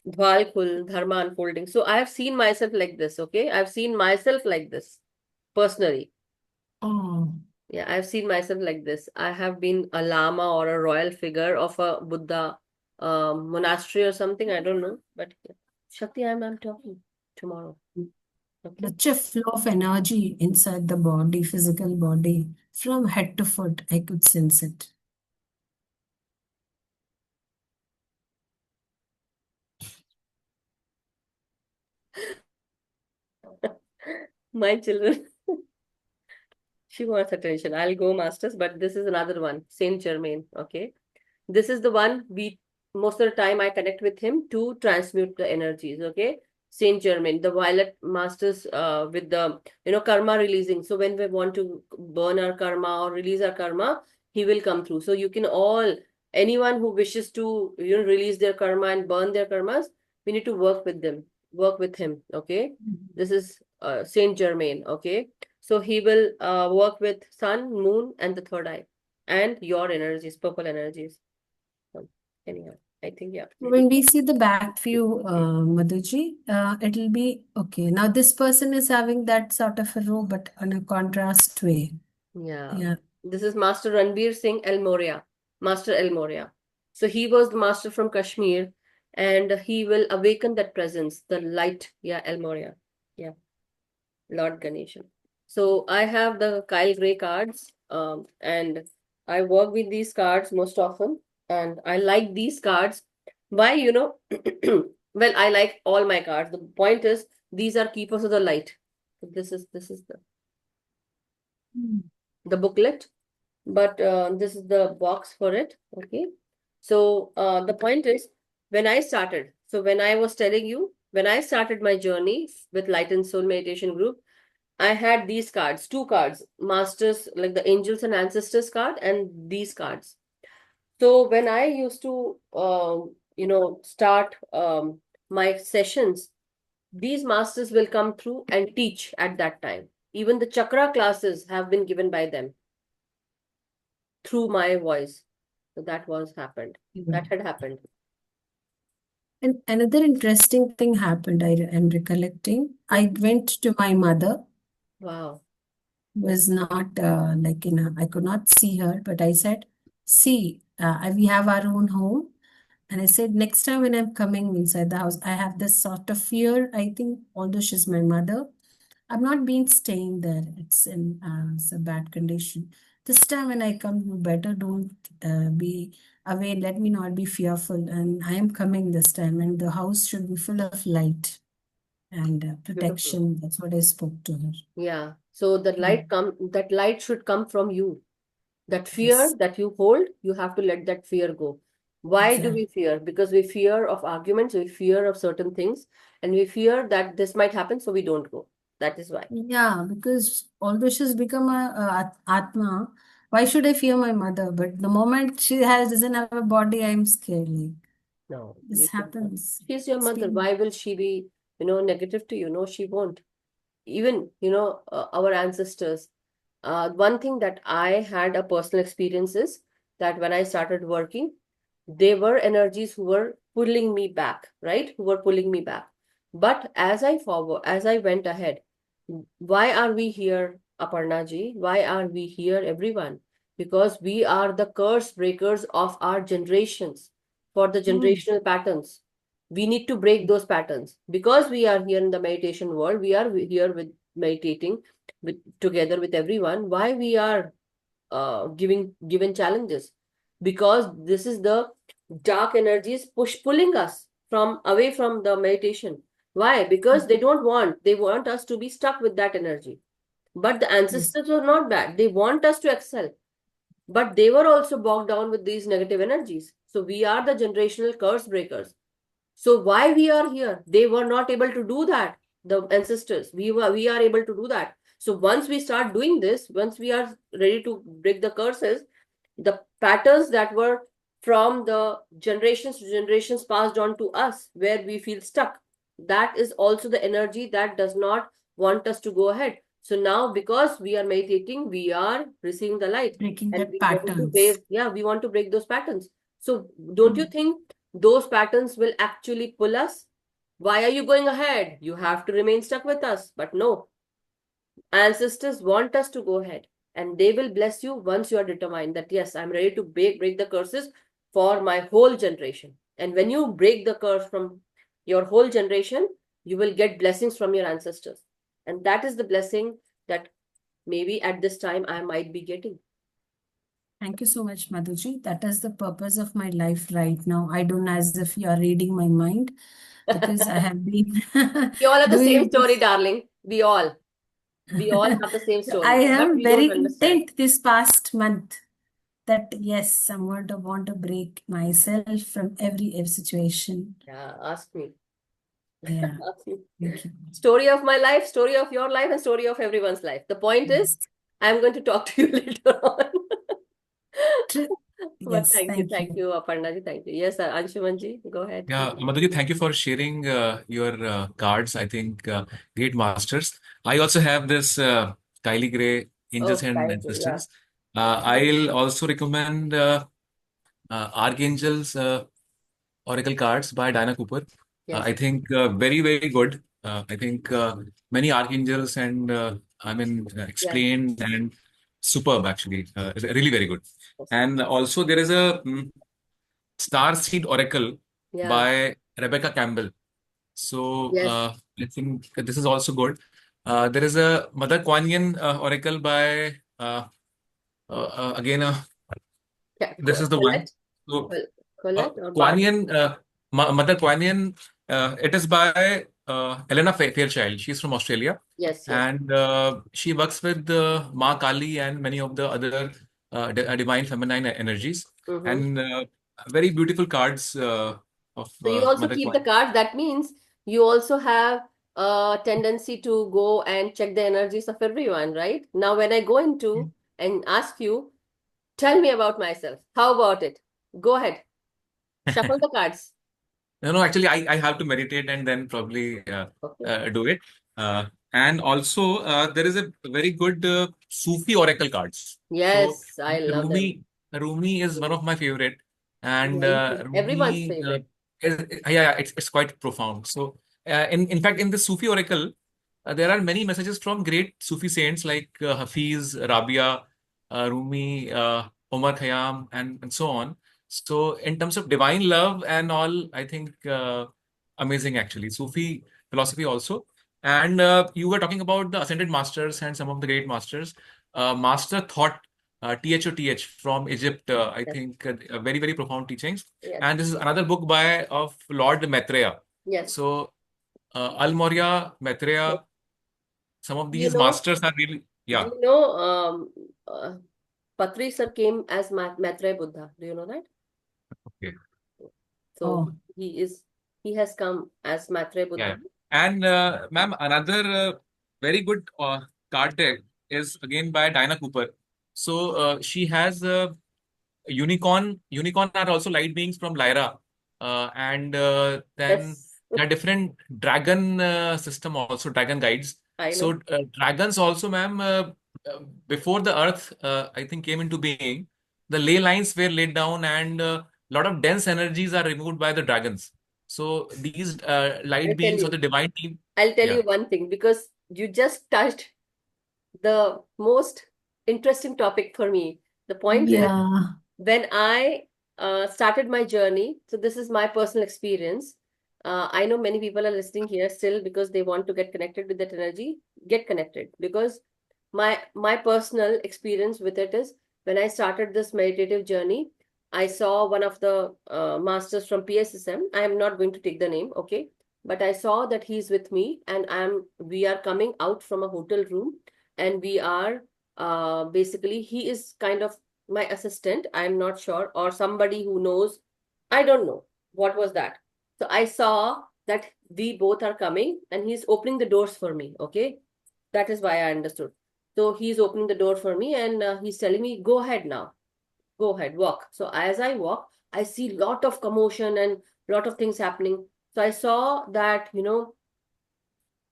Dwalkul, Dharma unfolding. So I have seen myself like this, okay? I've seen myself like this personally. Oh, Yeah, I've seen myself like this. I have been a lama or a royal figure of a Buddha monastery or something. I don't know. But Shakti, I'm talking tomorrow. Okay. such a flow of energy inside the body, physical body, from head to foot. I could sense it. My children, she wants attention. I'll go masters, but this is another one, Saint Germain. Okay. This is the one most of the time I connect with him to transmute the energies. Okay. Saint Germain, the violet masters with the karma releasing. So when we want to burn our karma or release our karma, he will come through. So you can all, anyone who wishes to release their karma and burn their karmas, we need to work with them, work with him. Okay, this is Saint Germain. Okay, so he will work with sun, moon, and the third eye, and your energies, purple energies. Anyhow, I think yeah. When we see the back view, Madhuji, it'll be okay. Now this person is having that sort of a row, but on a contrast way. Yeah. Yeah. This is Master Ranbir Singh El Moria, Master El Moria. So he was the master from Kashmir, and he will awaken that presence, the light. Yeah, El Moria. Yeah, Lord Ganesha. So I have the Kyle Gray cards, and I work with these cards most often, and I like these cards. Why, well, I like all my cards. The point is, these are keepers of the light. This is the booklet, but this is the box for it. Okay, so the point is, when I started, so when I was telling you, when I started my journey with Light and Soul Meditation Group, I had these cards, two cards, masters, like the angels and ancestors card, and these cards. So when I used to start my sessions, these masters will come through and teach at that time. Even the chakra classes have been given by them through my voice. So that was happened. That had happened. And another interesting thing happened, I am recollecting. I went to my mother, Wow. was not I could not see her, but I said, see, we have our own home. And I said, next time when I'm coming inside the house, I have this sort of fear. I think, although she's my mother, I'm not being staying there. It's a bad condition. This time when I come, you better don't be away. Let me not be fearful. And I am coming this time, and the house should be full of light and Beautiful. protection. That's what I spoke to her. Yeah. So the light that light should come from you. That fear Yes, that you hold, you have to let that fear go. Why do we exactly. fear? Because we fear of arguments, we fear of certain things, and we fear that this might happen, so we don't go. That is why. Yeah, because although she's become a Atma, why should I fear my mother? But the moment she doesn't have a body, I'm scared. Like, No, this you should not. happens. She's your It's mother. been Why will she be, negative to you? No, she won't. Even, our ancestors. One thing that I had a personal experience is that when I started working, they were energies who were pulling me back, right? Who were pulling me back. But as I went ahead, why are we here, Aparna ji? Why are we here, everyone? Because we are the curse breakers of our generations for the generational patterns. We need to break those patterns because we are here in the meditation world. We are here with meditating together with everyone. Why we are given challenges? Because this is the dark energies pulling us from away from the meditation. Why? Because they want us to be stuck with that energy. But the yes. ancestors were not bad. They want us to excel, but they were also bogged down with these negative energies. So we are the generational curse breakers. So why we are here? They were not able to do that. The ancestors, we are able to do that. So once we start doing this, once we are ready to break the curses, the patterns that were from the generations to generations passed on to us, where we feel stuck, that is also the energy that does not want us to go ahead. So now, because we are meditating, we are receiving the light, Breaking and the we want to patterns. we want to break those patterns. So don't you think those patterns will actually pull us? Why are you going ahead? You have to remain stuck with us. But no, ancestors want us to go ahead, and they will bless you once you are determined that, yes, I'm ready to break the curses for my whole generation. And when you break the curse from your whole generation, you will get blessings from your ancestors. And that is the blessing that maybe at this time I might be getting. Thank you so much, Madhuji. That is the purpose of my life right now. I don't know as if you are reading my mind because I have been We all have the same doing story, this. darling. We all have the same So I story, but am we don't very understand. intent this past month that yes, I'm going to want to break myself from every situation. Yeah, ask me. Yeah. Thank you. Story of my life, story of your life, and story of everyone's life. The point is, Yes. I'm going to talk to you later on. But Yes, thank thank you. you, Aparna ji, thank you. Yes, Anshuman ji, go ahead. Yeah, Madhuji, thank you for sharing your cards. I think great masters. I also have this Kylie Gray Angels Oh, and thank you. Yeah. Sisters. I'll also recommend Archangel's Oracle cards by Diana Cooper. Yes. I think very, very good. I think many archangels and Yeah. explained and superb actually. It's really very good. Yes. And also there is a Star Seed Oracle Yeah. by Rebecca Campbell. So Yes. I think this is also good. There is a Mother Kuan Yin Oracle by again Yeah. this is the one. Colette. So Colette or Kuan Bart. Yin, Mother Kuan Yin, it is by Elena Fairchild. She's from Australia, Yes. Yes. and she works with Ma Kali and many of the other divine feminine energies, Mm-hmm. and very beautiful cards of So you also Mother keep Kuan the cards. That means you also have a tendency to go and check the energies of everyone, right? Now, when I go into Yin. and ask you, tell me about myself. How about it? Go ahead. Shuffle the cards. No, no, actually, I have to meditate and then probably Okay. do it. And also, there is a very good Sufi oracle cards. So Yes, I love them. Rumi is one of my favorite, and Amazing. Everyone's Rumi, favorite. yeah, it's quite profound. So, in fact, in the Sufi oracle, there are many messages from great Sufi saints like Hafiz, Rabia, Rumi, Omar Khayyam, and so on. So, in terms of divine love and all, I think amazing actually. Sufi philosophy also. And you were talking about the ascended masters and some of the great masters. Master Thought, THOTH from Egypt, I Yes. think very, very profound teachings. Yes. And this is another book by of Lord Maitreya. Yes. So, Al Moria, Yes. Maitreya, some of Do you these know? masters are really, Do yeah. you know? Patri sir came as Maitreya Buddha. Do you know that? Okay. So Oh, he has come as Maitreya Yeah. Buddha. Yeah. And ma'am, another very good card deck is again by Diana Cooper. So she has unicorn are also light beings from Lyra, and then Yes, there are different dragon system also dragon guides. I know. So dragons also, ma'am, before the earth I think came into being, the ley lines were laid down and a lot of dense energies are removed by the dragons. So these I'll light tell beings or you. the divine team, I'll tell yeah. you one thing because you just touched the most interesting topic for me. The point is, yeah. when I started my journey, so this is my personal experience. I know many people are listening here still because they want to get connected with that energy. Get connected because my personal experience with it is when I started this meditative journey, I saw one of the masters from PSSM. I am not going to take the name, okay? But I saw that he's with me, and we are coming out from a hotel room, and we are basically he is kind of my assistant, I'm not sure, or somebody who knows. I don't know what was that. So I saw that we both are coming and he's opening the doors for me. Okay. That is why I understood. So he's opening the door for me and he's telling me, go ahead now, go ahead, walk. So as I walk, I see lot of commotion and lot of things happening. So I saw that,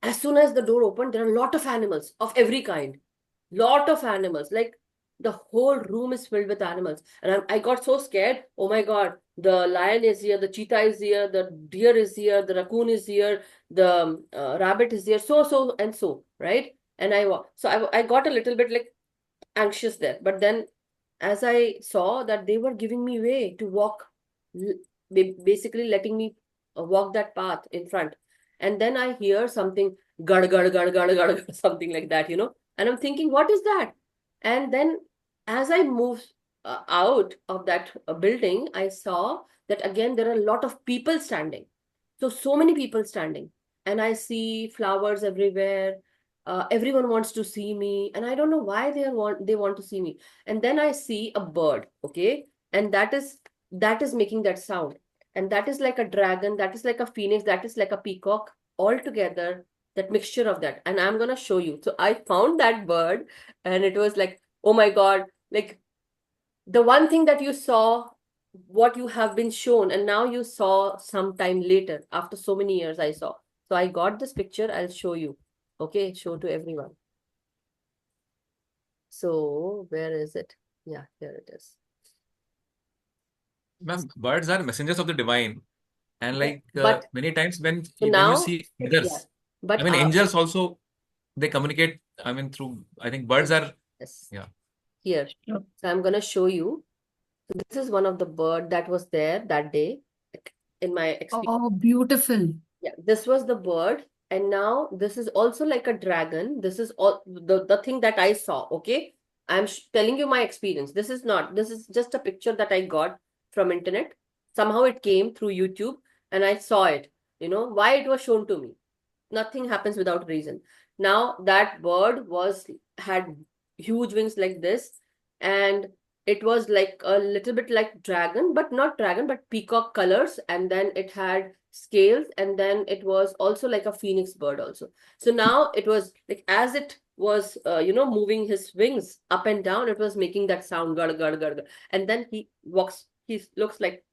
as soon as the door opened, there are a lot of animals of every kind, lot of animals, like the whole room is filled with animals. And I got so scared. Oh my god, the lion is here, the cheetah is here, the deer is here, the raccoon is here, the rabbit is here, so and so, right? And I got a little bit like anxious there. But then as I saw that they were giving me way to walk, basically letting me walk that path in front. And then I hear something, gad, gad, gad, gad, gad, gad, something like that, and I'm thinking, what is that? And then as I moved out of that building, I saw that again, there are a lot of people standing. So many people standing. And I see flowers everywhere. Everyone wants to see me. And I don't know why they want to see me. And then I see a bird, okay? And that is making that sound. And that is like a dragon, that is like a phoenix, that is like a peacock, all together, that mixture of that. And I'm gonna show you. So I found that bird, and it was like, oh my God, like the one thing that you saw, what you have been shown, and now you saw sometime later, after so many years I saw. So I got this picture, I'll show you. Okay, show to everyone. So where is it? Yeah, here it is. Ma'am, birds are messengers of the divine. And like But many times when so you now, see yeah, feathers, I but mean angels also, they communicate, I mean through, I think birds are, yes, yeah. here. Sure. So I'm gonna show you. So this is one of the bird that was there that day, like, in my experience. Oh, beautiful. Yeah, this was the bird, and now this is also like a dragon. This is all the thing that I saw. Okay, I'm telling you my experience. This is not. This is just a picture that I got from internet. Somehow it came through YouTube, and I saw it. You know why it was shown to me. Nothing happens without reason. Now that bird had huge wings like this, and it was like a little bit like dragon, but not dragon, but peacock colors, and then it had scales, and then it was also like a phoenix bird also. So now it was like, as it was moving his wings up and down, it was making that sound, gad gad gad gad. And then he looks like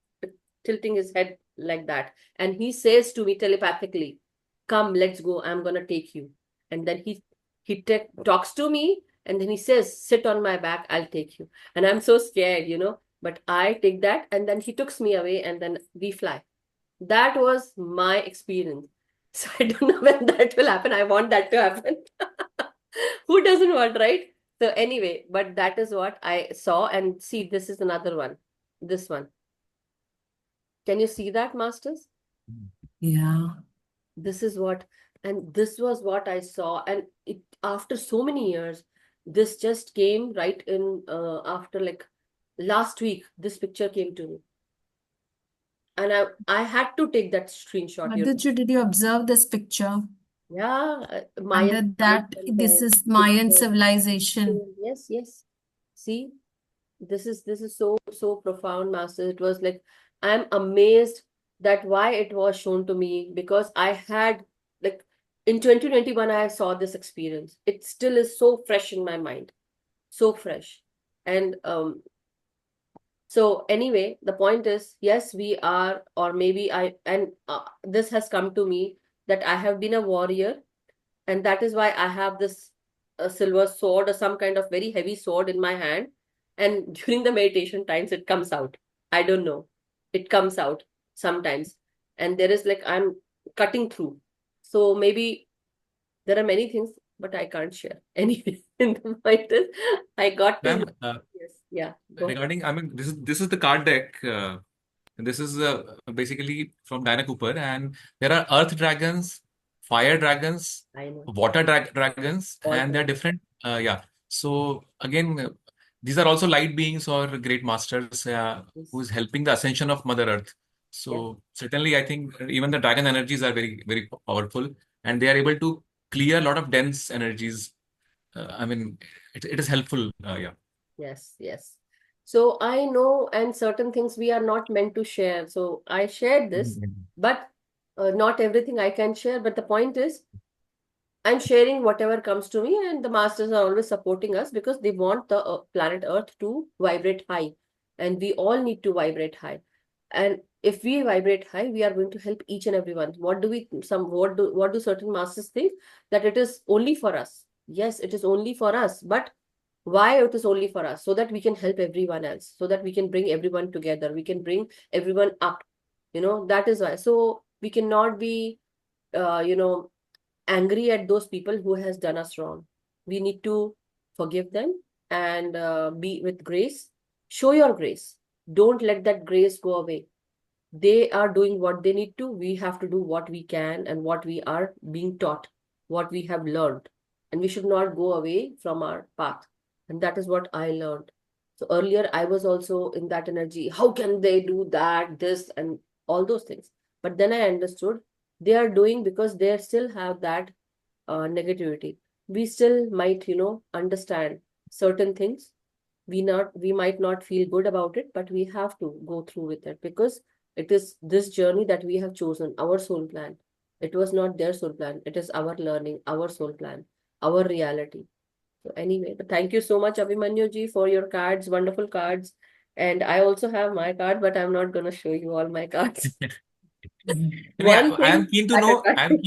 tilting his head like that, and he says to me telepathically, come, let's go, I'm gonna take you. And then he talks to me, and then he says, sit on my back, I'll take you. And I'm so scared, but I take that, and then he takes me away, and then we fly. That was my experience. So I don't know when that will happen. I want that to happen. Who doesn't want, right? So anyway, but that is what I saw. And see, this is another one. This one. Can you see that, Masters? Yeah. This is what, and this was what I saw. And it, after so many years, this just came right in, after like last week, this picture came to me. And I had to take that screenshot. Did you observe this picture? Yeah, Under Mayan that, this is Mayan civilization. Yes, yes. See, this is so profound, Master. It was like, I'm amazed that why it was shown to me, because I had, like, in 2021 I saw this experience. It still is so fresh in my mind, so fresh. And so anyway, the point is, yes, we are, or maybe this has come to me, that I have been a warrior, and that is why I have this silver sword, or some kind of very heavy sword in my hand. And during the meditation times, it comes out. I don't know. It comes out sometimes. And there is like, I'm cutting through. So maybe there are many things, but I can't share. Anyway, the point is, I got to know. Ma'am, Yes, yeah. Go ahead. regarding, I mean, this is the card deck. This is basically from Diana Cooper, and there are earth dragons, fire dragons, I know. water dragons, All and they're right. different. Yeah. So again, these are also light beings or great masters Yes. who is helping the ascension of Mother Earth. So certainly, I think even the dragon energies are very, very powerful, and they are able to clear a lot of dense energies. I mean, it is helpful. Yeah. Yes, yes. So I know, and certain things we are not meant to share. So I shared this, Mhm. but not everything I can share. But the point is, I'm sharing whatever comes to me, and the masters are always supporting us, because they want the planet Earth to vibrate high, and we all need to vibrate high. And if we vibrate high, we are going to help each and everyone. What do certain masters think? That it is only for us. Yes, it is only for us, but why it is only for us? So that we can help everyone else, so that we can bring everyone together, we can bring everyone up. That is why. So we cannot be uh, you know angry at those people who has done us wrong. We need to forgive them, and be with grace. Show your grace. Don't let that grace go away. They are doing what they need to. We have to do what we can, and what we are being taught, what we have learned. And we should not go away from our path. And that is what I learned. So earlier I was also in that energy. How can they do that, this, and all those things? But then I understood they are doing because they still have that negativity. We still might, understand certain things. We might not feel good about it, but we have to go through with it, because It is this journey that we have chosen, our soul plan. It was not their soul plan. It is our learning, our soul plan, our reality. So anyway, but thank you so much, Abhimanyu ji, for your cards, wonderful cards. And I also have my card, but I'm not going to show you all my cards. One I am thing keen to at a know. time.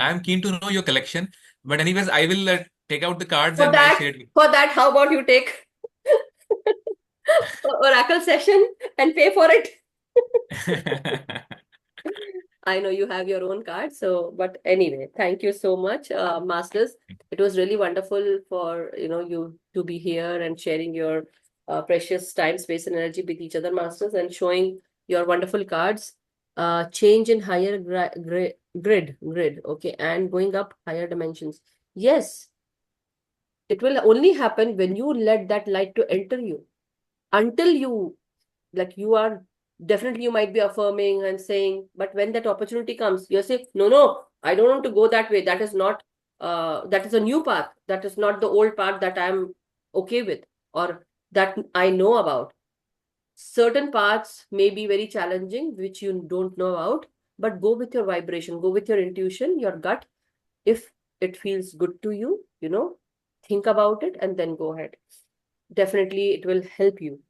I am keen to know your collection. But anyways, I will take out the cards For and I'll that, share it. for that, how about you take Oracle session and pay for it? I know you have your own card, so but anyway, thank you so much, Masters. It was really wonderful for you to be here and sharing your precious time, space, and energy with each other, Masters, and showing your wonderful cards. Change in higher grid, okay, and going up higher dimensions. Yes, it will only happen when you let that light to enter you. Until you like you are definitely you might be affirming and saying, but when that opportunity comes, you're saying, no, I don't want to go that way. That is not that is a new path. That is not the old path that I'm okay with or that I know about. Certain paths may be very challenging, which you don't know about, but go with your vibration, go with your intuition, your gut. If it feels good to you, think about it and then go ahead. Definitely it will help you.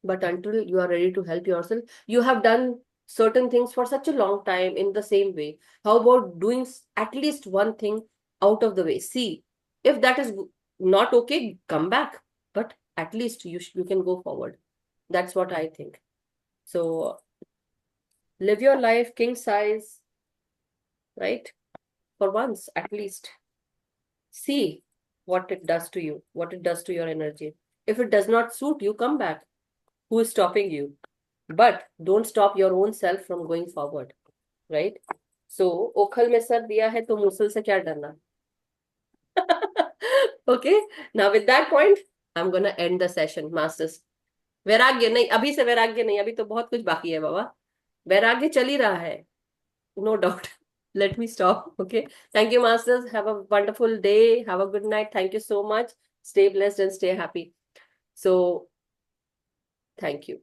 But until you are ready to help yourself, you have done certain things for such a long time in the same way. How about doing at least one thing out of the way? See, if that is not okay, come back. But at least you can go forward. That's what I think. So live your life king size, right? For once, at least. See what it does to you, what it does to your energy. If it does not suit you, come back. Who is stopping you? But don't stop your own self from going forward, right? So, ओखल में sir दिया है तो मूसल से क्या डरना? Okay, now with that point, I'm gonna end the session, masters. वैराग्य नहीं, अभी से वैराग्य नहीं, अभी तो बहुत कुछ बाकी है बाबा. वैराग्य चल ही रहा है, no doubt. Let me stop. Okay. Thank you, masters. Have a wonderful day. Have a good night. Thank you so much. Stay blessed and stay happy. So, thank you.